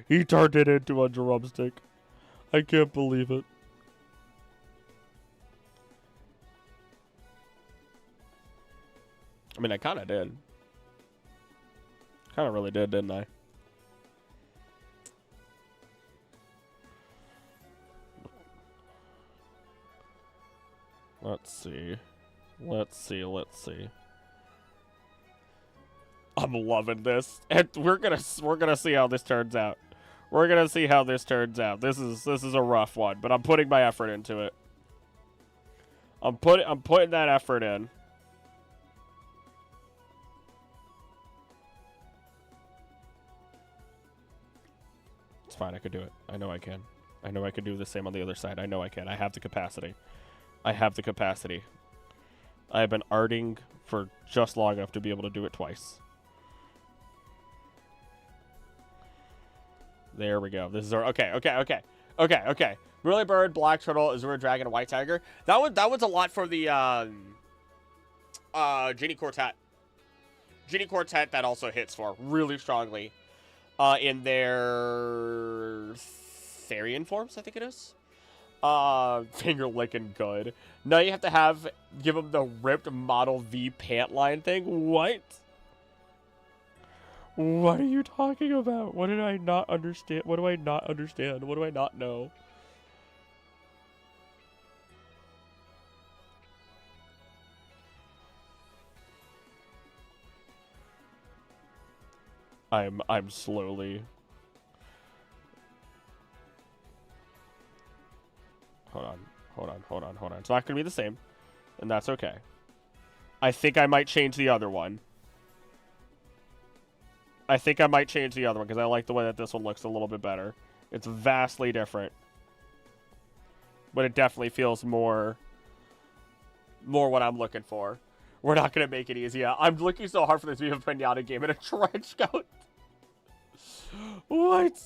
He turned it into a drumstick. I can't believe it. I mean, I kind of did. Kind of really did, didn't I? Let's see. Let's see. I'm loving this. And we're gonna see how this turns out. We're gonna see how this turns out. This is a rough one, but I'm putting my effort into it. I'm putting that effort in. It's fine, I could do it. I know I can. I know I could do the same on the other side. I know I can. I have the capacity. I have the capacity. I have been arting for just long enough to be able to do it twice. There we go. This is our... Okay. Merlin Bird, Black Turtle, Azure Dragon, and White Tiger. That was a lot for the Genie Quartet. Genie Quartet that also hits for really strongly in their Therian forms, I think it is. Finger licking good. Now you have to give them the ripped Model V pant line thing. What? What are you talking about? What did I not understand? What do I not understand? What do I not know? I'm slowly... Hold on. It's not going to be the same, and that's okay. I think I might change the other one. Because I like the way that this one looks a little bit better. It's vastly different. But it definitely feels more what I'm looking for. We're not going to make it easy. I'm looking so hard for this Viva Pinata game in a trench coat. What?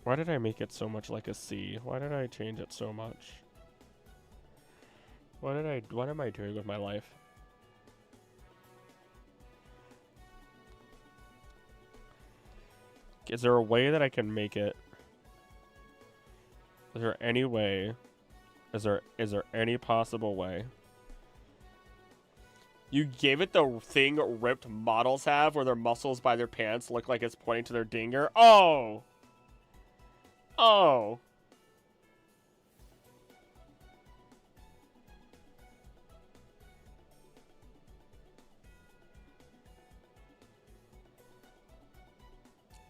Why did I make it so much like a C? Why did I change it so much? What am I doing with my life? Is there a way that I can make it? Is there any way? Is there any possible way? You gave it the thing ripped models have, where their muscles by their pants look like it's pointing to their dinger. Oh. Oh.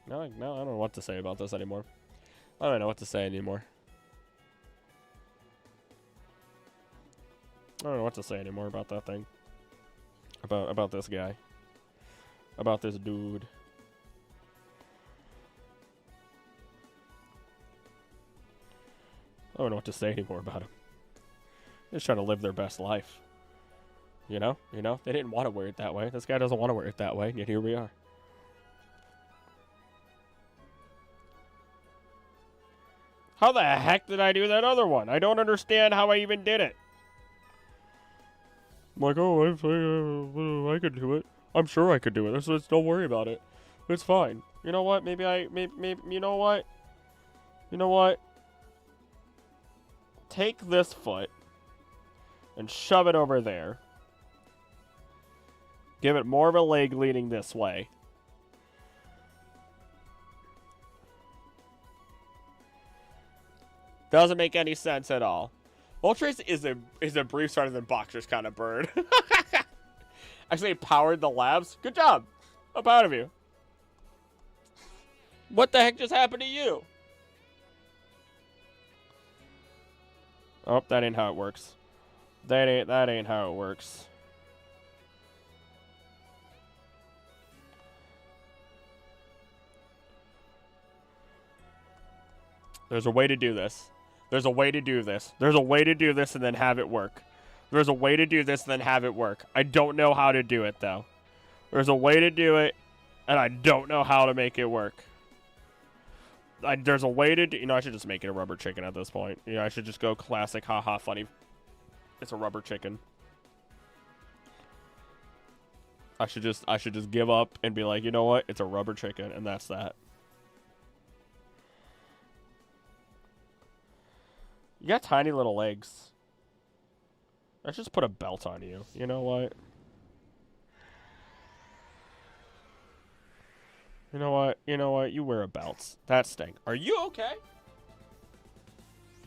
No, I don't know what to say about this anymore. I don't know what to say anymore. I don't know what to say anymore about that thing. About this guy. About this dude. I don't know what to say anymore about him. They're just trying to live their best life. You know? You know? They didn't want to wear it that way. This guy doesn't want to wear it that way, and yet here we are. How the heck did I do that other one? I don't understand how I even did it. I'm like, oh, I could do it. I'm sure I could do it. Let's don't worry about it. It's fine. You know what? Maybe you know what? You know what? Take this foot and shove it over there. Give it more of a leg leaning this way. Doesn't make any sense at all. Moltres is a brief starter than Boxer's kind of bird. Actually, powered the labs. Good job. I'm proud of you. What the heck just happened to you? Oh, that ain't how it works. That ain't how it works. There's a way to do this. There's a way to do this. There's a way to do this and then have it work. There's a way to do this and then have it work. I don't know how to do it, though. There's a way to do it, and I don't know how to make it work. There's a way to do... You know, I should just make it a rubber chicken at this point. You know, I should just go classic, haha, funny. It's a rubber chicken. I should just give up and be like, you know what? It's a rubber chicken, and that's that. You got tiny little legs. Let's just put a belt on you. You know what? You know what? You know what? You wear a belt. That stink. Are you okay?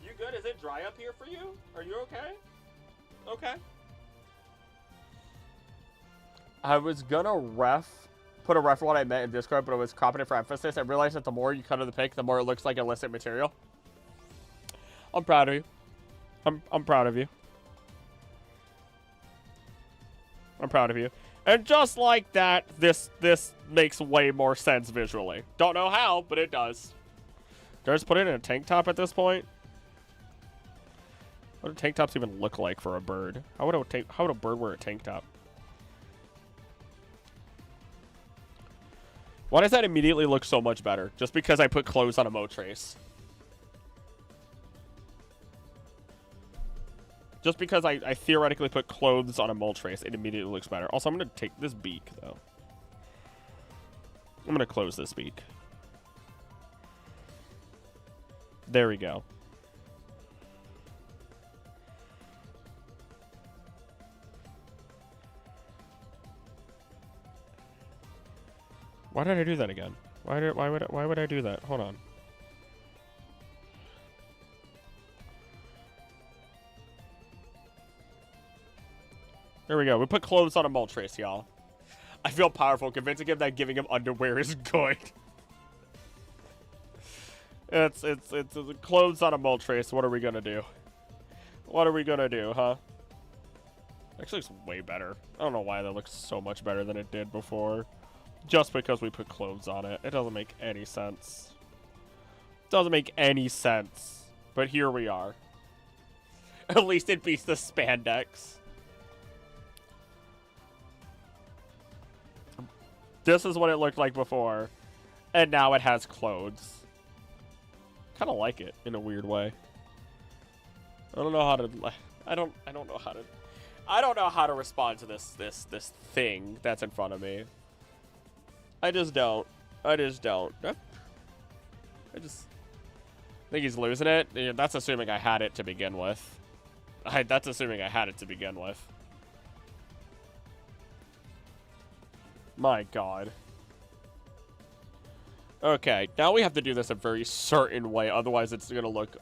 You good? Is it dry up here for you? Are you okay? Okay. I was gonna put a ref for what I meant in Discord, but it was cropping it for emphasis. I realized that the more you cut of the pic, the more it looks like illicit material. I'm proud of you. I'm proud of you. I'm proud of you. And just like that, this makes way more sense visually. Don't know how, but it does. Did I just put it in a tank top at this point? What do tank tops even look like for a bird? How would a bird wear a tank top? Why does that immediately look so much better? Just because I put clothes on a Moltres. Just because I theoretically put clothes on a Moltres, it immediately looks better. Also, I'm going to take this beak, though. I'm going to close this beak. There we go. Why did I do that again? Why would I do that? Hold on. There we go. We put clothes on a Moltres, y'all. I feel powerful, convincing him that giving him underwear is good. It's clothes on a Moltres. What are we gonna do? What are we gonna do, huh? Actually, looks way better. I don't know why that looks so much better than it did before. Just because we put clothes on it. It doesn't make any sense. It doesn't make any sense. But here we are. At least it beats the spandex. This is what it looked like before, and now it has clothes. Kind of like it in a weird way. I don't know how to. I don't know how to respond to this thing that's in front of me. I just don't. I think he's losing it. Yeah, that's assuming I had it to begin with. That's assuming I had it to begin with. My God. Okay, now we have to do this a very certain way, otherwise it's gonna look...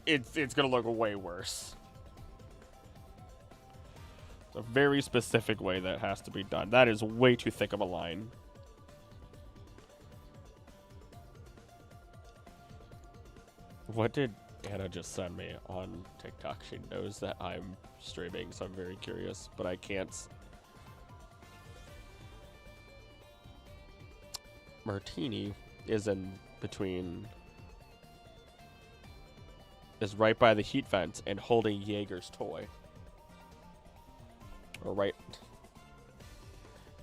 It's gonna look way worse. It's a very specific way that has to be done. That is way too thick of a line. What did Anna just send me on TikTok? She knows that I'm streaming, so I'm very curious, but I can't... Martini is in between... is right by the heat vent and holding Jaeger's toy. Or right...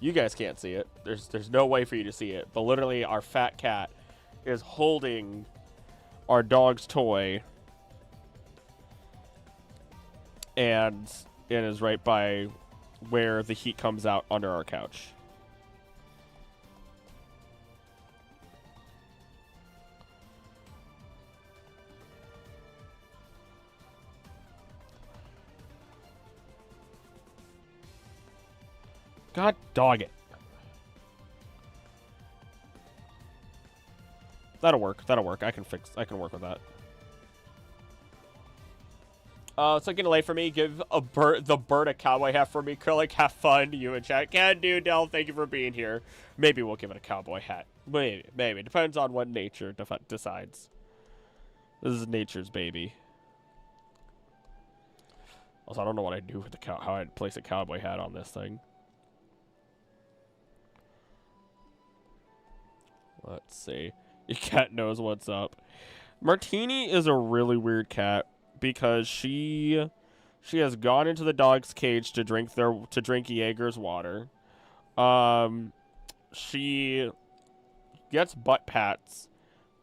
You guys can't see it. There's no way for you to see it. But literally, our fat cat is holding our dog's toy. And it is right by where the heat comes out under our couch. God dog it. That'll work. That'll work. I can work with that. It's getting late for me. Give the bird a cowboy hat for me. Curlic, have fun. You and chat. Can do, Del. Thank you for being here. Maybe we'll give it a cowboy hat. Maybe. Depends on what nature decides. This is nature's baby. Also, I don't know what I'd do with the how I'd place a cowboy hat on this thing. Let's see. Your cat knows what's up. Martini is a really weird cat because she has gone into the dog's cage to drink Jaeger's water. She gets butt pats,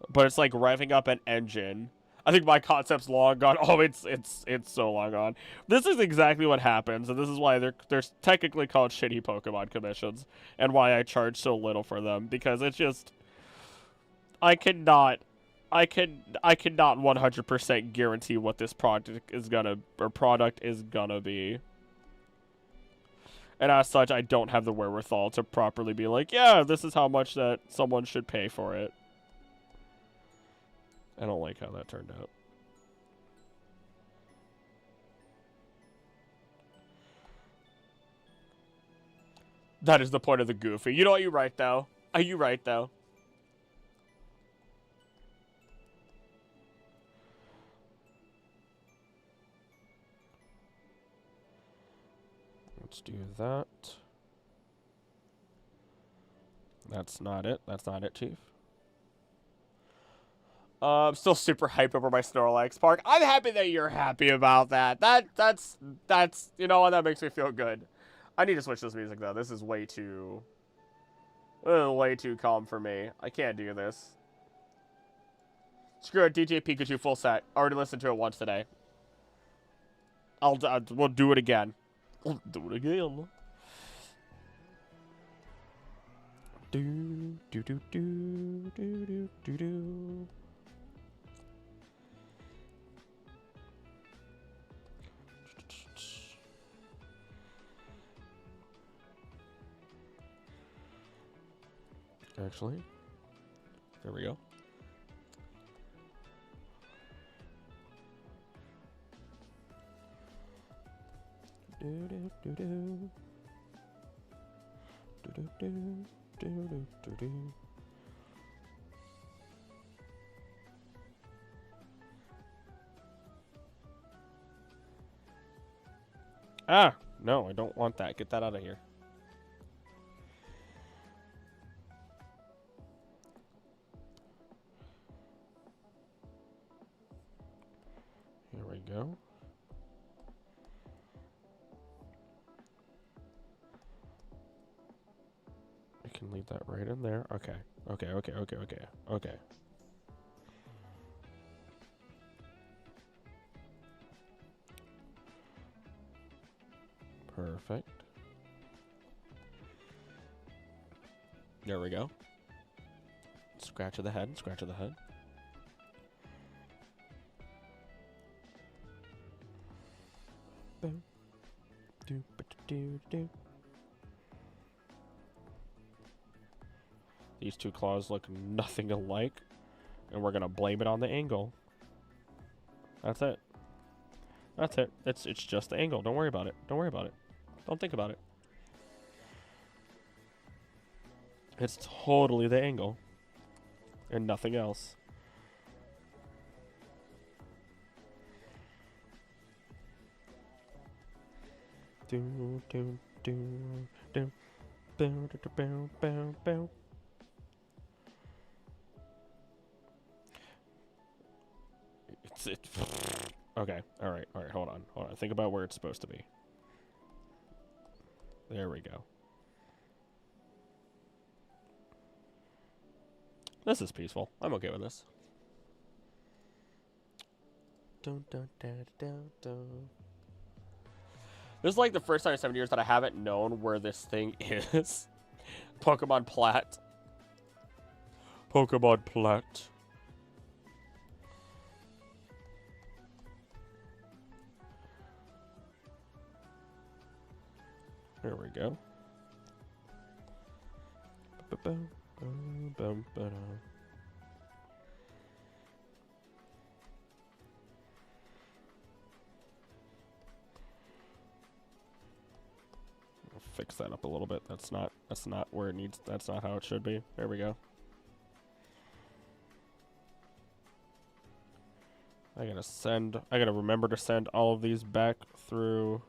but it's like revving up an engine. I think my concept's long gone. Oh, it's so long gone. This is exactly what happens, and this is why they're technically called shitty Pokemon commissions, and why I charge so little for them, because it's just I cannot 100% guarantee what this product is gonna be. And as such, I don't have the wherewithal to properly be like, yeah, this is how much that someone should pay for it. I don't like how that turned out. That is the point of the goofy. You know what? You're right, though. Are you right, though? Let's do that. That's not it. That's not it, Chief. I'm still super hyped over my Snorlax Park. I'm happy that you're happy about that. That's you know what, that makes me feel good. I need to switch this music though. This is way too calm for me. I can't do this. Screw it, DJ Pikachu full set. Already listened to it once today. We'll do it again. We'll do it again. Do do do do do do do do. Actually, there we go. Do do do do. Do do do do do do do. Ah, no, I don't want that. Get that out of here. Here we go. I can leave that right in there. Okay. Okay. Perfect. There we go. Scratch of the head. These two claws look nothing alike, and we're gonna blame it on the angle. That's it. That's it. It's just the angle. Don't worry about it. Don't worry about it. Don't think about it. It's totally the angle, and nothing else. Do do do do. Bow, do, bow, bow, bow. Okay. All right. Hold on. Think about where it's supposed to be. There we go. This is peaceful. I'm okay with this. This is like the first time in 7 years that I haven't known where this thing is. Pokemon Plat. Pokemon Plat. There we go. I'll fix that up a little bit. That's not where it needs. That's not how it should be. There we go. I gotta remember to send all of these back through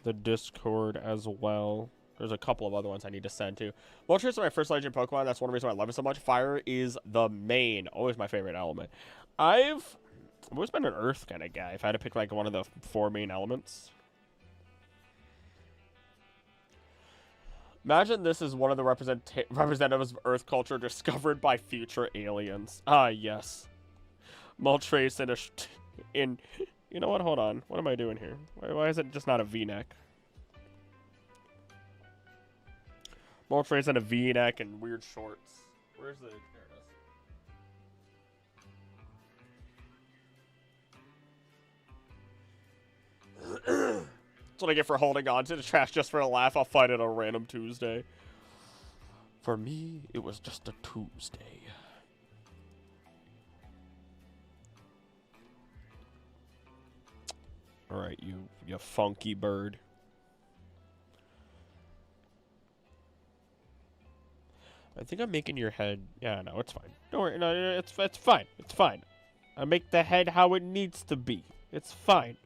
the Discord as well. There's a couple of other ones I need to send to. Moltres is my first legend Pokemon. That's one reason why I love it so much. Fire is the main. Always my favorite element. I've always been an earth kind of guy. If I had to pick like one of the 4 main elements. Imagine this is one of the representatives of earth culture discovered by future aliens. Ah, yes. Moltres in you know what? Hold on. What am I doing here? Why is it just not a V-neck? Moltres in a V-neck and weird shorts. Where's the... There it is. That's what I get for holding on to the trash just for a laugh. I'll find it on a random Tuesday. For me, it was just a Tuesday. Alright, you funky bird. I think I'm making your head... Yeah, no, it's fine. Don't worry. No, it's fine. It's fine. I make the head how it needs to be. It's fine.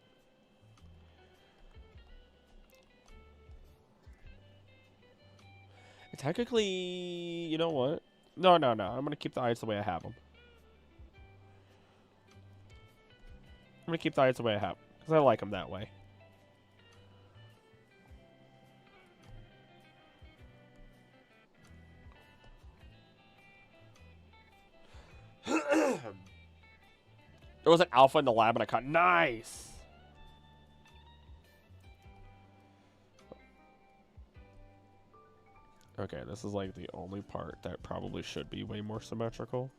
Technically, you know what? No. I'm going to keep the eyes the way I have them. I'm going to keep the eyes the way I have them. Because I like them that way. There was an alpha in the lab and I caught... Nice! Okay, this is like the only part that probably should be way more symmetrical.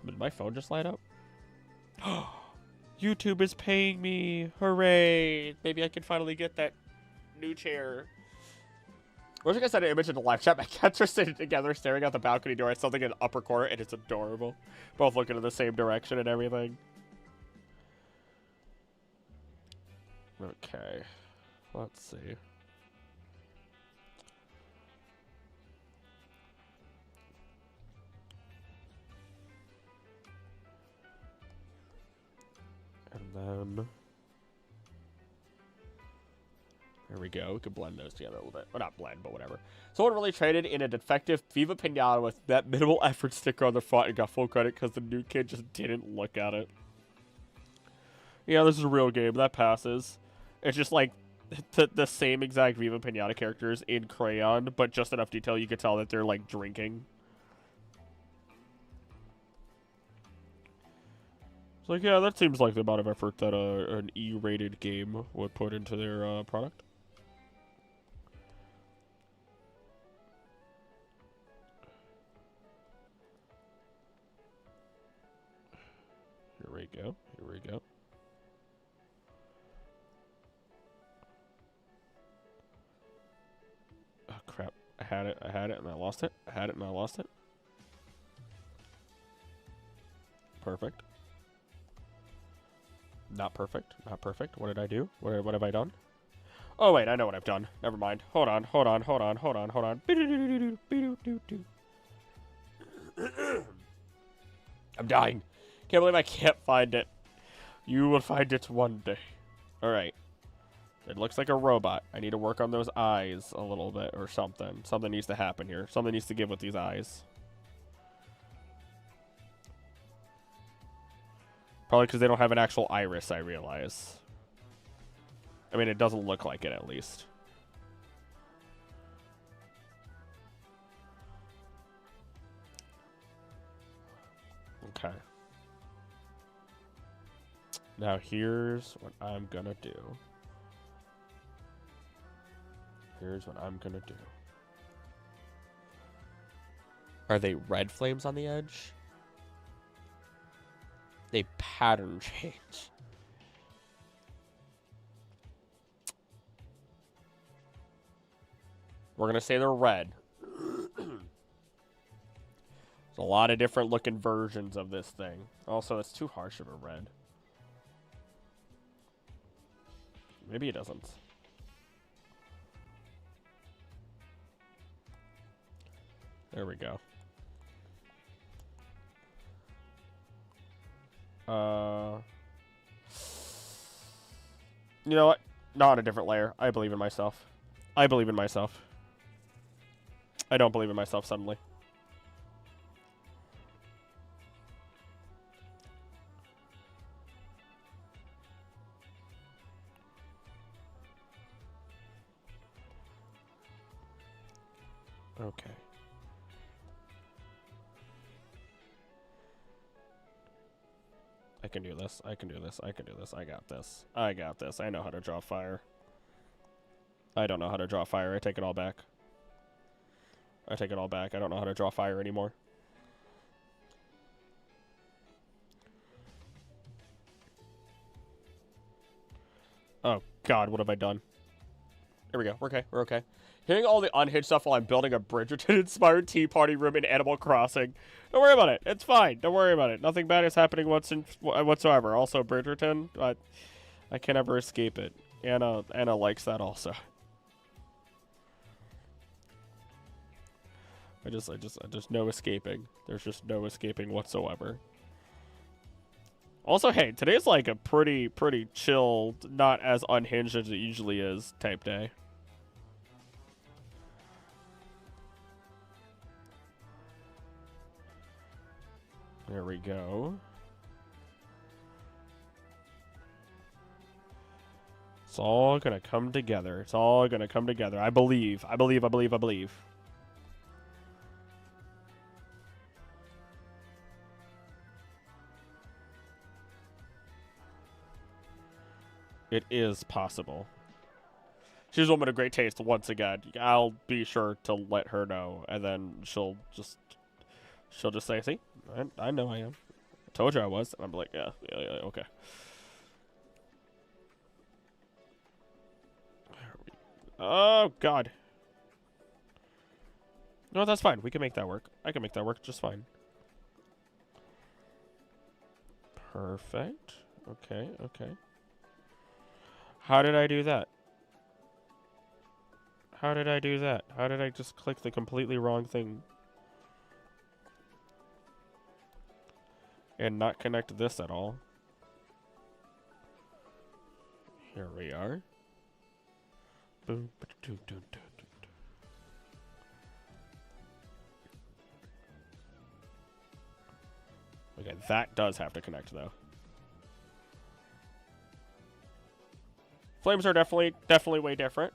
Did my phone just light up? YouTube is paying me! Hooray! Maybe I can finally get that new chair. I wish I could send an image in the live chat. My cats are sitting together staring out the balcony door at something in the upper corner, and it's adorable. Both looking in the same direction and everything. Okay. Let's see. And then... There we go. We could blend those together a little bit. Well, not blend, but whatever. Someone really traded in a defective Viva Pinata with that minimal effort sticker on the front and got full credit because the new kid just didn't look at it. Yeah, this is a real game. That passes. It's just like the same exact Viva Pinata characters in crayon, but just enough detail you could tell that they're like drinking. It's like, yeah, that seems like the amount of effort that an E-rated game would put into their product. Here we go. Here we go. Oh, crap. I had it, and I lost it. I had it, and I lost it. Perfect. Not perfect. Not perfect. What did I do? What have I done? Oh, wait. I know what I've done. Never mind. Hold on. Hold on. Hold on. Hold on. Hold on. I'm dying. Can't believe I can't find it. You will find it one day. Alright. It looks like a robot. I need to work on those eyes a little bit or something. Something needs to happen here. Something needs to give with these eyes. Probably because they don't have an actual iris, I realize. I mean, it doesn't look like it, at least. Okay. Now, here's what I'm gonna do. Here's what I'm gonna do. Are they red flames on the edge? They pattern change. We're gonna say they're red. There's a lot of different looking versions of this thing. Also, it's too harsh of a red. Maybe it doesn't. There we go. You know what? Not on a different layer. I believe in myself. I believe in myself. I don't believe in myself suddenly. Okay. I can do this. I can do this. I can do this. I got this. I got this. I know how to draw fire. I don't know how to draw fire. I take it all back. I take it all back. I don't know how to draw fire anymore. Oh, God. What have I done? Here we go. We're okay. We're okay. Hearing all the unhinged stuff while I'm building a Bridgerton-inspired tea party room in Animal Crossing. Don't worry about it. It's fine. Don't worry about it. Nothing bad is happening whatsoever. Also, Bridgerton, I can never escape it. Anna likes that also. I just no escaping. There's just no escaping whatsoever. Also, hey, today's like a pretty chill, not as unhinged as it usually is type day. There we go. It's all gonna come together. It's all gonna come together. I believe. I believe. I believe. I believe. It is possible. She's a woman of great taste once again. I'll be sure to let her know, and then she'll just say, "See, I know I am. I told you I was." And I'm like, yeah, okay. Oh, God. No, that's fine. We can make that work. I can make that work just fine. Perfect. Okay, okay. How did I do that? How did I do that? How did I just click the completely wrong thing? And not connect this at all. Here we are. Boom. Okay, that does have to connect though. Flames are definitely way different.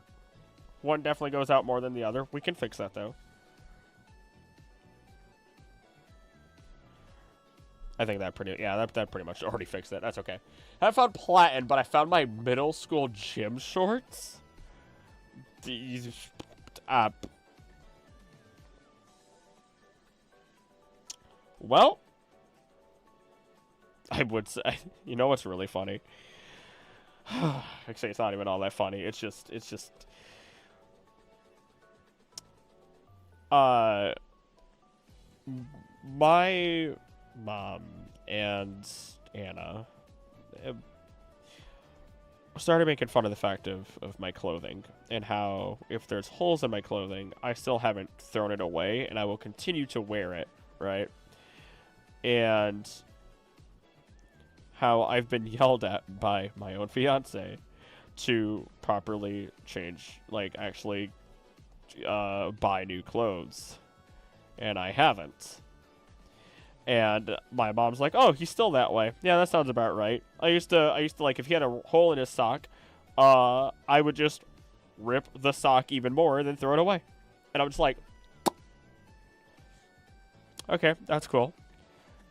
One definitely goes out more than the other. We can fix that though. I think that that pretty much already fixed it. That's okay. I found platin, but I found my middle school gym shorts. These well, I would say, you know what's really funny? Actually, it's not even all that funny. It's just, uh, my mom and Anna started making fun of the fact of my clothing and how if there's holes in my clothing, I still haven't thrown it away and I will continue to wear it, right? And how I've been yelled at by my own fiance to properly change, like actually buy new clothes. And I haven't. And my mom's like, "Oh, he's still that way." Yeah, that sounds about right. I used to like if he had a hole in his sock, I would just rip the sock even more and then throw it away. And I'm just like, "Okay, that's cool."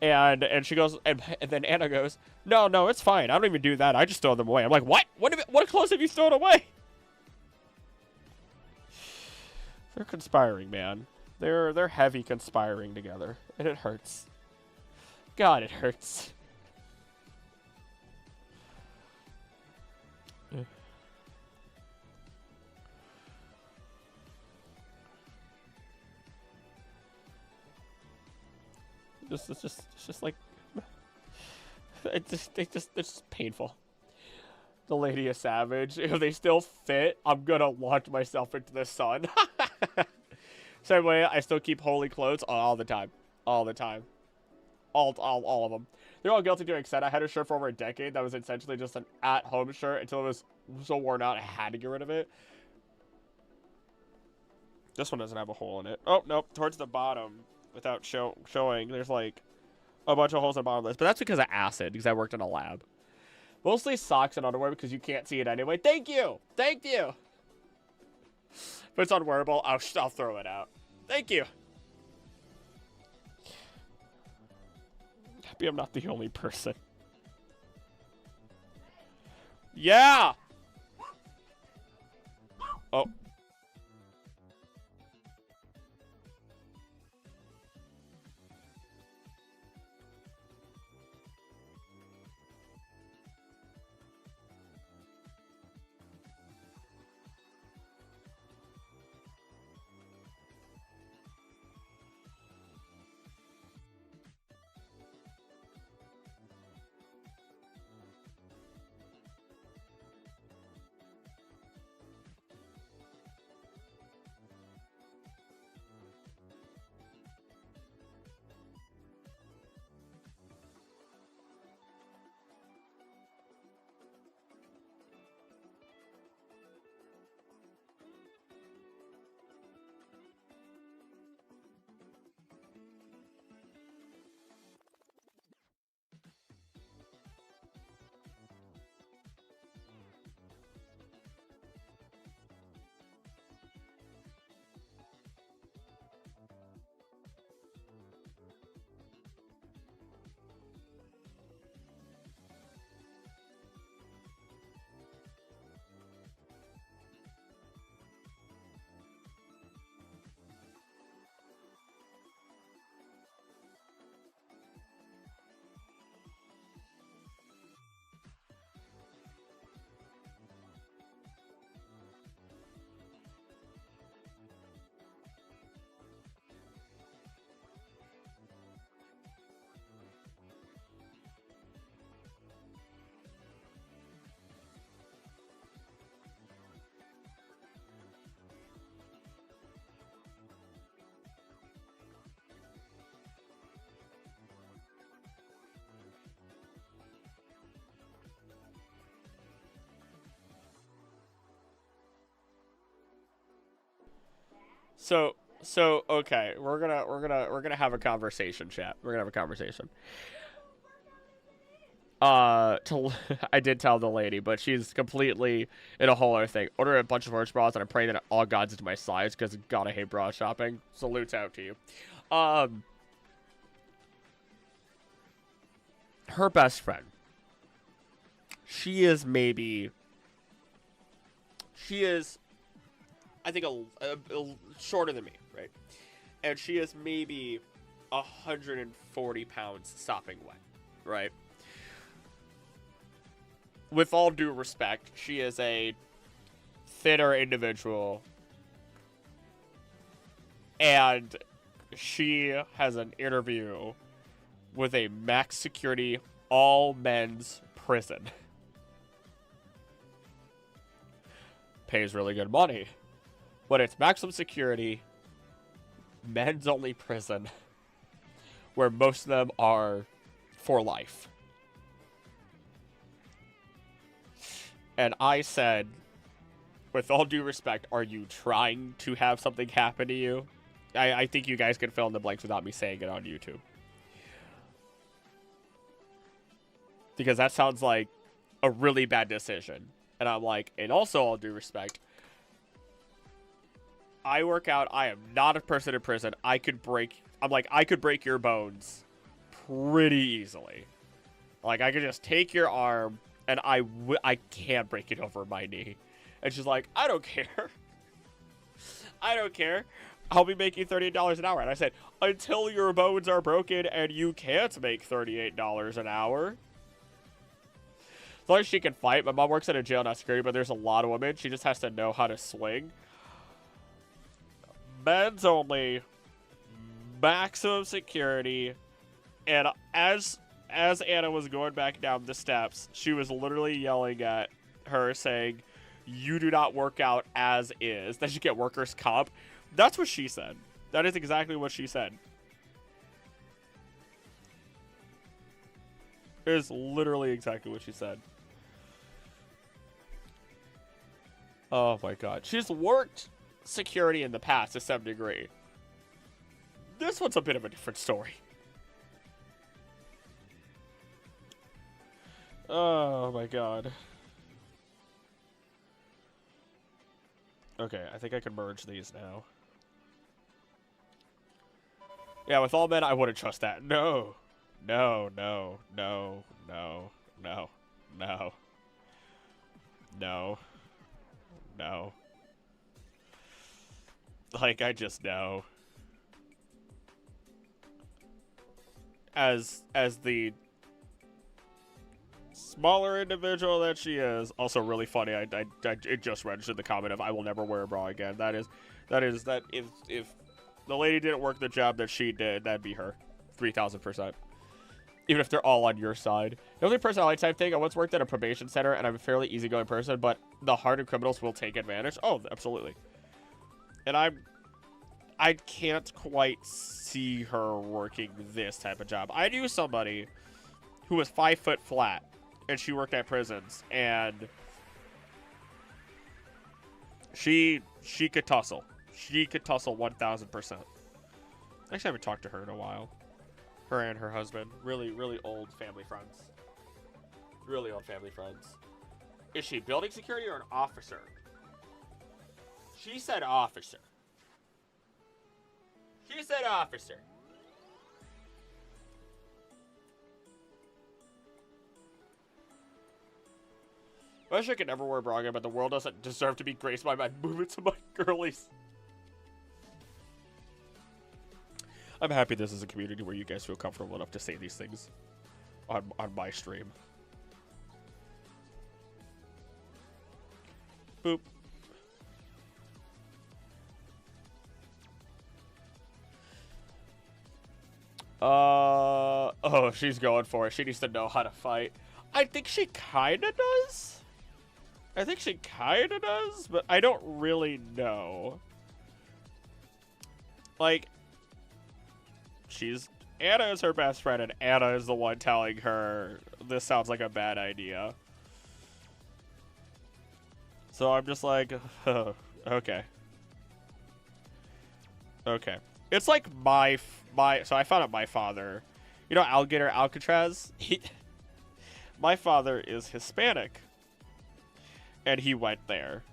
And she goes, and then Anna goes, "No, it's fine. I don't even do that. I just throw them away." I'm like, "What? What clothes have you thrown away?" They're conspiring, man. They're heavy conspiring together, and it hurts. God, it hurts. It's just like it's just painful. The lady is savage. If they still fit, I'm gonna launch myself into the sun. Same way, I still keep holy clothes all the time, all the time, all of them. They're all guilty to an extent. I had a shirt for over a decade that was essentially just an at-home shirt until it was so worn out I had to get rid of it. This one doesn't have a hole in it. Oh, nope. Towards the bottom, without showing, there's like a bunch of holes in the bottom of this. But that's because of acid, because I worked in a lab. Mostly socks and underwear because you can't see it anyway. Thank you! Thank you! If it's unwearable, I'll throw it out. Thank you! Happy I'm not the only person. Yeah! Oh. So okay, we're gonna have a conversation, chat. We're gonna have a conversation. I did tell the lady, but she's completely in a whole other thing. Order a bunch of orange bras, and I pray that all God's into my size because God, I hate bra shopping. Salutes out to you. Um, her best friend. She is maybe. She is, I think, a shorter than me, right? And she is maybe 140 pounds sopping wet, right? with all due respect, she is a thinner individual. And she has an interview with a max security, all men's prison. Pays really good money. But it's maximum security, men's only prison, where most of them are for life. And I said, with all due respect, are you trying to have something happen to you? I think you guys can fill in the blanks without me saying it on YouTube. Because that sounds like a really bad decision. And I'm like, and also all due respect, I work out. I am not a person in prison. I could break your bones pretty easily. Like, I could just take your arm and I can't break it over my knee. And she's like, I don't care. I don't care. I'll be making $38 an hour. And I said, until your bones are broken and you can't make $38 an hour. As long as she can fight. My mom works at a jail, not security, but there's a lot of women. She just has to know how to swing. Men's only. Maximum security. And as Anna was going back down the steps, she was literally yelling at her saying, you do not work out as is. That you get workers' comp. That's what she said. That is exactly what she said. It is literally exactly what she said. Oh my god. She's worked security in the past to some degree. This one's a bit of a different story. Oh my god. Okay, I think I can merge these now. Yeah, with all men, I wouldn't trust that. No. No, no, no, no, no, no. No. No. Like, I just know. As the smaller individual that she is, also really funny. It just registered the comment of I will never wear a bra again. That if the lady didn't work the job that she did, that'd be her. 3,000%. Even if they're all on your side. The only personality type thing, I once worked at a probation center, and I'm a fairly easygoing person, but the hardened criminals will take advantage. Oh, absolutely. And I can't quite see her working this type of job. I knew somebody who was 5 foot flat, and she worked at prisons, and she could tussle. She could tussle 1,000%. Actually, I haven't talked to her in a while. Her and her husband. Really, really old family friends. Really old family friends. Is she building security or an officer? She said officer. She said officer. I wish I could never wear a bra again, but the world doesn't deserve to be graced by my movements of my girlies. I'm happy this is a community where you guys feel comfortable enough to say these things on my stream. Boop. Oh, she's going for it. She needs to know how to fight. I think she kinda does. I think she kinda does, but I don't really know. Like, Anna is her best friend, and Anna is the one telling her this sounds like a bad idea. So I'm just like, oh, okay. Okay. It's like so I found out my father, you know, Alligator Alcatraz? My father is Hispanic. And he went there.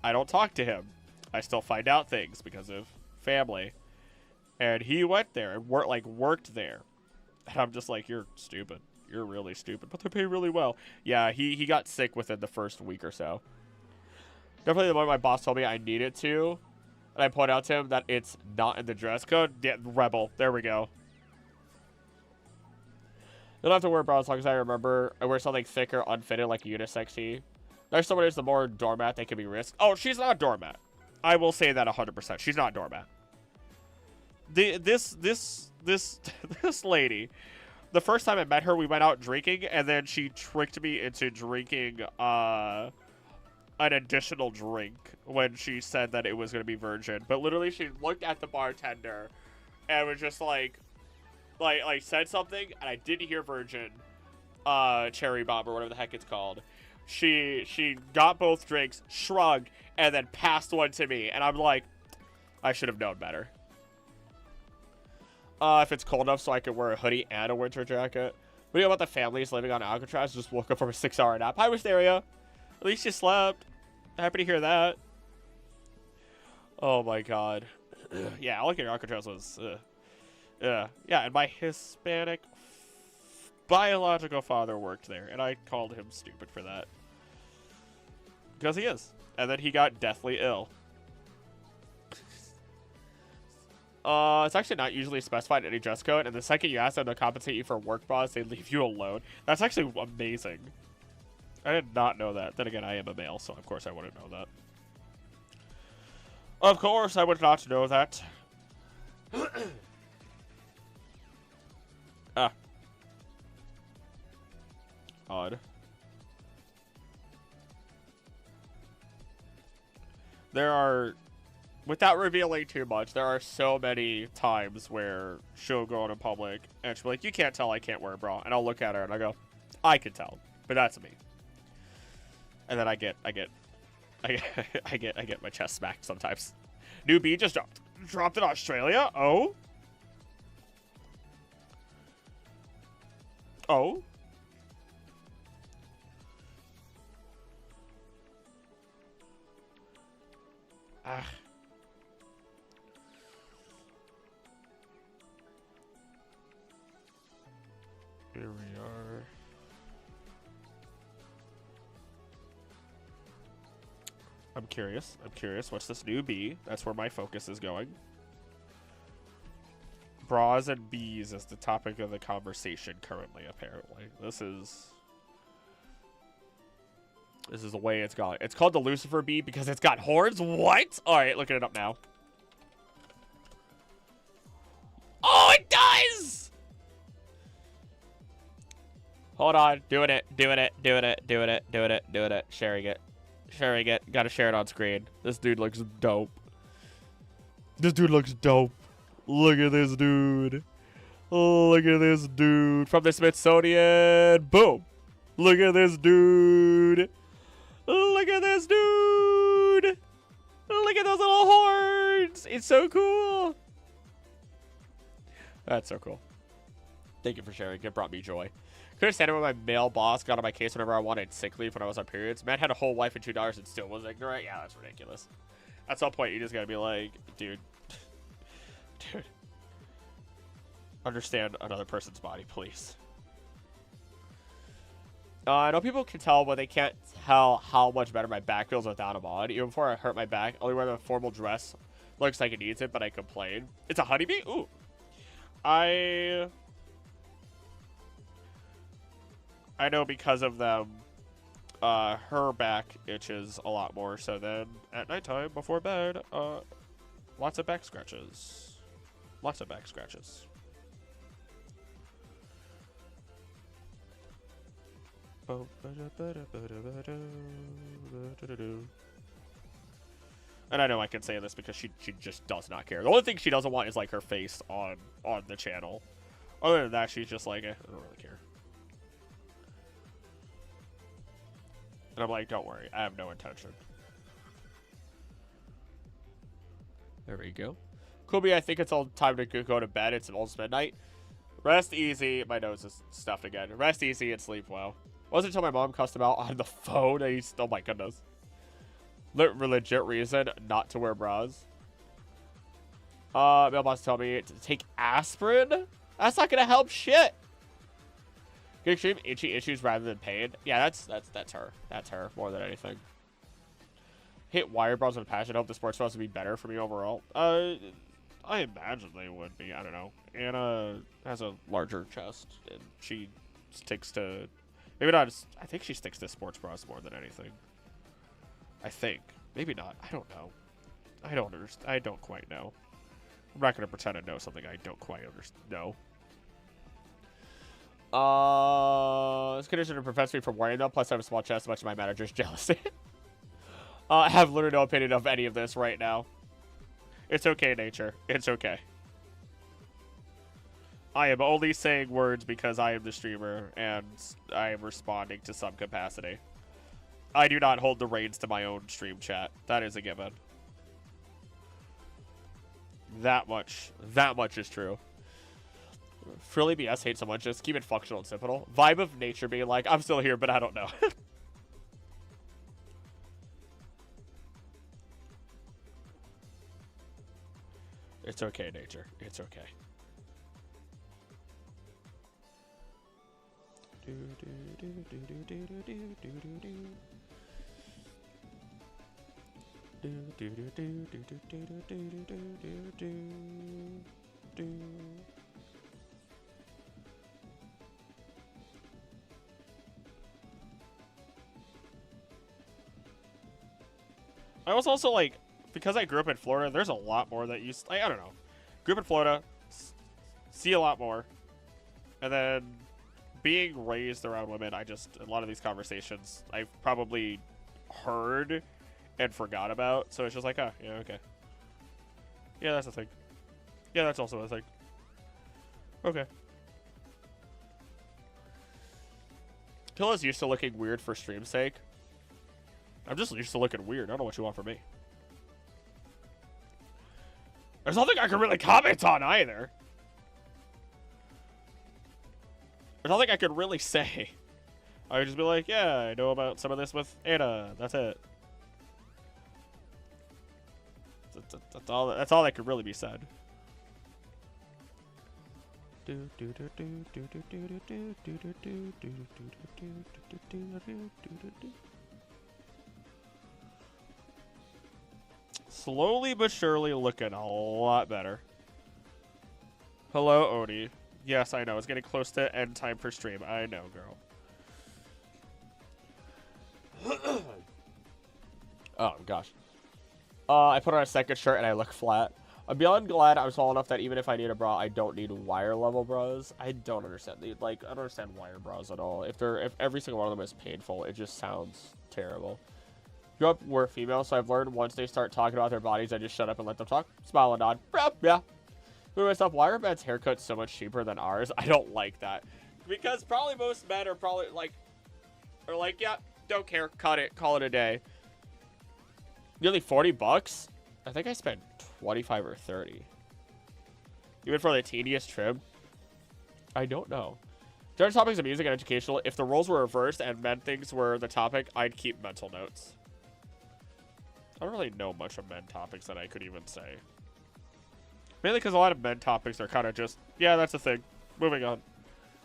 I don't talk to him. I still find out things because of family. And he went there and worked there. And I'm just like, you're stupid. You're really stupid. But they pay really well. Yeah, he got sick within the first week or so. Definitely the moment my boss told me I needed to. And I pointed out to him that it's not in the dress code. Yeah, rebel. There we go. don't have to wear bra as long as I remember. I wear something thicker, unfitted, like a unisex tee. There's someone who's the more doormat they can be risked. Oh, she's not doormat. I will say that 100%. She's not doormat. This lady, the first time I met her, we went out drinking, and then she tricked me into drinking an additional drink when she said that it was going to be virgin. But literally, she looked at the bartender and was just like said something, and I didn't hear virgin cherry bomb or whatever the heck it's called. She got both drinks, shrugged, and then passed one to me, and I'm like, I should have known better. If it's cold enough so I could wear a hoodie and a winter jacket. What do you know about the families living on Alcatraz? Just woke up from a 6-hour nap. Hi, Wisteria. At least you slept. Happy to hear that. Oh my god. Yeah, looking at Alcatraz was... yeah, and my Hispanic biological father worked there, and I called him stupid for that. Because he is. And then he got deathly ill. It's actually not usually specified in any dress code, and the second you ask them to compensate you for work bras, they leave you alone. That's actually amazing. I did not know that. Then again, I am a male, so of course I wouldn't know that. Of course I would not know that. Ah. Odd. There are, without revealing too much, there are so many times where she'll go out in public and she'll be like, you can't tell I can't wear a bra. And I'll look at her and I go, I can tell, but that's me. And then I get my chest smacked sometimes. New B just dropped in Australia? Oh? Oh? Ah. Here we are. I'm curious. What's this new B? That's where my focus is going. Bras and bees is the topic of the conversation currently, apparently. This is the way it's going. It's called the Lucifer bee because it's got horns? What? Alright, looking it up now. Oh, it does! Hold on. Doing it. Sharing it. Gotta share it on screen. This dude looks dope. Look at this dude. From the Smithsonian. Boom. Look at this dude. Look at those little horns. It's so cool. That's so cool. Thank you for sharing. It brought me joy. Couldn't stand it when my male boss got on my case whenever I wanted sick leave when I was on periods. Man had a whole wife and 2 daughters and still was ignorant. Yeah, that's ridiculous. At some point, you just gotta be like, dude. Dude. Understand another person's body, please. I know people can tell, but they can't tell how much better my back feels without a mod. Even before I hurt my back, only wearing a formal dress looks like it needs it, but I complain. It's a honeybee? Ooh. I know because of them, her back itches a lot more. So then at nighttime before bed, lots of back scratches. And I know I can say this because she just does not care. The only thing she doesn't want is like her face on the channel. Other than that, she's just like, I don't really care. And I'm like, don't worry, I have no intention. There we go. Kobe, I think it's all time to go to bed. It's almost midnight. Rest easy. My nose is stuffed again. Rest easy and sleep well. It wasn't until my mom cussed him out on the phone and he's, oh my goodness. Legit reason not to wear bras. Mailbox told me to take aspirin? That's not gonna help shit. Get extreme itchy issues rather than pain. Yeah, that's her. That's her more than anything. Hit wire bras with passion. Hope the sports bras would be better for me overall. I imagine they would be. I don't know. Anna has a larger chest, and she sticks to... Maybe not. I think she sticks to sports bras more than anything. I think. Maybe not. I don't know. I don't understand. I don't quite know. I'm not going to pretend to know something I don't quite know. This conditioner prevents me from wearing them. Plus, I have a small chest. Much of my manager's jealous. I have literally no opinion of any of this right now. It's okay, nature. It's okay. I am only saying words because I am the streamer, and I am responding to some capacity. I do not hold the reins to my own stream chat. That is a given. That much is true. Frilly BS hates someone. Just keep it functional and simple. Vibe of nature being like, I'm still here, but I don't know. It's okay, nature. It's okay. I was also like, because I grew up in Florida, there's a lot more that you, like, I don't know. Grew up in Florida, see a lot more. And then being raised around women, a lot of these conversations I've probably heard and forgot about. So it's just like, oh, yeah, okay. Yeah, that's a thing. Yeah, that's also a thing. Okay. Pilla's used to looking weird for stream's sake. I'm just used to looking weird. I don't know what you want from me. There's nothing I can really comment on either. There's nothing I could really say. I would just be like, yeah, I know about some of this with Anna. That's it. That's all that could really be said. Slowly but surely looking a lot better. Hello, Oni. Yes, I know. It's getting close to end time for stream. I know, girl. Oh, gosh. I put on a second shirt and I look flat. I'm beyond glad I'm small enough that even if I need a bra, I don't need wire level bras. I don't understand. I don't understand wire bras at all. If every single one of them is painful, it just sounds terrible. Grew up were female, so I've learned once they start talking about their bodies, I just shut up and let them talk. Smile and nod. Yeah. For myself, why are men's haircuts so much cheaper than ours? I don't like that. Because probably most men are probably like, yeah, don't care, cut it, call it a day. Nearly 40 bucks? I think I spent 25 or 30. Even for the tedious trim? I don't know. During topics of music and educational, if the roles were reversed and men things were the topic, I'd keep mental notes. I don't really know much of men topics that I could even say. Mainly because a lot of men topics are kind of just, yeah, that's a thing. Moving on.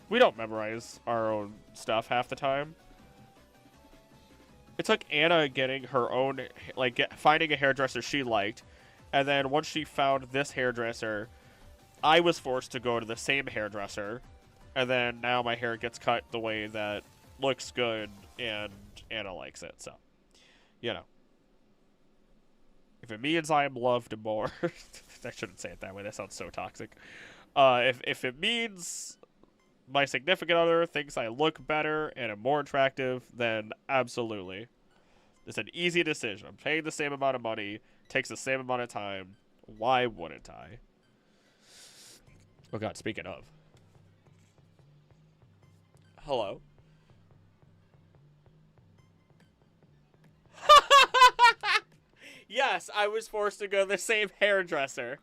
We don't memorize our own stuff half the time. It took Anna getting her own, finding a hairdresser she liked. And then once she found this hairdresser, I was forced to go to the same hairdresser. And then now my hair gets cut the way that looks good and Anna likes it. So, you know. If it means I am loved more, I shouldn't say it that way. That sounds so toxic. If it means my significant other thinks I look better and am more attractive, then absolutely. It's an easy decision. I'm paying the same amount of money, takes the same amount of time. Why wouldn't I? Oh god, speaking of. Hello. Yes, I was forced to go to the same hairdresser.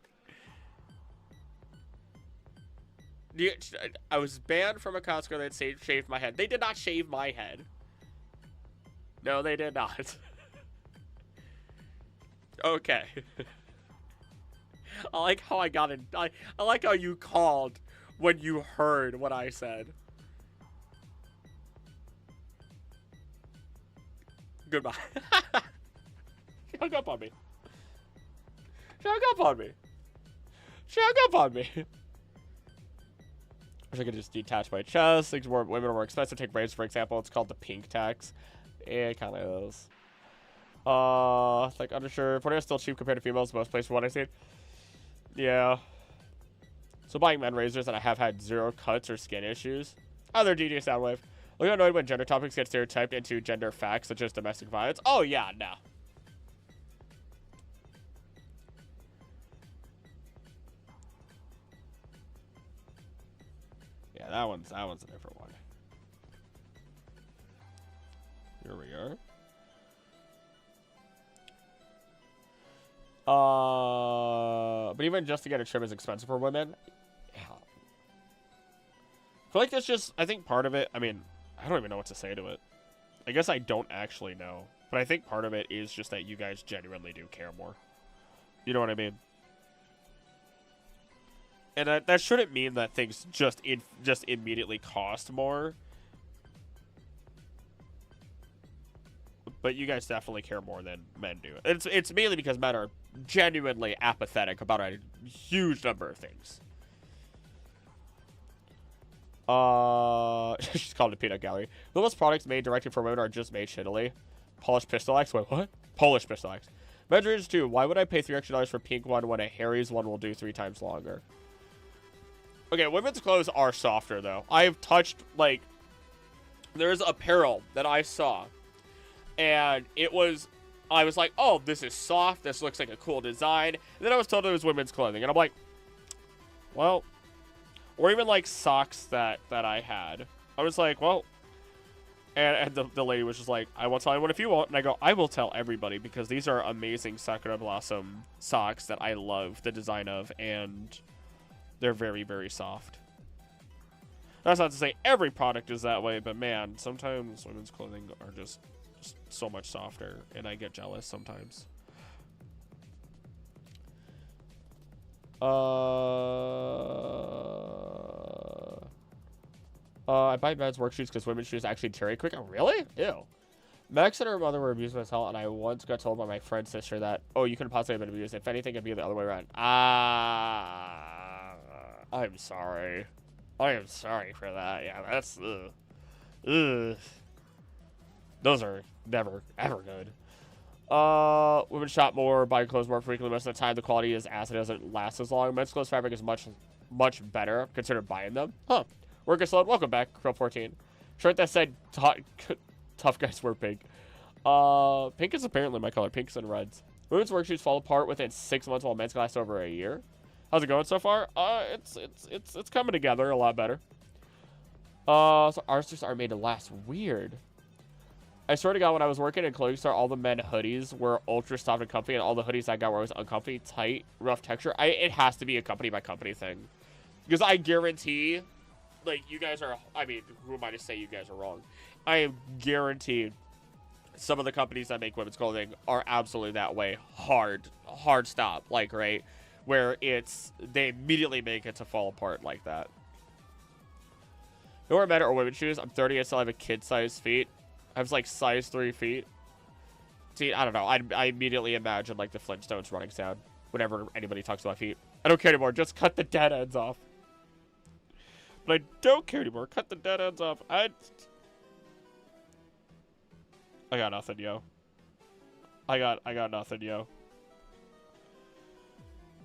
I was banned from a Costco that shaved my head. They did not shave my head. No, they did not. Okay. I like how I got in. I like how you called when you heard what I said. Goodbye. She hung up on me. She hung up on me. She hung up on me. wish I could just detach my chest. Things more women are more expensive. Take braids, for example. It's called the pink tax. Yeah, it kind of is. Like undershirt. Porter is still cheap compared to females. Most places, from what I've seen. Yeah. So buying men razors, and I have had 0 cuts or skin issues. Other DD Soundwave. I get annoyed when gender topics get stereotyped into gender facts such as domestic violence. Oh yeah, no. Yeah, that one's a different one. Here we are. But even just to get a trim is expensive for women. Yeah. I feel like that's just, I think part of it, I mean, I don't even know what to say to it. I guess I don't actually know. But I think part of it is just that you guys genuinely do care more. You know what I mean? And that shouldn't mean that things just immediately cost more. But you guys definitely care more than men do. It's mainly because men are genuinely apathetic about a huge number of things. She's called it a peanut gallery. The most products made directly for women are just made shittily. Polished pistol axe? Wait, what? Polish pistol axe. Measures too. Why would I pay $3 extra for pink one when a Harry's one will do 3 times longer? Okay, women's clothes are softer though. I've touched, like, there's apparel that I saw, and I was like, oh, this is soft. This looks like a cool design. And then I was told it was women's clothing, and I'm like, well, or even like socks that I had. I was like, well, and the lady was just like, I won't tell anyone if you won't. And I go, I will tell everybody because these are amazing Sakura Blossom socks that I love the design of, and they're very, very soft. That's not to say every product is that way, but man, sometimes women's clothing are just so much softer, and I get jealous sometimes. I buy men's work shoes because women's shoes actually deteriorate quicker. Really? Ew. Max and her mother were abused as hell, and I once got told by my friend's sister that, oh, you couldn't possibly have been abused. If anything, it'd be the other way around. I'm sorry. I am sorry for that. Yeah, that's, ugh. Those are never, ever good. Women shop more, buy clothes more frequently. Most of the time, the quality is ass. It doesn't last as long. Men's clothes fabric is much better. Consider buying them. Huh. Worker slowed. Welcome back, Krill 14. Shirt that said tough guys wear pink. Pink is apparently my color. Pinks and reds. Women's work shoes fall apart within 6 months, while men's last over a year. How's it going so far? It's coming together a lot better. So ours just are made to last. Weird. I swear to God, when I was working in a clothing store, all the men hoodies were ultra soft and comfy, and all the hoodies I got were uncomfy, tight, rough texture. It has to be a company by company thing, because I guarantee, like, you guys are. I mean, who am I to say you guys are wrong? I am guaranteed some of the companies that make women's clothing are absolutely that way. Hard stop, like, right, where they immediately make it to fall apart like that. No more men or women's shoes. I'm 30. I still have a kid-sized feet. I have like size 3 feet. See, I don't know. I immediately imagine like the Flintstones running sound whenever anybody talks about feet. I don't care anymore. Just cut the dead ends off. But I don't care anymore. Cut the dead ends off. I got nothing, yo. I got nothing, yo.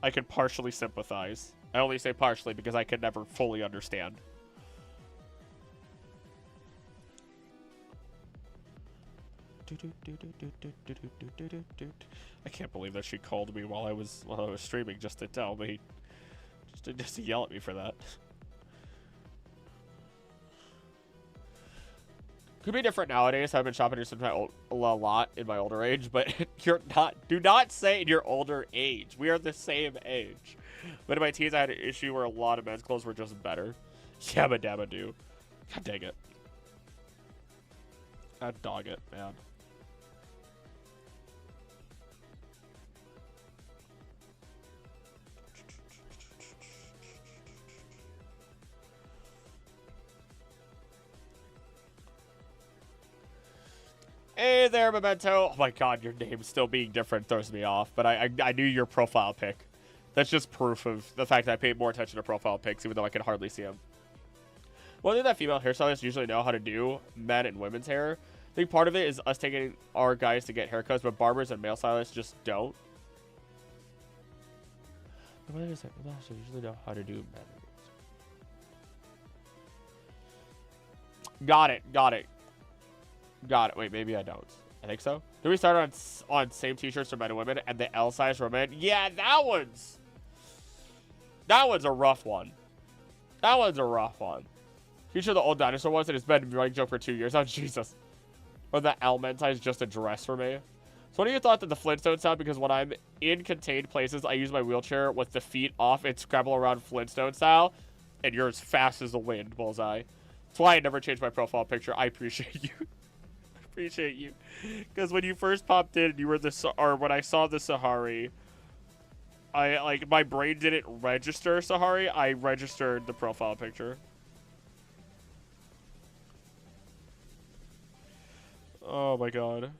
I can partially sympathize. I only say partially because I could never fully understand. I can't believe that she called me while I was streaming just to tell me, just to yell at me for that. Could be different nowadays. I've been shopping here a lot in my older age, but do not say in your older age. We are the same age. But in my teens, I had an issue where a lot of men's clothes were just better. Yabba dabba do. God dang it. I'd dog it, man. Hey there, Memento. Oh my god, your name still being different throws me off, but I knew your profile pic. That's just proof of the fact that I paid more attention to profile pics, even though I can hardly see them. One thing that female hairstylists usually know how to do, men and women's hair, I think part of it is us taking our guys to get haircuts, but barbers and male stylists just don't. What is it? They usually know how to do men. Got it. Wait, maybe I don't. I think so. Did we start on same t-shirts for men and women and the L size for men? Yeah, that one's a rough one. That one's a rough one. Feature the old dinosaur ones and it's been a running joke for 2 years. Oh, Jesus. Or the L men size just a dress for me. So what do you thought that the Flintstones sound? Because when I'm in contained places, I use my wheelchair with the feet off and scrabble around Flintstone style. And you're as fast as the wind, Bullseye. That's why I never changed my profile picture. I appreciate you. Appreciate you. Because when you first popped in, you were or when I saw the Sahari, my brain didn't register Sahari. I registered the profile picture. Oh my god.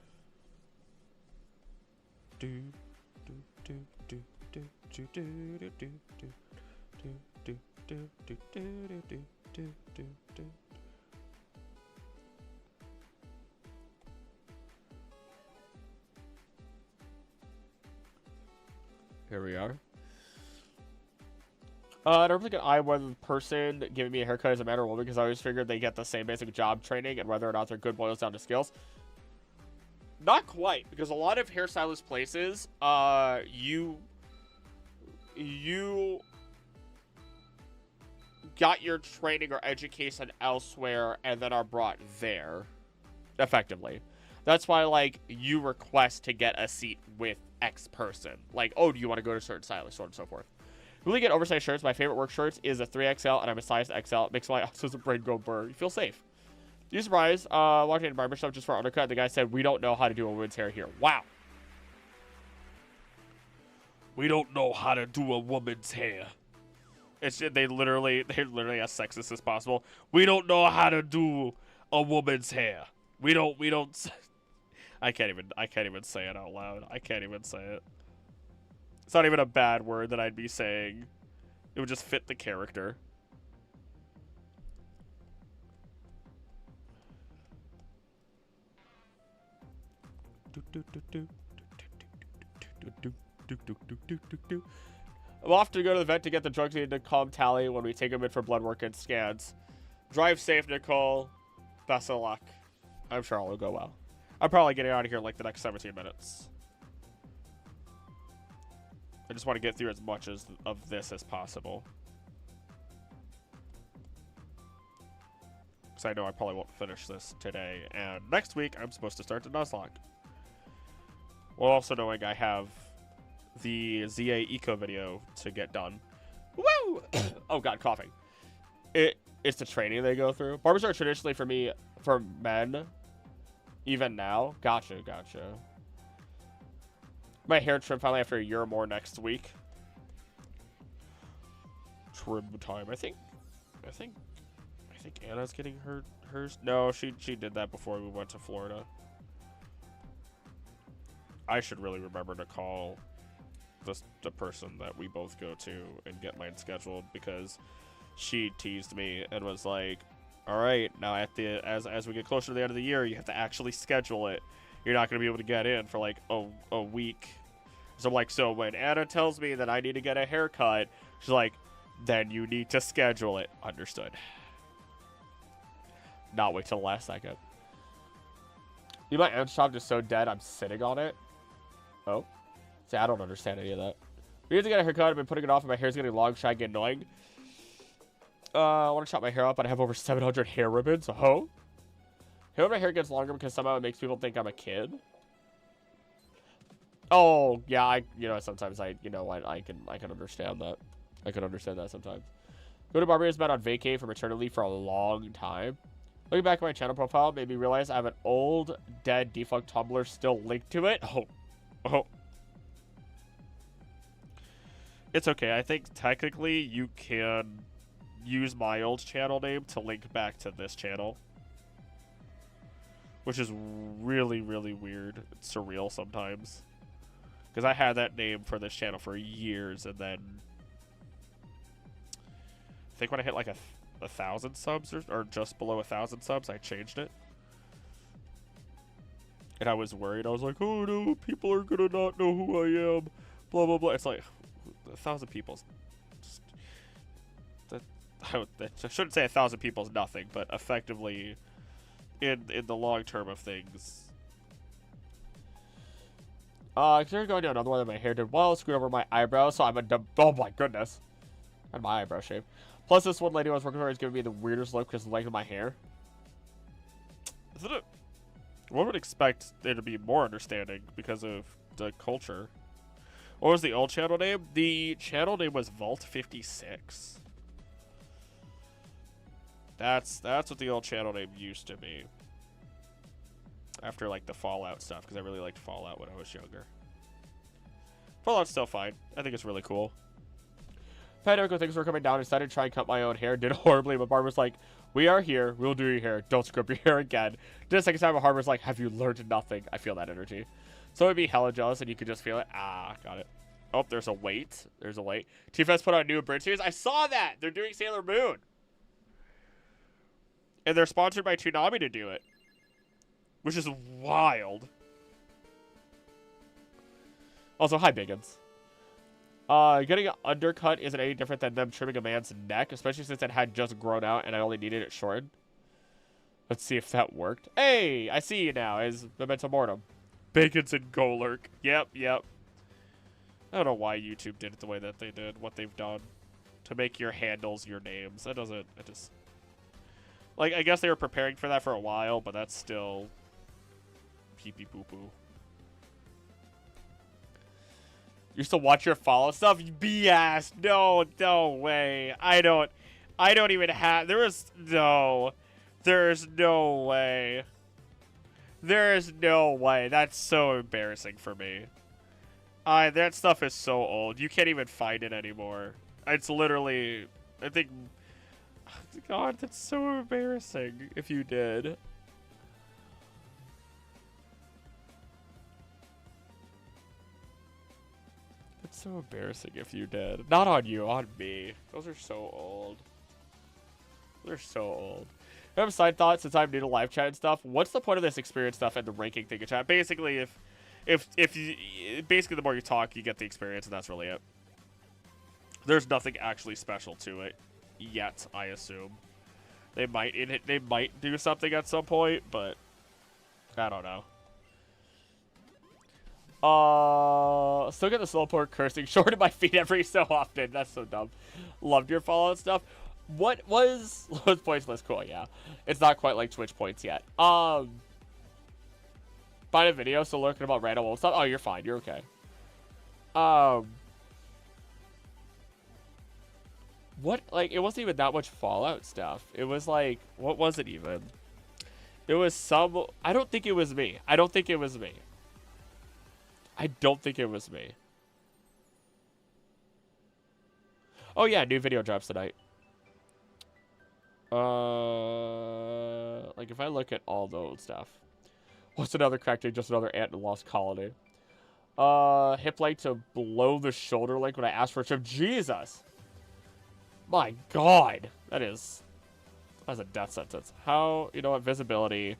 Here we are. I don't think I one person giving me a haircut is a man or woman because I always figured they get the same basic job training and whether or not they're good boils down to skills. Not quite, because a lot of hairstylist places, you got your training or education elsewhere and then are brought there, effectively. That's why, like, you request to get a seat with X person. Like, oh, do you want to go to a certain stylist, so on and so forth. Really get oversized shirts. My favorite work shirts is a 3XL, and I'm a size XL. It makes my also brain go burr. You feel safe. You surprised? Walking in a barbershop just for undercut. The guy said, we don't know how to do a woman's hair here. Wow. We don't know how to do a woman's hair. It's they're literally as sexist as possible. We don't know how to do a woman's hair. We don't I can't even say it out loud. I can't even say it. It's not even a bad word that I'd be saying. It would just fit the character. I'm off to go to the vet to get the drugs needed to calm Tally when we take him in for blood work and scans. Drive safe, Nicole. Best of luck. I'm sure all will go well. I'm probably getting out of here in like the next 17 minutes. I just want to get through as much of this as possible. Because I know I probably won't finish this today. And next week, I'm supposed to start the Nuzlocke. Well, also knowing I have the ZA Eco video to get done. Woo! Oh god, coughing. It's the training they go through. Barbers are traditionally for men. Even now. Gotcha. My hair trim finally after a year or more next week. Trim time. I think Anna's getting hers. No, she did that before we went to Florida. I should really remember to call the person that we both go to and get mine scheduled, because she teased me and was like, all right, now as we get closer to the end of the year, you have to actually schedule it. You're not going to be able to get in for like a week. So I'm like, so when Anna tells me that I need to get a haircut, she's like, then you need to schedule it. Understood. Not wait till the last second. My aunt's shop just so dead, I'm sitting on it. Oh. See, I don't understand any of that. We need to get a haircut. I've been putting it off and my hair's getting long, shaggy, and annoying. I want to chop my hair up, but I have over 700 hair ribbons. Oh. I hope my hair gets longer because somehow it makes people think I'm a kid. Oh, yeah, sometimes I can understand that. I can understand that sometimes. Go to Barbie has been on vacay for maternity leave for a long time. Looking back at my channel profile made me realize I have an old, dead, defunct Tumblr still linked to it. Oh. It's okay. I think technically you can use my old channel name to link back to this channel. Which is really, really weird. It's surreal sometimes. Because I had that name for this channel for years, and then I think when I hit like 1,000 subs or just below 1,000 subs, I changed it. And I was worried. I was like, oh no, people are gonna not know who I am. Blah blah blah. It's like 1,000 people's. Just, I shouldn't say 1,000 people's nothing, but effectively, in the long term of things. Considering going to another one that my hair did well, screwed over my eyebrows, so I'm a dumb. Oh my goodness. And my eyebrow shape. Plus, this one lady I was working for is giving me the weirdest look because of the length of my hair. Isn't it? One would expect there to be more understanding because of the culture. What was the old channel name? The channel name was Vault 56. That's what the old channel name used to be. After like the Fallout stuff, because I really liked Fallout when I was younger. Fallout's still fine. I think it's really cool. Pandemic, things were coming down, I decided to try and cut my own hair. Did horribly, but Barbara's like, we are here. We'll do your hair. Don't screw up your hair again. Did a second time, but Barbara's like, have you learned nothing? I feel that energy. So it'd be hella jealous, and you could just feel it. Ah, got it. Oh, there's a wait. There's a wait. TFS put out a new Brit series. I saw that. They're doing Sailor Moon. And they're sponsored by Toonami to do it. Which is wild. Also, hi, Biggins. Getting an undercut isn't any different than them trimming a man's neck, especially since it had just grown out and I only needed it shortened. Let's see if that worked. Hey, I see you now as Memento Mortem. Biggins and Golurk. Yep, yep. I don't know why YouTube did it the way that they did, what they've done. To make your handles your names. That doesn't, it just... Like, I guess they were preparing for that for a while, but that's still... Pee-pee poo-poo. You still watch your follow stuff? BS. No way. I don't even have, there's no way. There's no way. That's so embarrassing for me. That stuff is so old. You can't even find it anymore. It's literally, I think, God, that's so embarrassing if you did. It's so embarrassing if you did. Not on you, on me. Those are so old. They're so old. I have a side thought since I'm new to live chat and stuff. What's the point of this experience stuff and the ranking thing in chat? Basically, if you, basically the more you talk, you get the experience, and that's really it. There's nothing actually special to it yet, I assume. They might do something at some point, but I don't know. Still get the slowpoke cursing short of my feet every so often. That's so dumb. Loved your Fallout stuff. What was lowest points list? Cool, yeah. It's not quite like Twitch points yet. Find a video, so lurking about random old stuff. Oh, you're fine. You're okay. What, like, it wasn't even that much Fallout stuff. It was like, what was it even? It was some, I don't think it was me. I don't think it was me. I don't think it was me. Oh yeah, new video drops tonight. Like if I look at all the old stuff. What's another crack day? Just another ant in the lost colony. Hip length to below the shoulder length when I asked for a chip. Jesus! My God! That's a death sentence. How, you know what, visibility.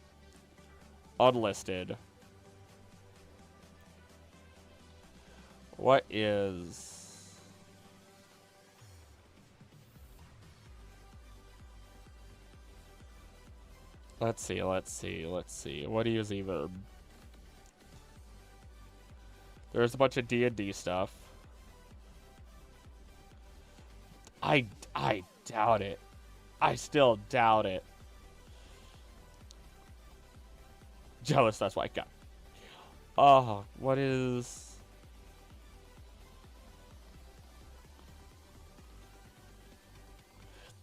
Unlisted. What is... Let's see. What is even... There's a bunch of D&D stuff. I doubt it. I still doubt it. Jealous, that's why I got. Oh, what is...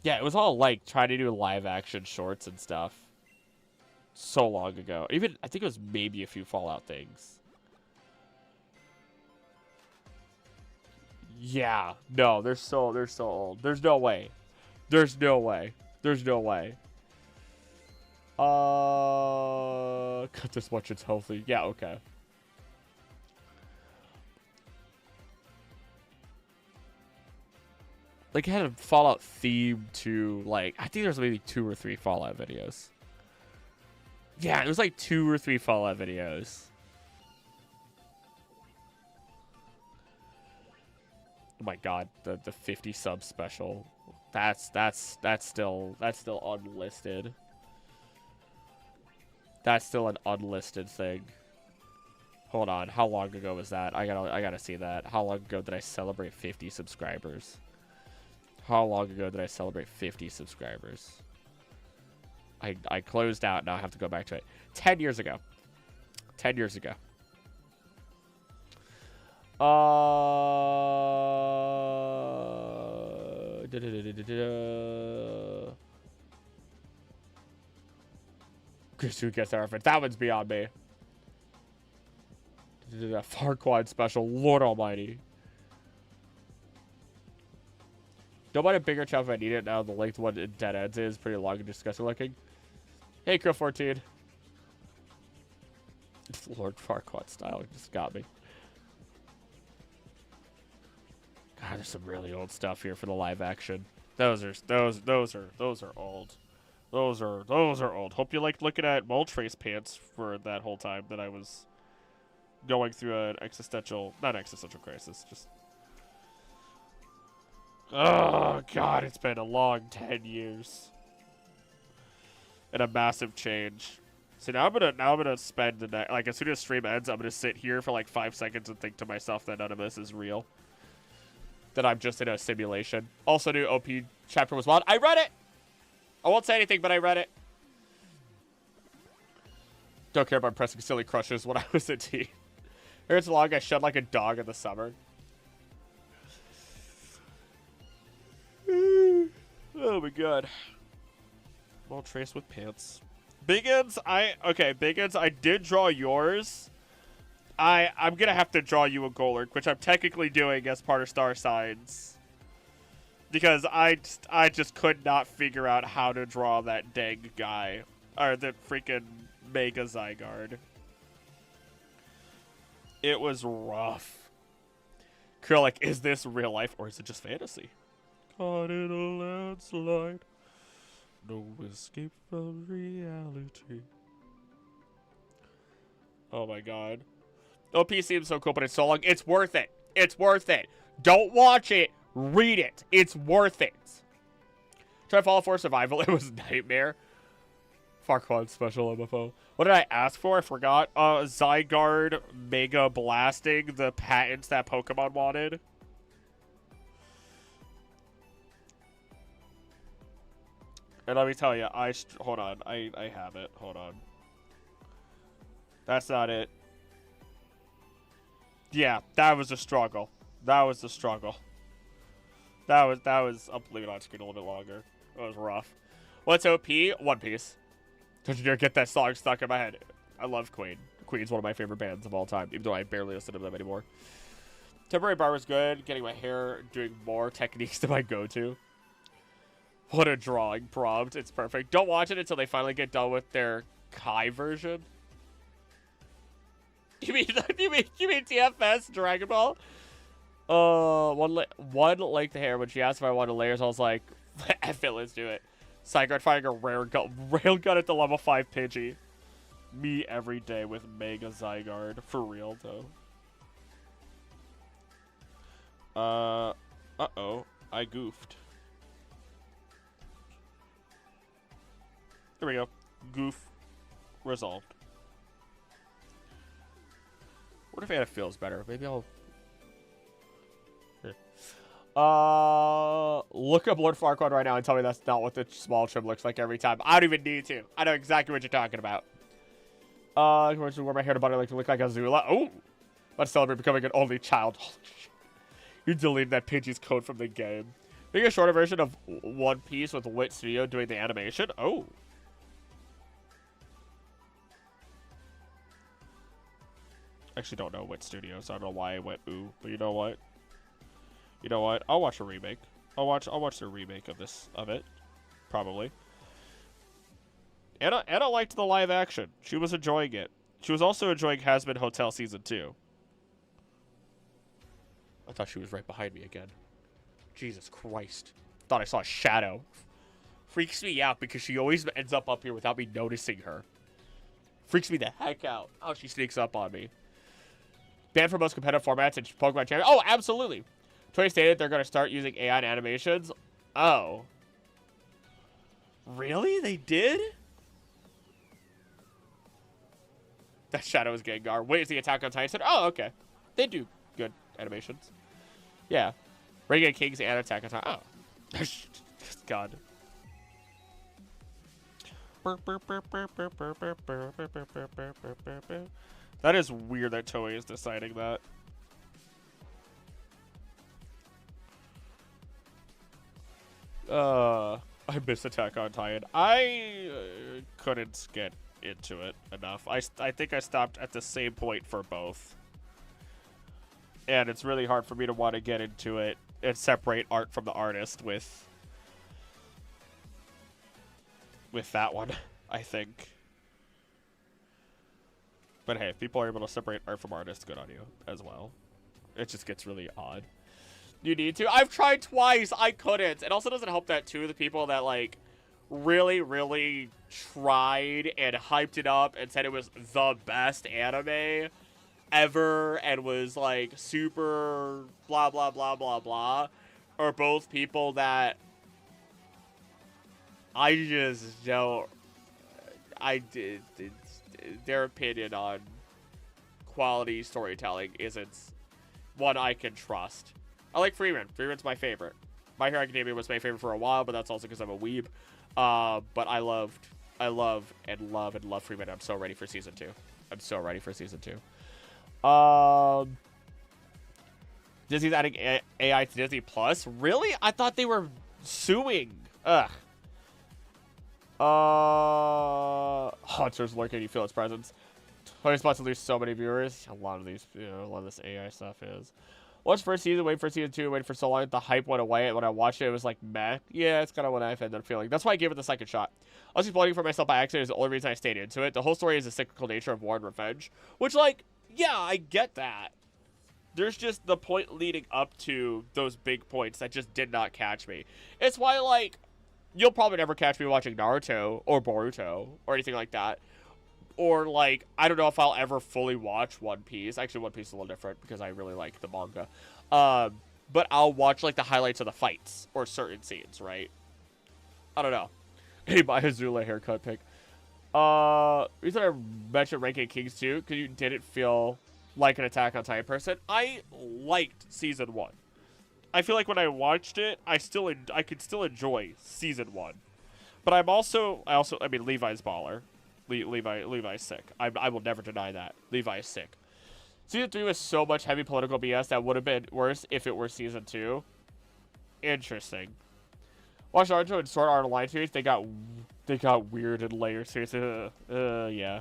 Yeah, it was all like trying to do live action shorts and stuff. So long ago. Even, I think it was maybe a few Fallout things. Yeah. No, they're so old. There's no way. Cut this much, it's healthy. Yeah, okay. Like, it had a Fallout theme to, like, I think there's maybe 2 or 3 Fallout videos. Yeah, it was like 2 or 3 Fallout videos. Oh my god, the 50 sub special. That's still unlisted. That's still an unlisted thing. Hold on, how long ago was that? I gotta see that. How long ago did I celebrate 50 subscribers? How long ago did I celebrate 50 subscribers? I closed out, now I have to go back to it. 10 years ago. 10 years ago. Who gets that reference? That one's beyond me. Farquaad special, Lord Almighty. Don't mind a bigger chunk if I need it now. The length one in Dead Ends is pretty long and disgusting looking. Hey, Crow 14. Lord Farquaad style just got me. God, there's some really old stuff here for the live action. Those are old. Those are old. Hope you liked looking at Moltres pants for that whole time that I was going through an not existential crisis, just. Oh god, it's been a long 10 years. And a massive change. So now I'm gonna spend the night, like, as soon as stream ends, I'm gonna sit here for like 5 seconds and think to myself that none of this is real. That I'm just in a simulation. Also, new OP chapter was wild. I read it! I won't say anything, but I read it. Don't care about pressing silly crushes when I was a teen. Here's long I shed like a dog in the summer. Oh my god. Well, trace with pants. Biggins, Biggins, I did draw yours. I'm gonna have to draw you a Golurk, which I'm technically doing as part of Star Signs. Because I just could not figure out how to draw that dang guy. Or the freaking Mega Zygarde. It was rough. Like, is this real life or is it just fantasy? Caught in a landslide. No escape from reality. Oh my god. OP seems so cool, but it's so long. It's worth it. It's worth it. Don't watch it. Read it. It's worth it. Try to follow for survival. It was nightmare. Farquaad special MFO. What did I ask for? I forgot. Zygarde Mega Blasting, the patents that Pokemon wanted. And let me tell you, hold on. I have it. Hold on. That's not it. Yeah, that was a struggle. That was the struggle. That was. I'll leave it on screen a little bit longer. That was rough. What's OP? One Piece. Don't you dare get that song stuck in my head. I love Queen. Queen's one of my favorite bands of all time, even though I barely listen to them anymore. Temporary barber's good. Getting my hair, doing more techniques to my go-to. What a drawing prompt. It's perfect. Don't watch it until they finally get done with their Kai version. You mean TFS Dragon Ball? One liked the hair. When she asked if I wanted layers, I was like, F it, let's do it. Zygarde firing a railgun at the level 5 Pidgey. Me every day with Mega Zygarde. For real, though. Uh-oh. I goofed. There we go. Goof. Resolved. What if Anna feels better? Maybe I'll... Here. Look up Lord Farquaad right now and tell me that's not what the small trim looks like every time. I don't even need to. I know exactly what you're talking about. I'm going to wear my hair to butter like to look like Azula. Oh! Let's celebrate becoming an only child. Holy shit. You deleted that Pidgey's code from the game. Maybe a shorter version of One Piece with Wit Studio doing the animation? Oh. I actually don't know Wit Studio, so I don't know why I went ooh. But you know what? You know what? I'll watch a remake. I'll watch the remake of it. Probably. Anna liked the live action. She was enjoying it. She was also enjoying Hazbin Hotel Season 2. I thought she was right behind me again. Jesus Christ. Thought I saw a shadow. Freaks me out because she always ends up here without me noticing her. Freaks me the heck out. Oh, she sneaks up on me. Banned for most competitive formats in Pokemon Champion. Oh, absolutely. Toei stated they're going to start using AI in animations. Oh. Really? They did? That shadow is Gengar. Wait, is the Attack on Titan? Oh, okay. They do good animations. Yeah. Renegade Kings and Attack on Titan. Oh. God. That is weird that Toei is deciding that. I miss Attack on Titan. I couldn't get into it enough. I think I stopped at the same point for both. And it's really hard for me to want to get into it and separate art from the artist with that one, I think. But hey, if people are able to separate art from artist, good on you as well. It just gets really odd. You need to? I've tried twice. I couldn't. It also doesn't help that, too, the people that, like, really, really tried and hyped it up and said it was the best anime ever and was, like, super blah, blah, blah, blah, blah, are both people that I just don't... their opinion on quality storytelling isn't one I can trust. I like Freeman. Freeman's my favorite. My Hero Academia was my favorite for a while, but that's also because I'm a weeb. But I love Freeman. I'm so ready for season 2. I'm so ready for season 2. Disney's adding AI to Disney Plus. Really? I thought they were suing. Ugh. Hunters lurking. You feel its presence. 20 spots to lose so many viewers. A lot of these, a lot of this AI stuff is. Watch first season, wait for season 2, wait for so long, the hype went away, and when I watched it, it was like, meh. Yeah, it's kind of what I've ended up feeling. That's why I gave it the second shot. I was exploiting for myself by accident is the only reason I stayed into it. The whole story is the cyclical nature of war and revenge, which, like, yeah, I get that. There's just the point leading up to those big points that just did not catch me. It's why, like, you'll probably never catch me watching Naruto or Boruto or anything like that. Or, like, I don't know if I'll ever fully watch One Piece. Actually, One Piece is a little different because I really like the manga. But I'll watch, like, the highlights of the fights or certain scenes, right? I don't know. Hey, my Azula haircut pick. Reason I mentioned Ranking Kings too, because you didn't feel like an Attack on Titan person. I liked Season 1. I feel like when I watched it, I could still enjoy Season 1. But I mean, Levi's baller. Levi's sick. I will never deny that. Levi's sick. Season 3 was so much heavy political BS that would have been worse if it were Season 2. Interesting. Watch Naruto and Sword Art Online series. They got weird and layered series. Yeah.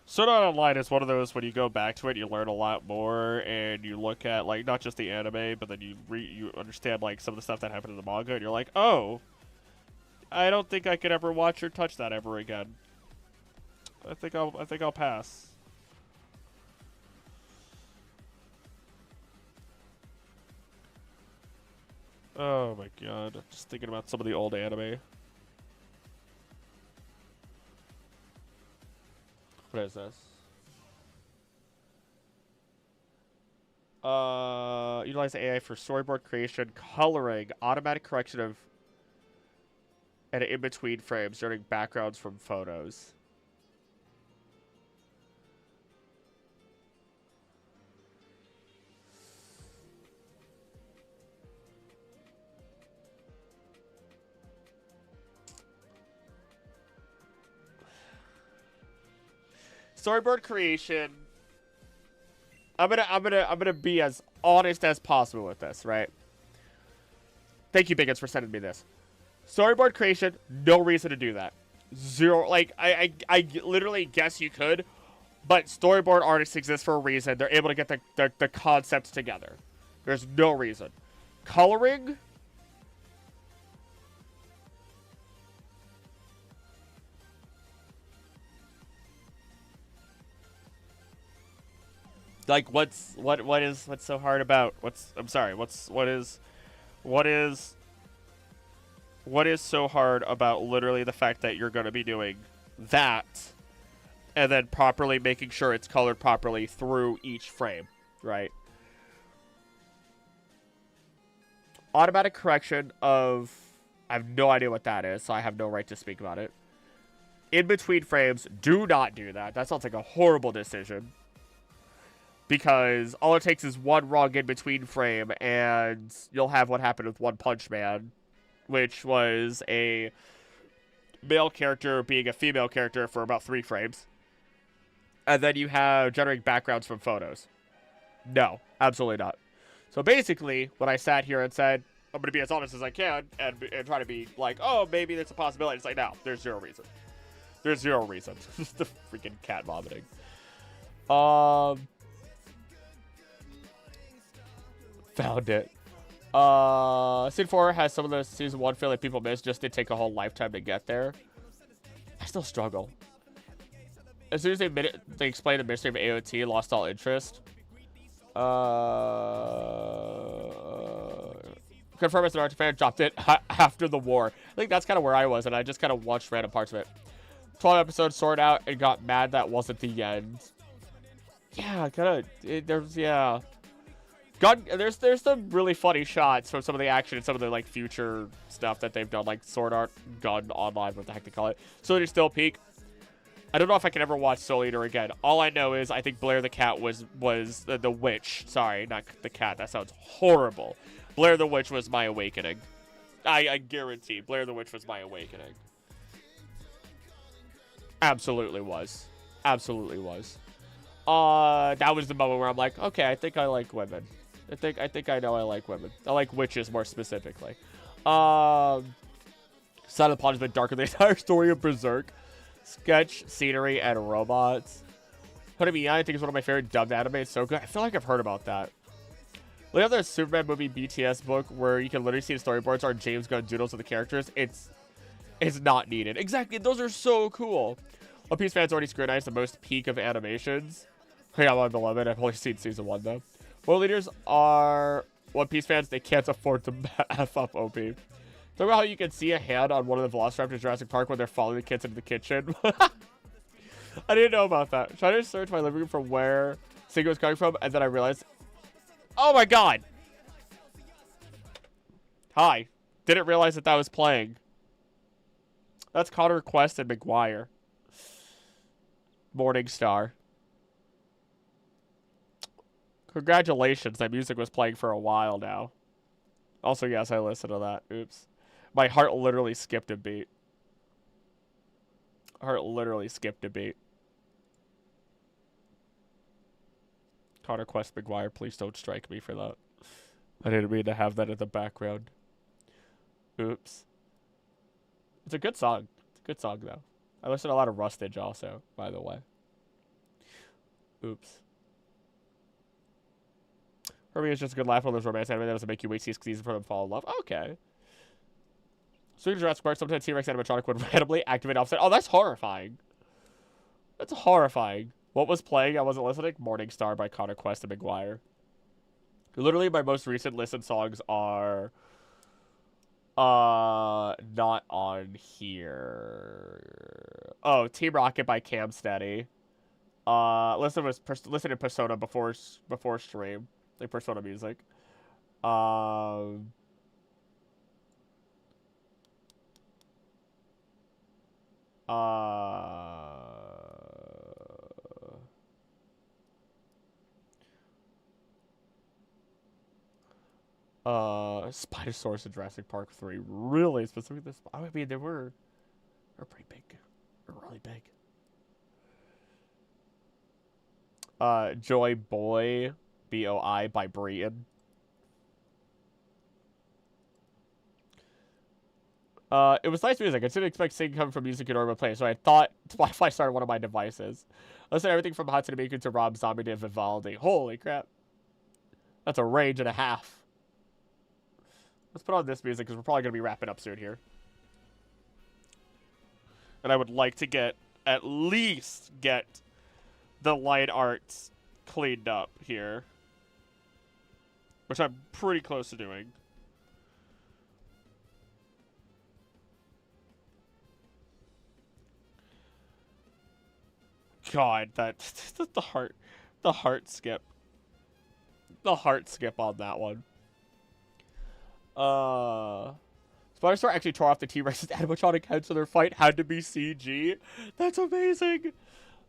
Sword Art Online is one of those when you go back to it, you learn a lot more, and you look at like not just the anime, but then you understand like some of the stuff that happened in the manga, and you're like, oh. I don't think I could ever watch or touch that ever again. I think I'll pass. Oh my god. Just thinking about some of the old anime. What is this? Utilize AI for storyboard creation, coloring, automatic correction of and in-between frames during backgrounds from photos. Storyboard creation. I'm gonna be as honest as possible with this, right? Thank you, Biggins, for sending me this. Storyboard creation, no reason to do that. Zero. Like, I literally guess you could, but storyboard artists exist for a reason. They're able to get the concepts together. There's no reason. Coloring? Like, what's so hard about what is so hard about literally the fact that you're going to be doing that and then properly making sure it's colored properly through each frame, right? Automatic correction of... I have no idea what that is, so I have no right to speak about it. In between frames, do not do that. That sounds like a horrible decision. Because all it takes is one wrong in between frame, and you'll have what happened with One Punch Man, which was a male character being a female character for about 3 frames. And then you have generating backgrounds from photos. No, absolutely not. So basically, when I sat here and said, I'm going to be as honest as I can, and try to be like, oh, maybe there's a possibility. It's like, no, there's zero reason. There's zero reason. Just the freaking cat vomiting. Found it. Season 4 has some of the Season 1 feel like people missed. Just did take a whole lifetime to get there. I still struggle. As soon as they explained the mystery of AOT, lost all interest. Confirm as an art fan, dropped it after the war. I think that's kind of where I was, and I just kind of watched random parts of it. 12 episodes, sorted out, and got mad that wasn't the end. Yeah, yeah. There's some really funny shots from some of the action and some of the, like, future stuff that they've done, like Sword Art Gun Online, what the heck they call it. Soul Eater still peak. I don't know if I can ever watch Soul Eater again. All I know is I think Blair the Cat was the witch. Sorry, not the cat. That sounds horrible. Blair the Witch was my awakening. I guarantee Blair the Witch was my awakening. Absolutely was. Absolutely was. That was the moment where I'm like, okay, I think I like women. I think I know I like women. I like witches more specifically. Side of the Pond has been darker than the entire story of Berserk. Sketch, scenery, and robots. Honey, I think it's one of my favorite dubbed anime. It's so good. I feel like I've heard about that. Look at the Superman movie BTS book where you can literally see the storyboards are James Gunn doodles of the characters. It's not needed. Exactly. Those are so cool. One Piece fans already scrutinized the most peak of animations. Yeah, I'm on 11. I've only seen season 1 though. World leaders are One Piece fans. They can't afford to F up OP. Talk about how you can see a hand on one of the Velociraptors in Jurassic Park when they're following the kids into the kitchen. I didn't know about that. Trying to search my living room for where Singo was coming from, and then I realized, oh my god! Hi. Didn't realize that was playing. That's Connor Quest and McGuire. Morningstar. Congratulations, that music was playing for a while now. Also, yes, I listened to that. Oops. My heart literally skipped a beat. Heart literally skipped a beat. Connor Quest McGuire, please don't strike me for that. I didn't mean to have that in the background. Oops. It's a good song. It's a good song, though. I listened to a lot of Rustage also, by the way. Oops. For me, it's just a good laugh on those romance anime that doesn't make you wait season for them to fall in love. Okay. Speaking of Jurassic Park, sometimes T-Rex animatronic would randomly activate offset. Oh, that's horrifying. That's horrifying. What was playing? I wasn't listening. Morningstar by Connor Quest and McGuire. Literally, my most recent listened songs are not on here. Oh, Team Rocket by Cam Steady. Listen to Persona before stream. Like Persona music. Spinosaurus in Jurassic Park 3. Really specific this. I mean, they're pretty big. They're really big. Joy Boy, BOI by Brian. It was nice music. I didn't expect singing coming from music in normal play, so I thought Spotify started one of my devices. Listen to everything from Hatsune Miku to Rob Zombie to Vivaldi. Holy crap. That's a range and a half. Let's put on this music because we're probably going to be wrapping up soon here. And I would like to at least get the line arts cleaned up here. Which I'm pretty close to doing. God, that the heart skip. The heart skip on that one. Spider-Star actually tore off the T-Rex's animatronic head, so their fight had to be CG. That's amazing.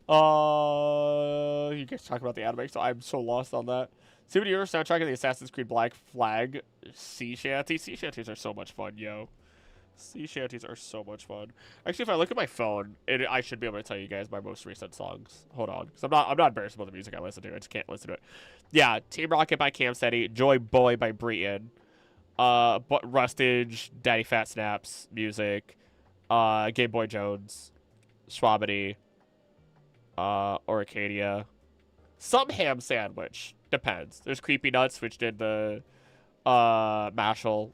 You guys talk about the anime, so I'm so lost on that. See what you soundtrack of the Assassin's Creed Black Flag sea shanties. Sea shanties are so much fun, yo. Sea shanties are so much fun. Actually, if I look at my phone, I should be able to tell you guys my most recent songs. Hold on, because I'm not embarrassed about the music I listen to. I just can't listen to it. Yeah, Team Rocket by Cam Steady, Joy Boy by Breton, Rustage, Daddy Fat Snaps music, Game Boy Jones, Schwabity, Orcadia, some Ham Sandwich. Depends. There's Creepy Nuts, which did the Mashal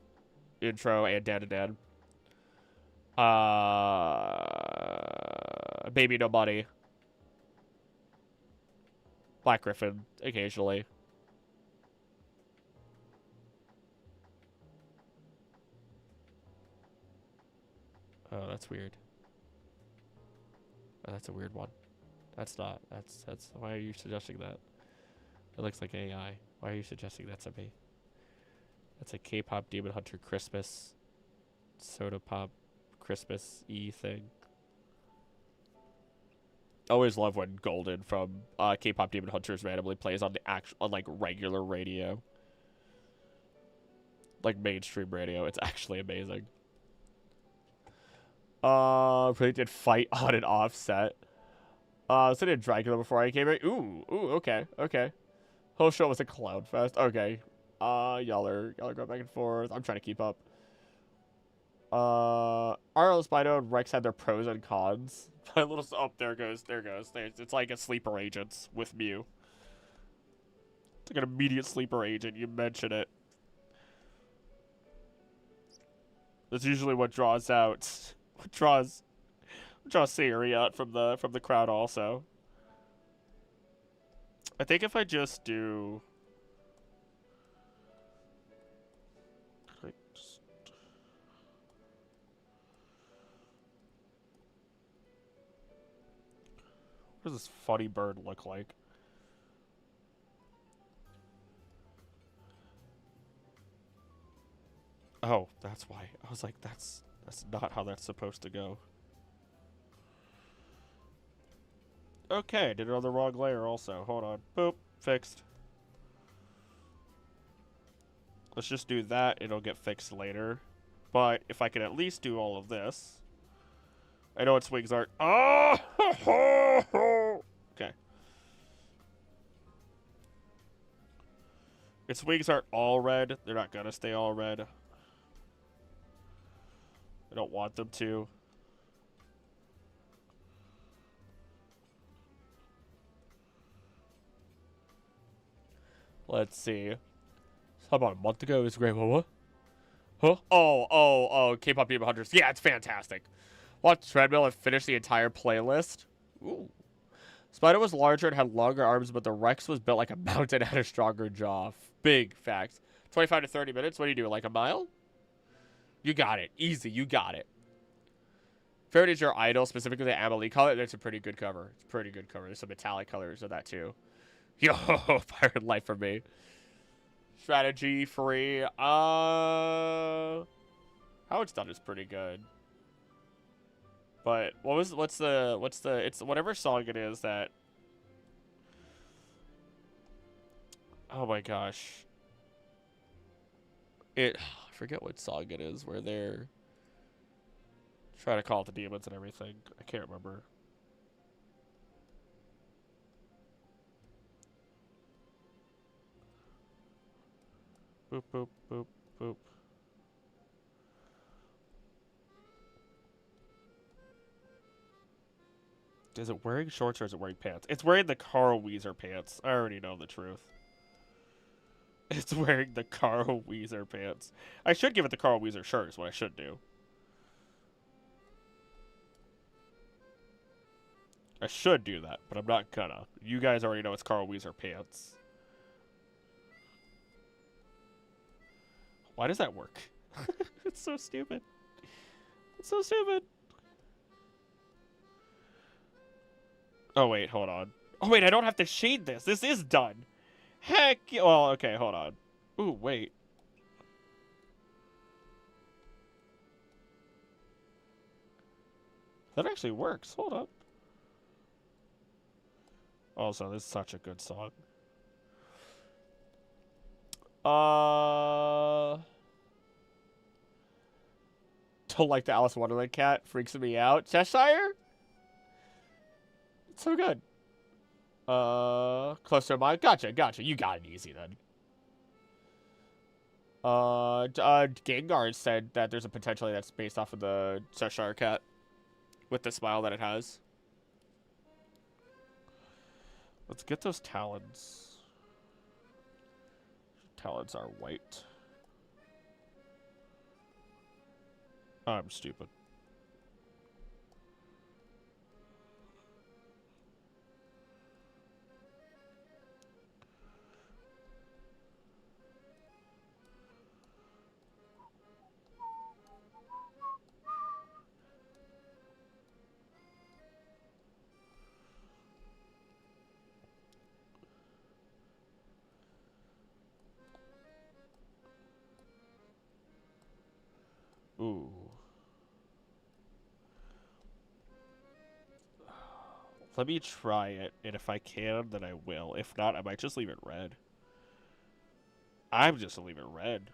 intro and Dan and Dan. Baby Nobody. Black Griffin, occasionally. Oh, that's weird. Oh, that's a weird one. That's not. That's. Why are you suggesting that? It looks like AI. Why are you suggesting that's a me? That's a K-pop Demon Hunter Christmas. Soda Pop Christmas-y thing. Always love when Golden from K-pop Demon Hunters randomly plays on the like regular radio. Like mainstream radio. It's actually amazing. Predicted fight on an offset. So I did Dracula before I came in. Ooh, okay. Whole show was a clown fest. Okay. Y'all are going back and forth. I'm trying to keep up. RL Spino and Rex had their pros and cons. My little there it goes. It's like a sleeper agent with Mew. It's like an immediate sleeper agent. You mention it. That's usually what draws out. What draws Sayuri out from the crowd also. I think if I just do... What does this funny bird look like? Oh, that's why. I was like, that's not how that's supposed to go. Okay, did it on the wrong layer also. Hold on. Boop. Fixed. Let's just do that. It'll get fixed later. But if I could at least do all of this. I know its wings aren't... Oh! Okay. Its wings aren't all red. They're not gonna stay all red. I don't want them to. Let's see. How about a month ago? It was great. What? Huh? Oh, K-pop Demon Hunters. Yeah, it's fantastic. Watch Treadmill and finish the entire playlist. Ooh. Spider was larger and had longer arms, but the Rex was built like a mountain and had a stronger jaw. Big facts. 25 to 30 minutes. What do you do? Like a mile? You got it. Easy. You got it. Fairly's your idol, specifically the Amelie color. That's a pretty good cover. It's a pretty good cover. There's some metallic colors of that too. Yo, Pirate Life for me. Strategy free. How it's done is pretty good. But what's the it's whatever song it is that. Oh my gosh. I forget what song it is where they're trying to call it the demons and everything. I can't remember. Boop, boop, boop, boop. Is it wearing shorts or is it wearing pants? It's wearing the Carl Weezer pants. I already know the truth. It's wearing the Carl Weezer pants. I should give it the Carl Weezer shirt is what I should do. I should do that, but I'm not gonna. You guys already know it's Carl Weezer pants. Why does that work? It's so stupid. It's so stupid. Oh, wait, hold on. Oh, wait, I don't have to shade this. This is done. Heck, well, okay, hold on. Ooh, wait. That actually works. Hold up. Also, this is such a good song. Don't like the Alice in Wonderland cat. Freaks me out. Cheshire? It's so good. Close to mine. Gotcha. You got it easy then. Gengar said that there's a potentially that's based off of the Cheshire cat. With the smile that it has. Let's get those talons. Talons are white. I'm stupid. Ooh. Let me try it, and if I can, then I will. If not, I might just leave it red. I'm just gonna leave it red.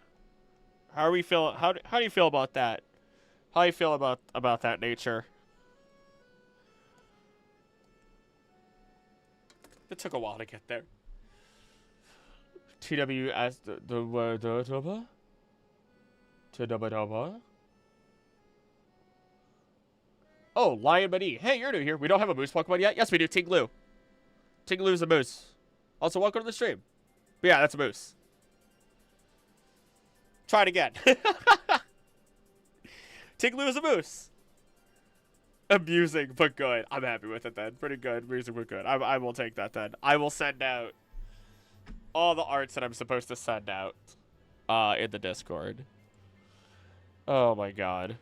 How are we feeling? How do you feel about that? How do you feel about that, nature? It took a while to get there. TWS Oh, Lion Buddy. Hey, you're new here. We don't have a moose Pokemon yet. Yes, we do. Tinglu. Tinglu's a moose. Also, welcome to the stream. But yeah, that's a moose. Try it again. Tinglu is a moose. Amusing, but good. I'm happy with it then. Pretty good. Amusing, but good. I will take that then. I will send out all the arts that I'm supposed to send out in the Discord. Oh my god.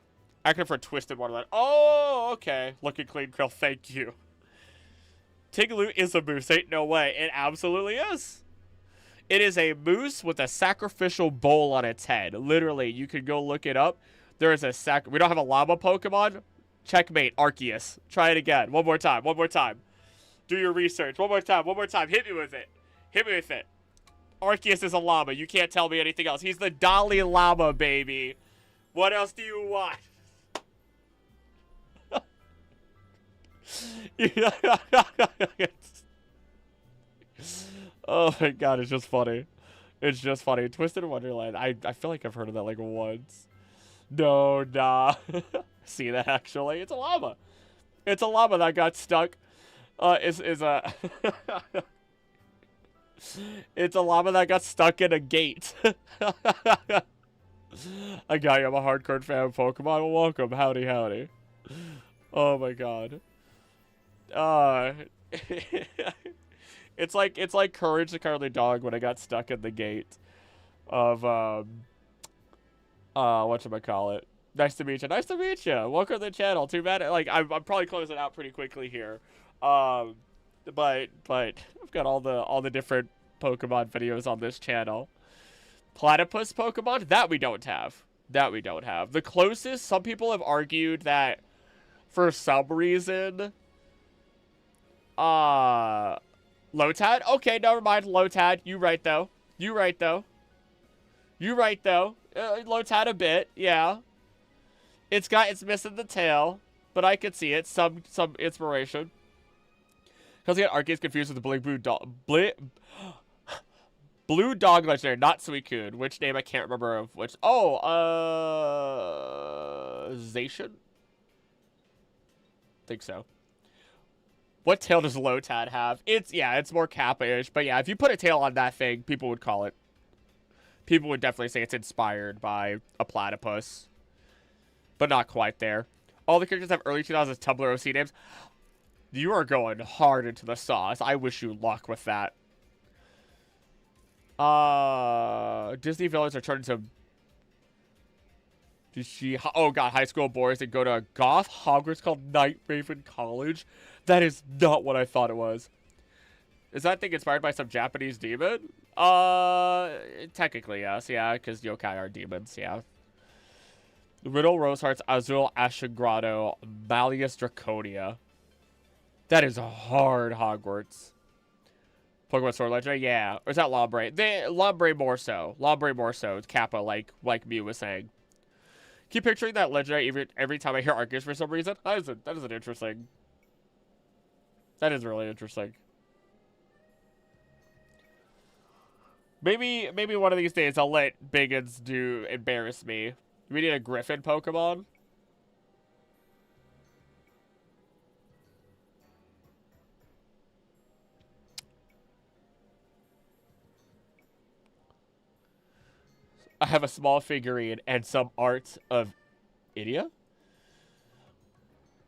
Acting for Twisted Wonderland. Oh, okay. Looking clean, Krill. Thank you. Tinglu is a moose. Ain't no way. It absolutely is. It is a moose with a sacrificial bowl on its head. Literally, you can go look it up. There is a we don't have a llama Pokemon. Checkmate, Arceus. Try it again. One more time. One more time. Do your research. One more time. One more time. Hit me with it. Hit me with it. Arceus is a llama. You can't tell me anything else. He's the Dalai Lama, baby. What else do you want? Oh my god, it's just funny. It's just funny. Twisted Wonderland. I feel like I've heard of that like once. No, nah. See that actually? It's a llama. It's a llama that got stuck. It's a It's a llama that got stuck in a gate. I got you. I'm a hardcore fan of Pokemon. Well, welcome. Howdy, howdy. Oh my god. It's like Courage the Cowardly Dog when I got stuck in the gate of whatchamacallit. Nice to meet you. Nice to meet you. Welcome to the channel. Too bad like I'm probably closing out pretty quickly here. But I've got all the different Pokemon videos on this channel. Platypus Pokemon? That we don't have. That we don't have. The closest, some people have argued that for some reason Lotad? Okay, never mind, Lotad. You right though. You right though. You right though. Lotad a bit, yeah. It's missing the tail, but I could see it. Some inspiration. Because I get Arceus confused with the Blue Dog Legendary, not Suicune. Which name I can't remember of which. Oh, Zacian? Think so. What tail does Lotad have? It's more Kappa-ish. But yeah, if you put a tail on that thing, people would call it. People would definitely say it's inspired by a platypus. But not quite there. All the characters have early 2000s Tumblr OC names. You are going hard into the sauce. I wish you luck with that. Disney villains are turned into... Oh god, high school boys that go to a goth Hogwarts called Night Raven College. That is not what I thought it was. Is that thing inspired by some Japanese demon? Technically, yes. Yeah, because yokai are demons, yeah. Riddle, Rosehearts, Azul, Ashigrado, Malleus Draconia. That is a hard Hogwarts. Pokemon Sword Legendary? Yeah. Or is that Lombre? Lombre more so. Lombre more so. It's Kappa, like Mew was saying. Keep picturing that legendary every time I hear Arceus for some reason. That is an interesting. That is really interesting. Maybe one of these days I'll let Biggins embarrass me. We need a Griffin Pokemon. I have a small figurine and some art of Idia.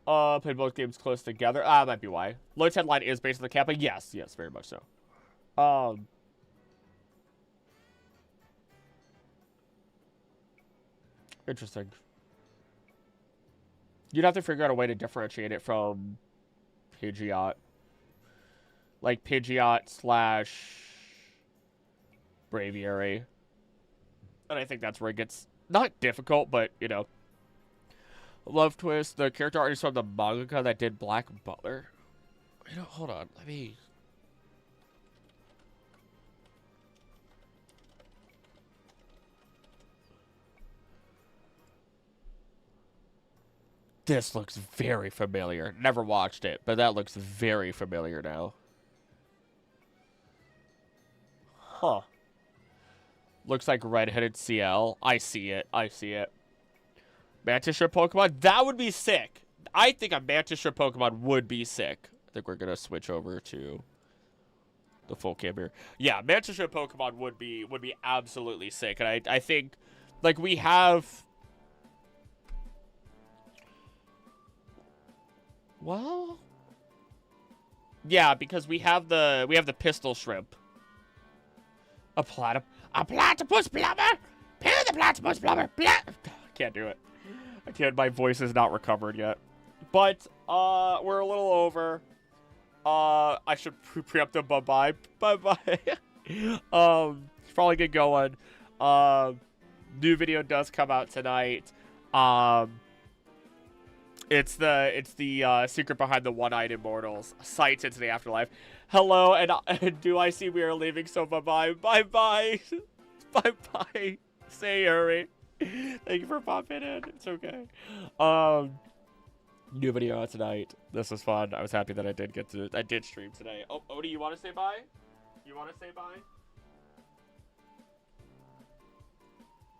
Played both games close together. That might be why. Lloyd's headline is based on the Kappa. Yes, very much so. Interesting. You'd have to figure out a way to differentiate it from Pidgeot. Like Pidgeot / Braviary. And I think that's where it gets not difficult, but, you know. Love Twist, the character artist from the mangaka that did Black Butler. You know, hold on. Let me... This looks very familiar. Never watched it, but that looks very familiar now. Huh. Looks like Red-Headed CL. I see it. Mantis Shrimp Pokemon? That would be sick. I think a Mantis Shrimp Pokemon would be sick. I think we're going to switch over to the full cam here. Yeah, Mantis Shrimp Pokemon would be absolutely sick. And I think, like, we have... Well... Yeah, because we have the Pistol Shrimp. A platypus blubber! Peel the platypus blubber! Can't do it. I can't. My voice is not recovered yet. But, we're a little over. I should preempt a bye-bye. Bye-bye. Probably get going. New video does come out tonight. It's the secret behind the one-eyed immortals. Sights into the afterlife. Hello, and do I see we are leaving? So bye-bye. Bye-bye. Bye-bye. Say hurry. Thank you for popping in. It's okay. New video out tonight. This was fun. I was happy that I did stream today. Oh, Odie, you want to say bye?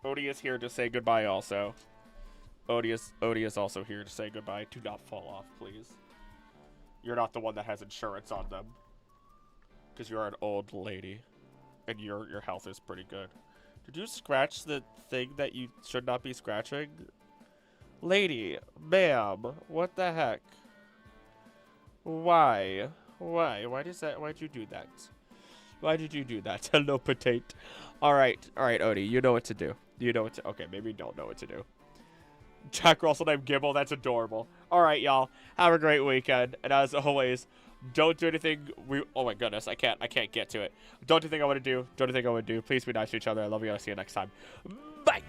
Odie is here to say goodbye also. Odie is also here to say goodbye. Do not fall off, please. You're not the one that has insurance on them. Because you're an old lady. And your health is pretty good. Did you scratch the thing that you should not be scratching? Lady, ma'am, what the heck? Why? Why'd you do that? Why did you do that? Hello, potato. Alright, Odie, you know what to do. Okay, maybe you don't know what to do. Jack Russell named Gibble, that's adorable. Alright, y'all, have a great weekend. And as always, don't do anything oh my goodness, I can't get to it. Don't do anything I want to do. Please be nice to each other. I love you. I'll see you next time. Bye!